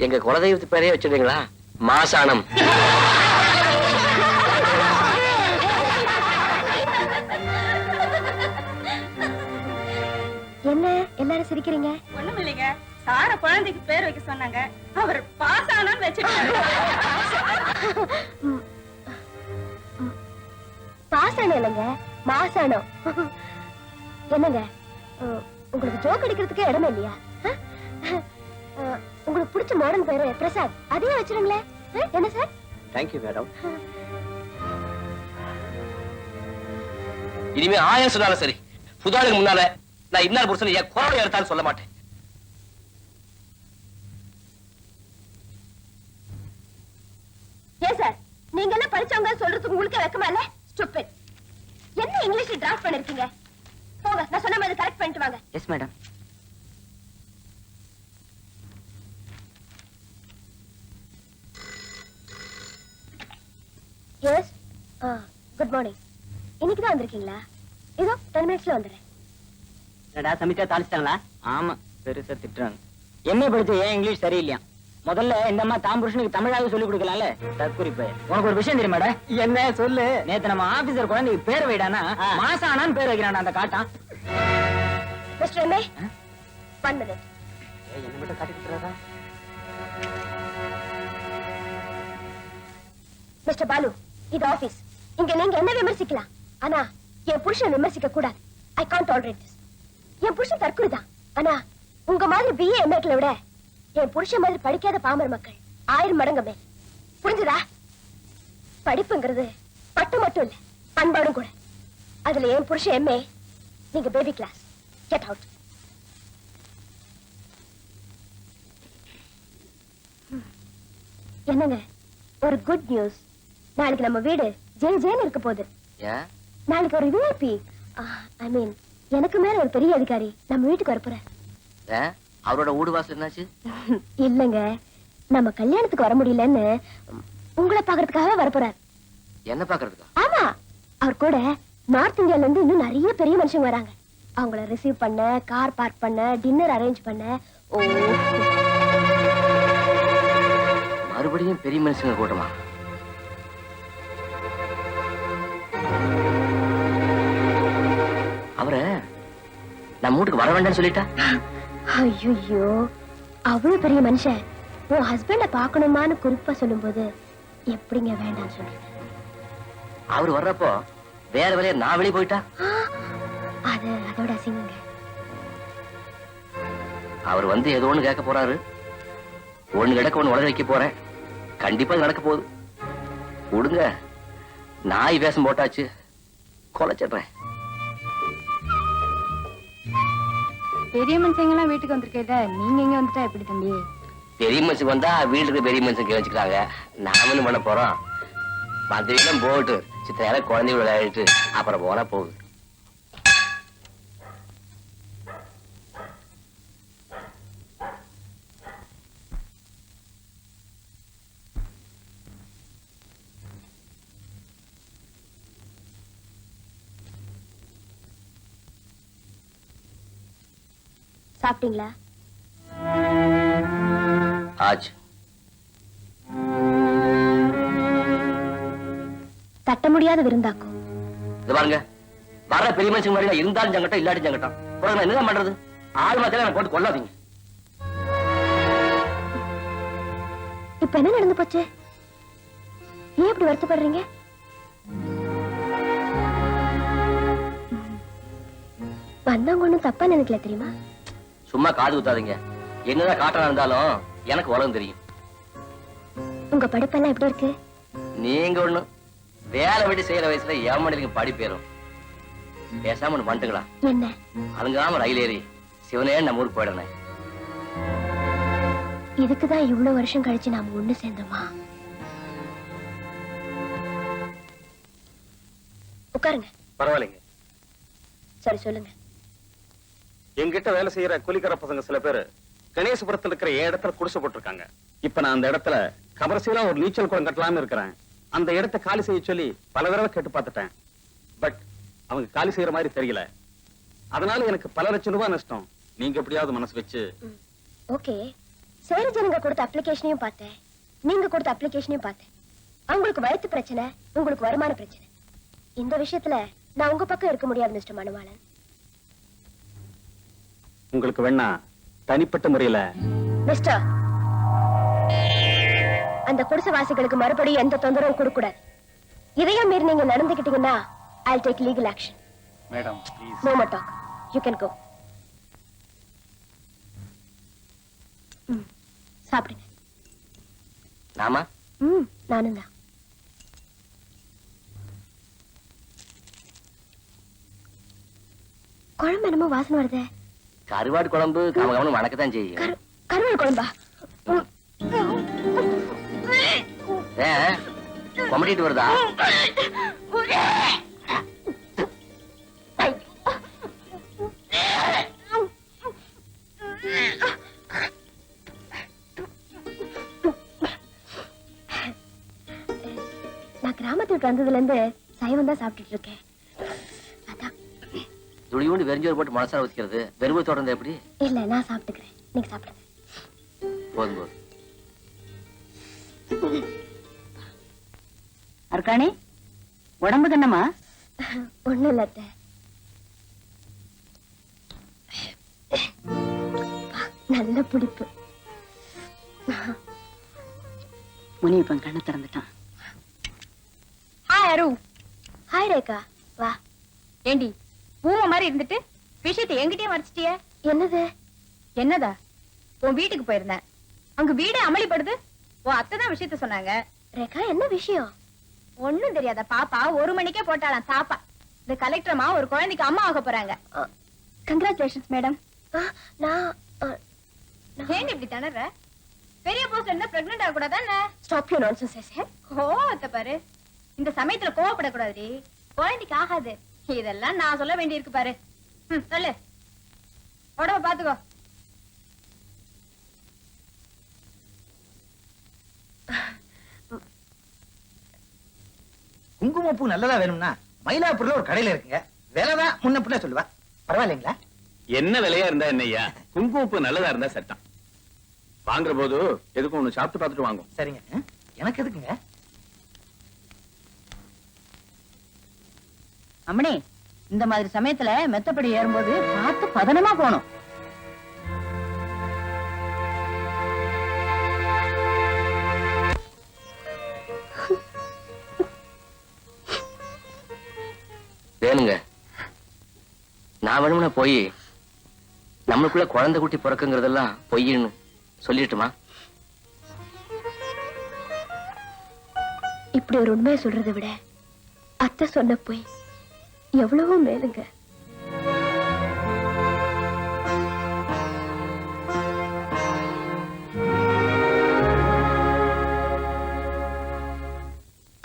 எங்க குலதெய்வத்து பேரையே வச்சிருந்தீங்களா? மாசானம். என்ன எல்லாரும் சிரிக்கிறீங்க? ஒண்ணும் இல்லைங்க, சார குழந்தைக்கு பேர் வைக்க சொன்னாங்க, அவர் பாஸ் ஆனான்னு வச்சுட்டாரு. பாசானம் இல்லைங்க, மாசானம். என்னங்க, உங்களுக்கு ஜோக் அடிக்கிறதுக்கே இடமே இல்லையா? உங்களுக்கு பிடிச்ச மாடர்ன் பேரு பிரசாத், அதையே வச்சிருங்களேன். என்ன சார்? Thank you madam. இனிமே 1000 சொன்னாலும் சரி, புதாளுக்கு முன்னால நான் இன்னார் புருஷன் என் குழந்தை எடுத்தாலும் சொல்ல மாட்டேன். ஏன் சார், நீங்க எல்லாம் படிச்சவங்க சொல்றதுக்கு உங்களுக்கு வெக்கமா இல்ல? ஸ்டூபிட். என்ன இங்கிலீஷ்ல டிராஃப்ட் பண்ணிருக்கீங்க? போங்க, நான் சொன்ன மாதிரி கரெக்ட் பண்ணிட்டு வாங்க. Yes madam. Yes good morning. இன்னைக்கு தான் வந்திருக்கீங்களா? இதோ 10 மினிட்ஸ்ல வந்துடுறேன். என்னடா சமைச்சா தாளிச்சிட்டாங்களா? ஆமா, பெருசா திட்டுறாங்க. எம்ஏ படிச்ச ஏன் இங்கிலீஷ் சரியில்லையா? முதல்ல இந்த அம்மா தாம் புருஷனுக்கு தமிழாவது சொல்லி கொடுக்கலாம்ல. தற்குறிப்பு. உனக்கு ஒரு விஷயம் தெரியுமாடா? என்ன சொல்லு. நேத்து நம்ம ஆபீசர் குழந்தைக்கு பேர் வைடானா மாசம் ஆனான்னு பேர் வைக்கிறான் அந்த காட்டான். Mister MA 1 minute. என்ன மட்டும் காட்டி கொடுத்துறாரா? மிஸ்டர் பாலு, இது ஆபீஸ். இங்க நீங்க என்ன விமர்சிக்கலாம், ஆனா என் புருஷன் விமர்சிக்க கூடாது. I can't tolerate this. என் புருஷன் தற்குறிதான். ஆனா உங்க மாதிரி பிஏ எம்ஏக்களை விட என் புருஷன் மாதிரி படிக்காத பாமர மக்கள் 1000 மடங்கு மேல். புரிஞ்சுதா? படிப்புங்கிறது பட்டு மட்டும் இல்ல, பண்பாடும் கூட. அதுல என் புருஷன் எம்ஏ, நீங்க பேபி கிளாஸ். Get out. என்னங்க, ஒரு குட் நியூஸ். நாளைக்கு நம்ம வீடு ஜெயின்னு இருக்க போகுது. நாளைக்கு ஒரு விஐபி, ஐ மீன் எனக்கு மேல ஒரு பெரிய அதிகாரி நம்ம வீட்டுக்கு வரப்போறார். அவரோட வீடு வாசல் என்னாச்சு? இல்லங்க, நம்ம கல்யாணத்துக்கு வர முடியலன்னு உங்களை பாக்குறதுக்காக வரப்போறார். என்ன பாக்குறதுக்கா? ஆமா, அவர் கூட நார்த் இந்தியால இருந்து இன்னும் நிறைய பெரிய மனுஷங்க வராங்க. அவங்கள ரிசீவ் பண்ண, கார் பார்க் பண்ண, டின்னர் அரேஞ்ச் பண்ண. ஓ, மறுபடியும் பெரிய மனுஷங்க கூட்டமா? அவரை நம்ம வீட்டுக்கு வர வேண்டாம்னு சொல்லிட்டா? ஐயோ, அவ்வளவு பெரிய மனுஷன் உன் ஹஸ்பண்ட பாக்கணுமான்னு குறிப்பா சொல்லும்போது எப்படிங்க வேண்டாம்னு சொல்றீங்க? அவர் வர்றப்போ வேற வேலையா நான் வெளியே போயிட்டா? அது அதோட அசிங்கங்க. அவர் வந்து ஏதோ ஒண்ணு கேட்க போறாரு. ஒண்ணு கிடக்க ஒண்ணு உலக வைக்க போறேன். கண்டிப்பா நடக்க போகுது. விடுங்க, நாய் வேஷம் போட்டாச்சு, கொலைச்சிடுறேன். பெரிய மனுஷங்க எல்லாம் வீட்டுக்கு வந்திருக்கேத, நீங்க எங்க வந்துட்டா எப்படி தம்பி? பெரிய மனுஷன் வந்தா வீட்டுக்கு பெரிய மனுஷன் வச்சுக்கிறாங்க. நாம என்ன பண்ண போறோம்? மந்திரிகளும் போட்டு சித்த குழந்தைகள் விளையாடிட்டு அப்புறம் போனா போகுது. சாப்பிட்டீங்களா? ஆச்சு. தட்ட முடியாத விருந்தாக்கும். இது பாருங்க, வர்ற பெரிய மனுஷன் மாதிரி இருந்தாலும் சங்கட்டம், இல்லாட்டி சங்கட்டம். பிறகு நான் என்னதான் பண்றது? ஆள் மாத்திரம் போட்டு கொள்ளாதீங்க. இப்ப என்ன நடந்து போச்சு? ஏன் இப்படி வருத்தப்படுறீங்க? வந்தவங்க ஒண்ணும் தப்பா நினைக்கல தெரியுமா? சும்மா காது ஊத்தாதீங்க. என்னதான் காட்டா இருந்தாலும் எனக்கு உலகம் தெரியும். உங்க படிப்பெல்லாம் எப்படி இருக்கு? நீங்க ஒண்ணு வேலை விட்டு செய்யற வயசுல ஏமாண்டிங்க படிப்பேறும். பேசாம ஒண்ணு வந்துங்களா? என்ன? அதுங்காம ரயில் ஏறி சிவனே நம்ம ஊருக்கு போயிடனே. இதுக்குதான் இவ்வளவு வருஷம் கழிச்சு நாம ஒண்ணு சேர்ந்தோமா? உட்காருங்க. பரவாயில்லைங்க. சரி, சொல்லுங்க. எங்கிட்ட வேலை செய்யற கூலிக்கார பசங்க சில பேரு கணேசபுரத்துல இருக்கிற இடத்துல குடிசை போட்டிருக்காங்க. இப்ப நான் அந்த இடத்துல கமர்சியலா ஒரு நீச்சல் குளம் கட்டலாம்னு இருக்கிறேன். அந்த இடத்தை காலி செய்ய சொல்லி பல தடவை கேட்டு பார்த்துட்டேன். பட் அவங்க காலி செய்யற மாதிரி தெரியல. அதனால எனக்கு பல லட்சம் ரூபாய் நஷ்டம். நீங்க எப்படியாவது மனசு வச்சு. ஓகே, சேரி ஜனங்க கொடுத்த அப்ளிகேஷனையும் பார்த்தேன், நீங்க கொடுத்த அப்ளிகேஷனையும் பார்த்தேன். அவங்களுக்கு வயிற்று பிரச்சனை, உங்களுக்கு வருமான பிரச்சனை. இந்த விஷயத்துல நான் உங்க பக்கம் இருக்க முடியாது மிஸ்டர் மணவாளன். உங்களுக்கு வேணா தனிப்பட்ட முறையில. மிஸ்டர், அந்த குடிசைவாசிகளுக்கு மறுபடியும் எந்த தொந்தரவும் கொடுக்க கூடாது. இதையும் மீறி நீங்க நடந்துக்கிட்டீங்கன்னா I'll take legal action. Madam please. No more talk. You can go. சாப்பிடுங்க. நாமா? நானும் தான். குழம்பு என்னமோ வாசனை வருதே. கருவாடு குழம்பு கமகமனு வணக்கத்தான் செய்யும். கருவாடு குழம்பா? கொமட்டிட்டு வருதா? நான் கிராமத்து வீட்டுக்கு வந்ததுல இருந்து சைவம் தான் சாப்பிட்டுட்டு இருக்கேன். அதான். துளியோண்டு வெறிஞ்சோறு போட்டு மனசார ஊத்திக்கிறது வெறுமை தொடர்ந்து எப்படி? இல்ல நான் சாப்பிட்டுக்கிறேன், நீங்க சாப்பிடுங்க. போதும் போதும். அர்க்காணி, உடம்புக்கு என்னம்மா? ஒண்ணும் இல்ல அத்தை. நல்ல பிடிப்பு. முனியப்பன் கண்ணை திறந்துட்டான். ஹாய் அரு. ஹாய் ரேகா, வா. ஏண்டி பூம மாதிரி இருந்துட்டு விஷயத்தை என்கிட்டயே மறைச்சிட்டிய? என்னது? என்னதா? உன் வீட்டுக்கு போயிருந்தேன், அங்க வீடே அமளிப்படுது. உன் அத்தை தான் விஷயத்த சொன்னாங்க. ரேகா, என்ன விஷயம்? ஒண்ணும் தெரியாத பாப்பா 1 மணிக்கே போட்டாளாம் தாப்பா. இந்த கலெக்டர்மா ஒரு குழந்தைக்கு அம்மா ஆக போறாங்க. Congratulations madam. நான் ஏன் இப்படி திணற? பெரிய போஸ்ட்ல இருந்தா பிரெக்னென்ட் ஆக கூடாதா? Stop you nonsense I set. கோவத்தை பாரு. இந்த சமயத்துல கோவப்படக்கூடாதுடி, குழந்தைக்கு ஆகாது. இதெல்லாம் நான் சொல்ல வேண்டி இருக்கு பாரு. சொல்லு, உடம்ப பாத்துக்கோ. குங்குமப்பூ நல்லதா வேணும்னா மயிலாப்பூர்ல ஒரு கடையில இருக்குங்க, விலைதான் முன்ன பின்ன சொல்லுவா. பரவாயில்லைங்களா? என்ன விலையா இருந்தா என்னய்யா, குங்குமப்பூ நல்லதா இருந்தா சட்டம். வாங்குற போது எதுக்கும் ஒண்ணு சாப்பிட்டு பார்த்துட்டு வாங்கும். சரிங்க. எனக்கு எதுக்குங்க? அம்மணி, இந்த மாதிரி சமயத்துல மெத்தப்படி ஏறும்போது பார்த்து பதனமா போகணும். வேணுங்க, நான் வேணும்னா போய் நம்மளுக்குள்ள குழந்தை குட்டி பிறக்குங்கிறதெல்லாம் பொய்ன்னு சொல்லிட்டுமா? இப்படி ஒரு உண்மையை சொல்றதை விட அத்தை சொன்ன போய் எவ்வளவோ மேலுங்க.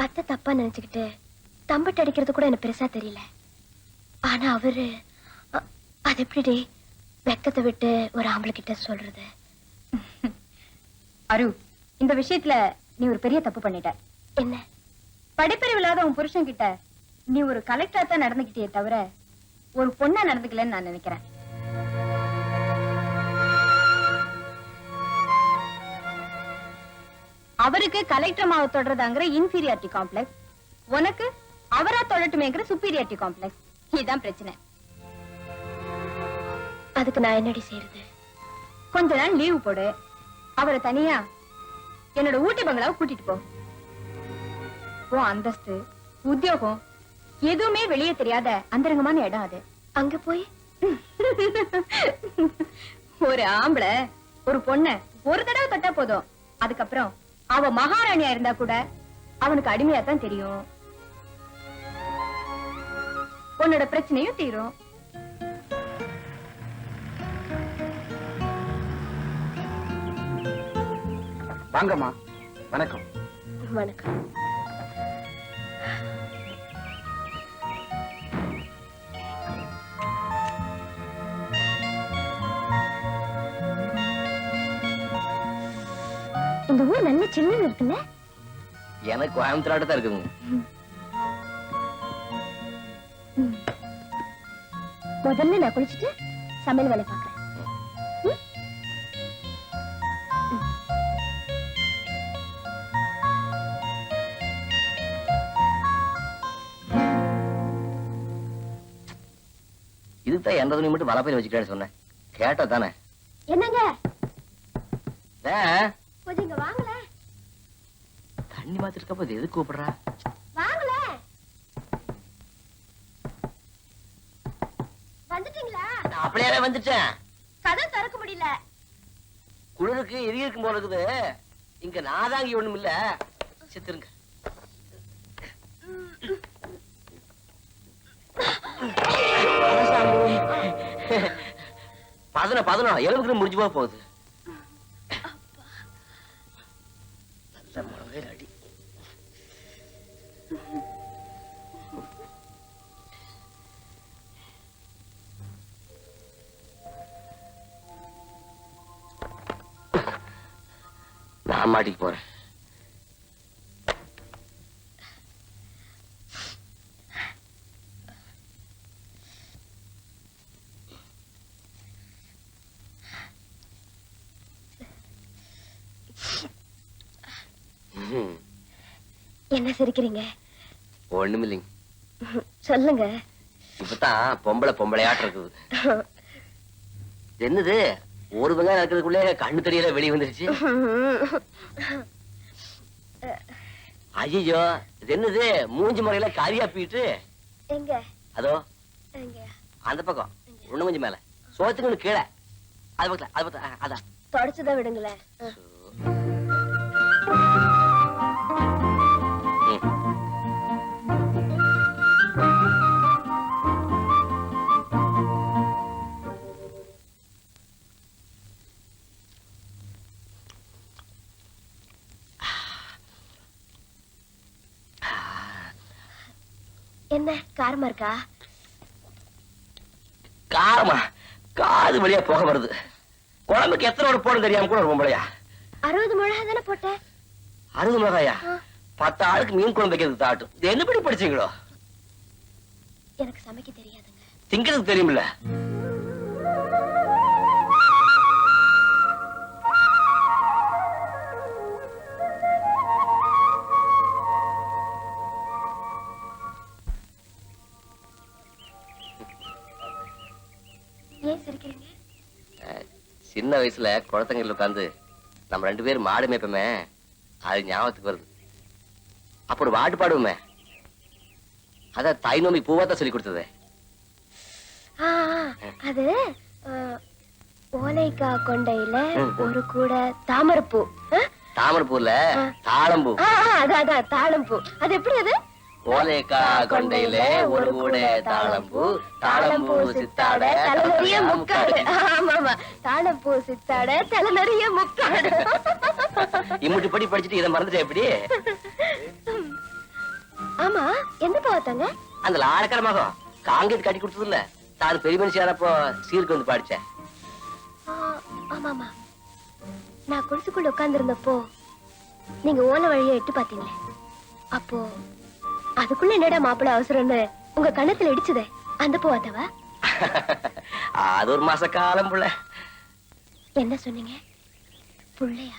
அத்தை தப்பா நினைச்சுக்கிட்டு தம்பட்டு அடிக்கிறது கூட எனக்கு பெருசா தெரியல. ஆனா அவரு அது எப்படி வெக்கத்தை விட்டு ஒரு ஆம்பளை கிட்ட சொல்றது? அரு, இந்த விஷயத்துல நீ ஒரு பெரிய தப்பு பண்ணிட்ட. என்ன? படிப்பறிவு இல்லாத உன் புருஷன் கிட்ட நீ ஒரு கலெக்டரா தான் நடந்துகிட்டே தவிர ஒரு பொண்ணா நடந்துக்கலன்னு நான் நினைக்கிறேன். அவருக்கு கலெக்டர் மாவை தொடர்றதாங்கிற இன்ஃபீரியாரிட்டி காம்ப்ளெக்ஸ், உனக்கு அவரா தொடட்டுமேங்கிற சுப்பீரியாரிட்டி காம்ப்ளெக்ஸ். இதுதான் பிரச்சனை. அதுக்கு நான் என்னடி செய்யறது? கொஞ்ச நாள் லீவு போடு, அவரை தனியா என்னோட ஊட்டி பங்களாவை கூட்டிட்டு போ. உன் அந்தஸ்து, உத்தியோகம் எதுவுமே வெளியே தெரியாத அந்தரங்கமான இடம் அது. அங்க போய் ஒரு ஆம்பளை ஒரு பொண்ண ஒரு தடவை தொட்டா போதும், அதுக்கப்புறம் அவ மகாராணியா இருந்தா கூட அவனுக்கு அடிமையா தான் தெரியும். உன்னோட பிரச்சனையும் தீரும். வாங்கம்மா. வணக்கம். வணக்கம். இந்த ஊர் நல்ல சின்ன இருக்குல்ல? எனக்கு கோயம்புத்தூராட்ட தான் இருக்குதுங்க. முதல்ல நான் குளிச்சுட்டு சமையல் வேலை பார்க்கறேன். இதுதான் எந்த துணி மட்டும் வலப்பையில வச்சுக்கிட்டேன்னு சொன்னேன். கேட்டா தானே? என்னங்க? ஏன் கொஞ்சம் இங்க வாங்கல. தண்ணி மாத்திருக்கப்ப இது எதுக்கு கூப்பிடுறா? வாங்கல. வந்துட்டீங்களா? நான் அப்படியே வந்துட்டேன். கதை திறக்க முடியல. குளிருக்கு எரி இருக்கும் போல இருக்குது. இங்க நாதாங்கி ஒண்ணும் இல்ல. செத்துருங்க. பதனம் எலும்புக்கு முடிஞ்சு போக போகுது. நல்ல மழை அடி. நான் மாட்டிக்கு போறேன். என்ன சிரிக்கிறீங்க? ஒண்ணுமில்லைங்க. சொல்லுங்க. இப்பதான் பொம்பளையாட்டம் இருக்குது. என்னது ஒரு வெங்காயம் இருக்கிறதுக்குள்ளே கண்ணு தெரியல வெளியே வந்துருச்சு. ஐயோ இது என்னது மூஞ்சி முறையில கரியா பீட்டு. எங்க? அதோ எங்க? அந்த பக்கம் ஒண்ணு கொஞ்சம் மேல சோத்துக்கு கீழே அது பக்கத்துல அது பக்கத்துல அதான் தொடச்சுதான் விடுங்களேன். என்ன காரமா இருக்கா? காரமா? காது வழியா போக வருது. குழம்புக்கு எத்தனை போட தெரியாம கூட ஒரு பொம்பளையா? 60 மிளகா தானே போட்டேன். 60 மிளகாயா? 10 ஆளுக்கு மீன் குழம்பு வைக்கிறது தாட்டும். இது என்ன படி படிச்சீங்களோ? எனக்கு சமைக்க தெரியாதுங்க. திங்கிறதுக்கு தெரியுமில்ல? ஏன் சிரிக்கிறீங்க? சின்ன வயசுல குளத்தங்கரையில் உட்காந்து நம்ம 2 பேரும் மாடு மேய்ப்போமே, அது ஞாபகத்துக்கு வருது. அப்ப ஒரு பாட்டு பாடுவோமே, அத தாய் நோம்பி பூவாத்தான் சொல்லி கொடுத்தது. அது ஓலைக்கா கொண்டையில ஒரு கூட தாமரைப்பூ. தாமரைப்பூல தாளம்பூ. அதான் தாளம்பூ. அது எப்படி? அது ஓலைக்கா கொண்டையில ஒரு கூட தாளம்பூ, தாளம்பூ சித்தாட தலை நிறைய முக்காடு. ஆமா தாளம்பூ சித்தாட தலை நிறைய முக்காடு. இம்முட்டு படி படிச்சுட்டு இதை மறந்துட்டே எப்படி? ஆமா எந்த பாவத்தாங்க? அந்த லாடக்கர மகம் காங்கிரஸ் கட்டி கொடுத்தது இல்ல, தான் பெரிய மனுஷியாரப்போ சீருக்கு வந்து பாடிச்சேன். ஆமாமா நான் குடிசுக்குள்ள உட்கார்ந்து இருந்தப்போ நீங்க ஓலை வழியா எட்டு பாத்தீங்களே, அப்போ அதுக்குள்ள என்னடா மாப்பிள்ள அவசரம்னு உங்க கண்ணத்துல இடிச்சதே அந்த போவாத்தவா? அது ஒரு மாச காலம் புள்ள. என்ன சொன்னீங்க? புள்ளையா?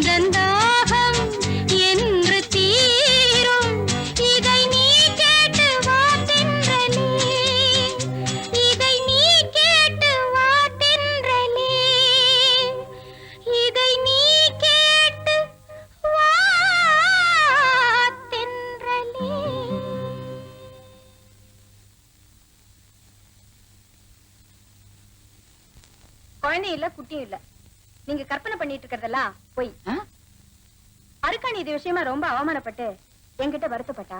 உந்தன் தாகம் என்று தீரும் இதை நீ கேட்டு வா தென்றலே இதை நீ கேட்டு வா தென்றலே இதை நீ கேட்டு வா தென்றலே. குழந்தையும் இல்ல குட்டியும் இல்ல. நீங்க கற்பனை பண்ணிட்டு இருக்கிறதெல்லாம் போய். அருக்காணி இது விஷயமா ரொம்ப அவமானப்பட்டு என்கிட்ட வருத்தப்பட்டா.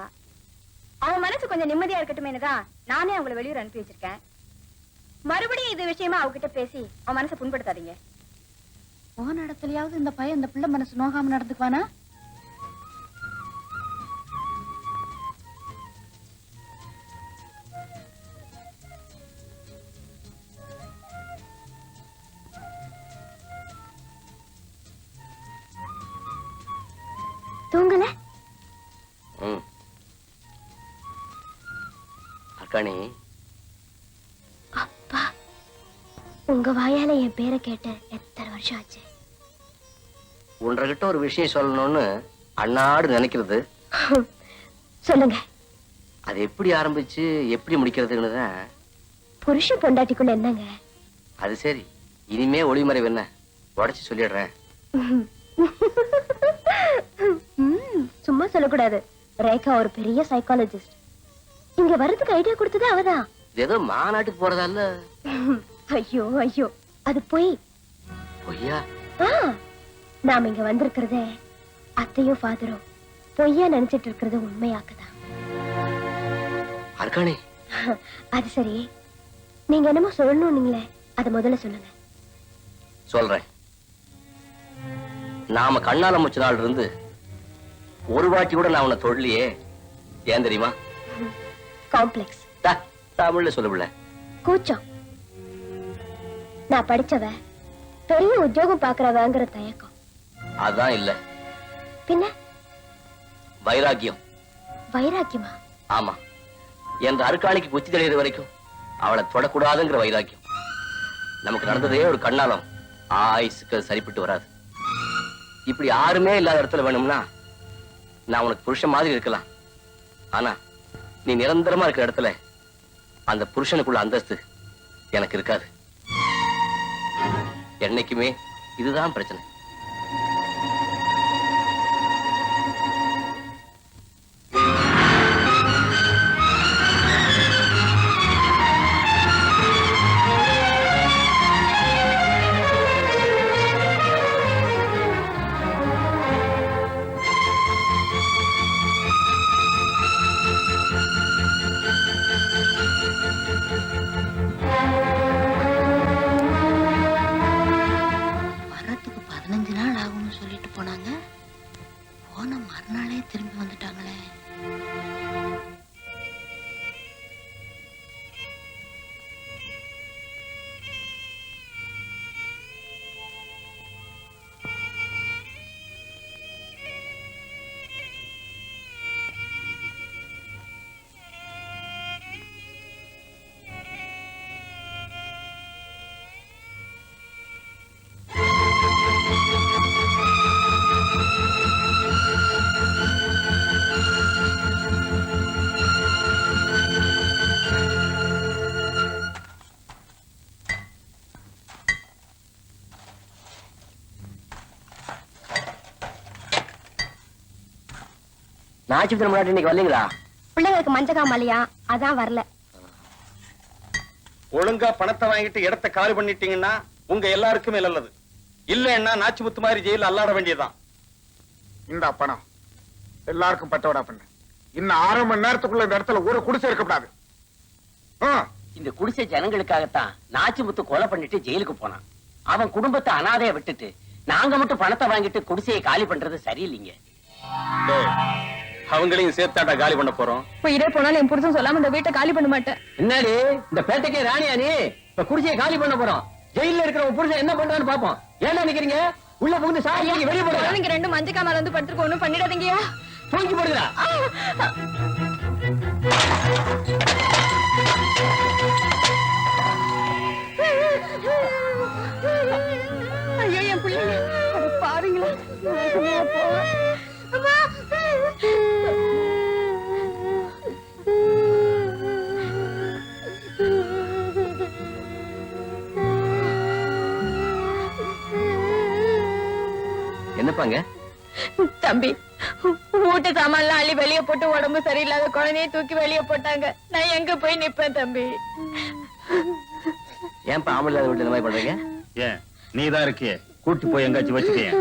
அவன் மனசு கொஞ்சம் நிம்மதியா இருக்கட்டுமேனுதான் நானே அவங்களை வெளியூர் அனுப்பி வச்சிருக்கேன். மறுபடியும் இது விஷயமா அவகிட்ட பேசி அவன் மனசை புண்படுத்தாதீங்க. போன இடத்துலயாவது இந்த பையன் இந்த பிள்ளை மனசு நோகாம நடந்துக்குவானா? தூங்கல? அக்காணி, அப்பா, உங்க வாயால என் பேரை கேட்ட எத்தனை வருஷம் ஆச்சு? உன்கிட்ட ஒரு விஷயம் சொல்லணும்னு அண்ணாடு நினைக்கிறது. சொல்லுங்க. அது எப்படி ஆரம்பிச்சு எப்படி முடிக்கிறதுன்னு தான். புருஷ பொண்டாட்டிக்குள்ள என்னங்க? அது சரி, இனிமே ஒளிமறைவு என்ன, உடைச்சு சொல்லிடுறேன். சும்மா சொல்லக்கூடாது. ரேகா ஒரு பெரிய சைக்காலஜிஸ்ட். இங்க வர்றதுக்கு ஐடியா கொடுத்தது அவதான். ஏதோ மாநாட்டுக்கு போறதா இல்ல? ஐயோ ஐயோ, அது பொய். பொய்யா? நாம இங்க வந்திருக்கிறதே அத்தையும் ஃபாதரும் பொய்யா நினைச்சிட்டு இருக்கிறது உண்மையாக்குதான். அர்க்காணி, அது சரி, நீங்க என்னமோ சொல்லணும்னீங்களே, அது முதல்ல சொல்லுங்க. சொல்றேன். நாம கண்ணால முச்ச நாள் இருந்து ஒரு வாட்டி கூட நான் உன்னை தொடலையே. ஏன் தெரியுமா? காம்ப்ளெக்ஸ். தமிழ்ல சொல்லல, கூச்சம். நான் படிச்சவ, பெரிய உத்தியோகம் பாக்குறவங்கிற தயக்கம். அதான் இல்ல, பின்ன வைராக்கியம். வைராக்கியமா? ஆமா, என்ற அருக்காணிக்கு குச்சி தெளிகிற வரைக்கும் அவளை தொடக்கூடாதுங்கிற வைராக்கியம். நமக்கு நடந்ததே ஒரு கண்ணாலம், ஆயுசுக்கு அது சரிப்பட்டு வராது. இப்படி யாருமே இல்லாத இடத்துல வேணும்னா நான் உனக்கு புருஷன் மாதிரி இருக்கலாம். ஆனா நீ நிரந்தரமா இருக்கிற இடத்துல அந்த புருஷனுக்குள்ள அந்தஸ்து எனக்கு இருக்காது. என்னைக்குமே இதுதான் பிரச்சனை. வரத்துக்கு 15 நாள் ஆகும்னு சொல்லிட்டு போனாங்க. போன மறுநாளே திரும்பி வந்துட்டாங்களே. நாச்சிபத்திரம் முன்னாடி இன்னைக்கு வரலீங்களா? பிள்ளைங்களுக்கு மஞ்சகாமலையா, அதான் வரல. ஒழுங்கா பணத்தை வாங்கிட்டு இடத்தை காலி பண்ணிட்டீங்கன்னா உங்க எல்லாருக்குமே நல்லது. இல்லன்னா நாச்சிமுத்து மாதிரி ஜெயில அல்லாட வேண்டியதுதான். இந்த பணம் எல்லாருக்கும் பட்டோடா பண்ணு. இன்னும் 6 மணி நேரத்துக்குள்ள இந்த இடத்துல ஒரு குடிசை இருக்கக்கூடாது. இந்த குடிசை ஜனங்களுக்காகத்தான் நாச்சிமுத்து கொலை பண்ணிட்டு ஜெயிலுக்கு போனான். அவன் குடும்பத்தை அனாதைய விட்டுட்டு நாங்க மட்டும் பணத்தை வாங்கிட்டு குடிசையை காலி பண்றது சரியில்லைங்க. அவங்களையும் சேர்த்தாட்டா காலி பண்ண போறோம். போயிட்டே போனாலும் என் புருஷன் சொல்லாம இந்த வீட்டை காலி பண்ண மாட்டேன். என்னடி இந்த பேட்டைக்கே ராணியா நீ? இப்ப குடிசையை காலி பண்ண போறோம். ஜெயில இருக்கிற உன் புருஷன் என்ன பண்றான்னு பாப்போம். ஏன்னா நினைக்கிறீங்க? உள்ள புகுந்து சாரி வெளியே போடுங்க. நீங்க 2 மஞ்சக்காமல வந்து படுத்துக்க ஒண்ணும் பண்ணிடாதீங்கயா. தூக்கி போடுங்க. ஐயோ என் பிள்ளைங்க, அட பாருங்களா. என்னப்பாங்க? தம்பி, வீட்டு சாமான்லாம் அள்ளி வெளியே போட்டு உடம்பு சரியில்லாத குழந்தைய தூக்கி வெளியே போட்டாங்க. நான் எங்க போய் நிப்பேன் தம்பி? ஏன்பா ஆம்பளை இல்லாத வீட்டுல இந்த மாதிரி பண்றீங்க? ஏன் நீதான் இருக்கியே, கூட்டி போய் எங்காச்சும் வச்சுக்கேன்.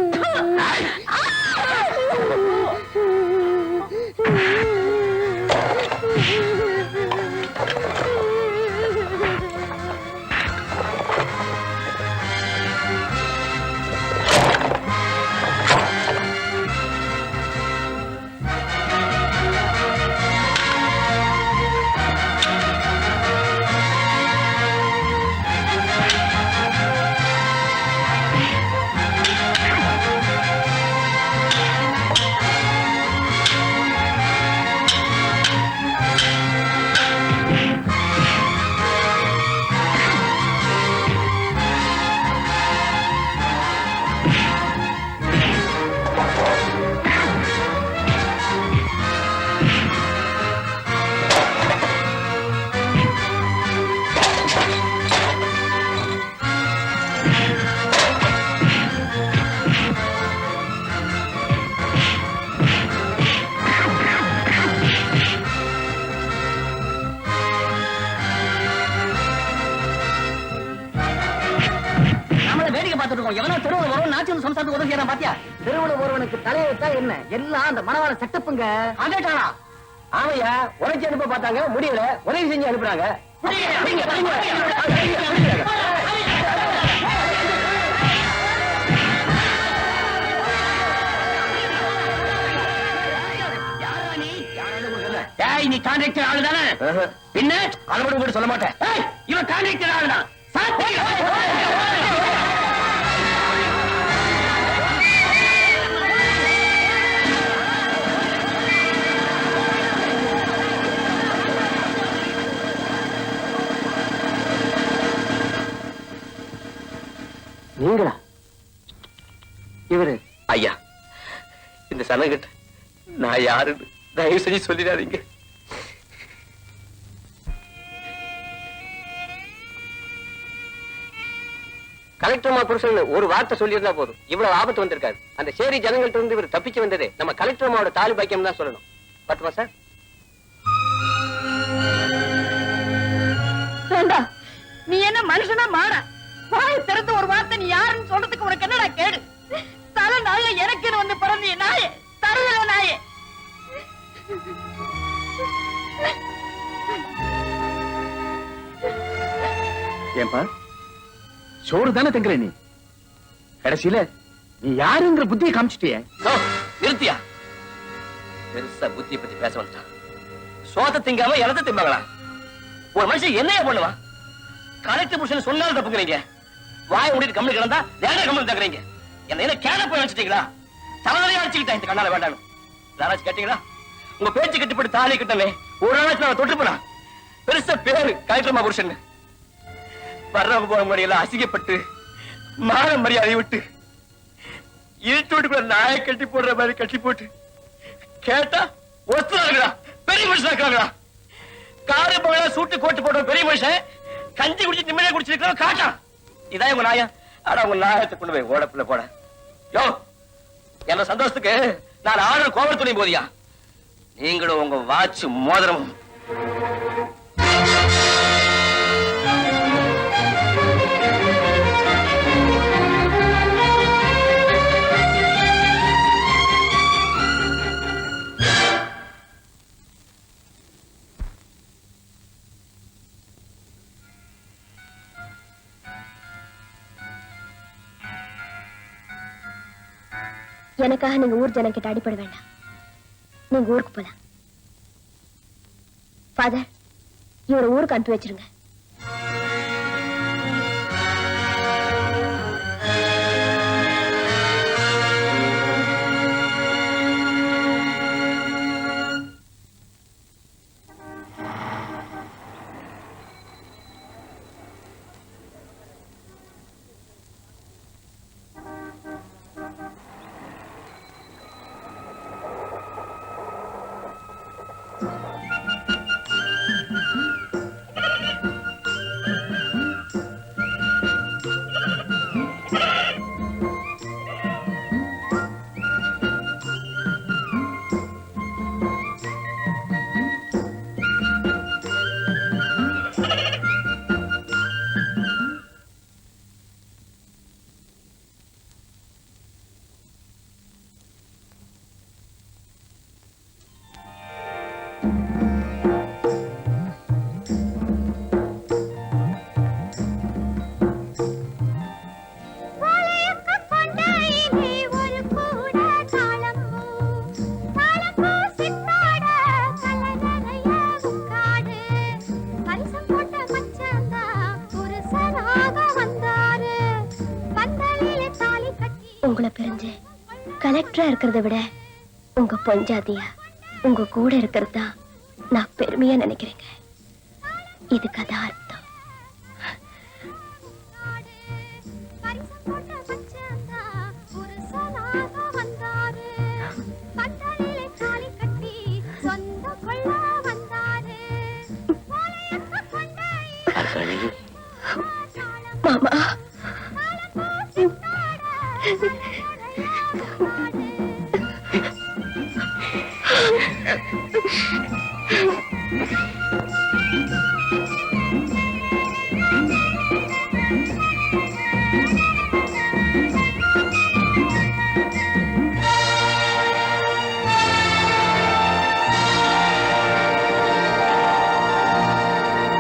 எவனோ தெருவுல வரும் நாச்சு சம்சாரத்துக்கு உதவி செய்யறான் பாத்தியா? தெருவுல ஒருவனுக்கு தலையெழுத்தா என்ன எல்லாம் அந்த மனவாள செட்டப்புங்க. அதேட்டானா ஆமையா உழைச்சி அனுப்ப பார்த்தாங்க, முடியல, உதவி செஞ்சு அனுப்புறாங்க. நீ கான்ட்ராக்டர் ஆளு தானே? பின்ன அளவோடு கூட சொல்ல மாட்டேன். இவன் கான்ட்ராக்டர் ஆளு தான். நீங்களா? இவரு ஐயா, இந்த சனங்கிட்ட நான் யாருன்னு தயவு செஞ்சு சொல்லிடாதீங்க. கலெக்டர் புருஷன் ஒரு வார்த்தை சொல்லியிருந்தா போதும், இவ்வளவு ஆபத்து வந்திருக்காது. அந்த சேரி ஜனங்கள்ட்ட இருந்து இவர் தப்பிச்சு வந்ததே நம்ம கலெக்டர் அம்மாவோட தாலி பாக்கியம் தான் சொல்லணும். பட்டுமா சார்? வேண்டாம். நீ என்ன மனுஷனா மாற? வாய் திறந்து ஒரு வார்த்தை நீ யாருன்னு சொல்றதுக்கு உனக்கு என்னடா கேடு? தலை நாள்ல எனக்குன்னு வந்து பிறந்த நாயே, தருதல நாயே. ஏன்பா சோறு தானே தங்குற நீ? கடைசியில நீ யாருங்கிற புத்தியை காமிச்சிட்டிய. நிறுத்தியா? பெருசா புத்தியை பத்தி பேச வந்துட்டான். சோத்த திங்காம இலத்த திம்பாங்களா? ஒரு மனுஷன் என்னைய பண்ணுவான்? கலெக்டர் புருஷன் சொன்னாலும் தப்புக்கிறீங்க. வாய முடிட்டு கம்மி கிடந்தா வேற கம்மி தக்குறீங்க. என்ன கேட போய் வச்சுட்டீங்களா? தலைவரையா அடிச்சுக்கிட்டேன் இந்த கண்ணால வேண்டாம். யாராச்சும் கேட்டீங்களா? உங்க பேச்சு கட்டுப்பட்டு தாலி கிட்டமே ஒரு நாளாச்சும் நான் தொட்டு போனா பெருசா பேரு கலெக்டர் புருஷன். வர்றவங்க போற முறையெல்லாம் அசிங்கப்பட்டு மான மரியாதை விட்டு இருட்டு வீட்டுக்குள்ள நாயை கட்டி போடுற மாதிரி கட்டி போட்டு கேட்டா ஒருத்தராங்களா பெரிய மனுஷன் இருக்கிறாங்களா? காரு பகலா சூட்டு கோட்டு போட்ட பெரிய மனுஷன் கஞ்சி குடிச்சு நிம்மதியா குடிச்சிருக்க காட்டா. இதான் உங்க நாயம். ஆனா உங்க நாயத்தை கொண்டு போய் ஓடப்புல போட. யோ, என்ன சந்தோஷத்துக்கு நான் ஆர்டர் கோவல் துணி போதியா? நீங்களும் உங்க வாட்ச் மோதிரமும் எனக்காக நீங்க ஊர் ஜனம் கிட்ட அடிப்பட வேண்டாம். நீங்க ஊருக்கு போலாம். ஃபாதர், இவரை ஊருக்கு அனுப்பி வச்சிருங்க. உங்களை பிரிஞ்சு கலெக்டரா இருக்கிறத விட உங்க பொஞ்சாதியா உங்க கூட இருக்கிறது தான் நான் பெருமையா நினைக்கிறேங்க. இதுக்கு அதான் அர்த்தம். மாமா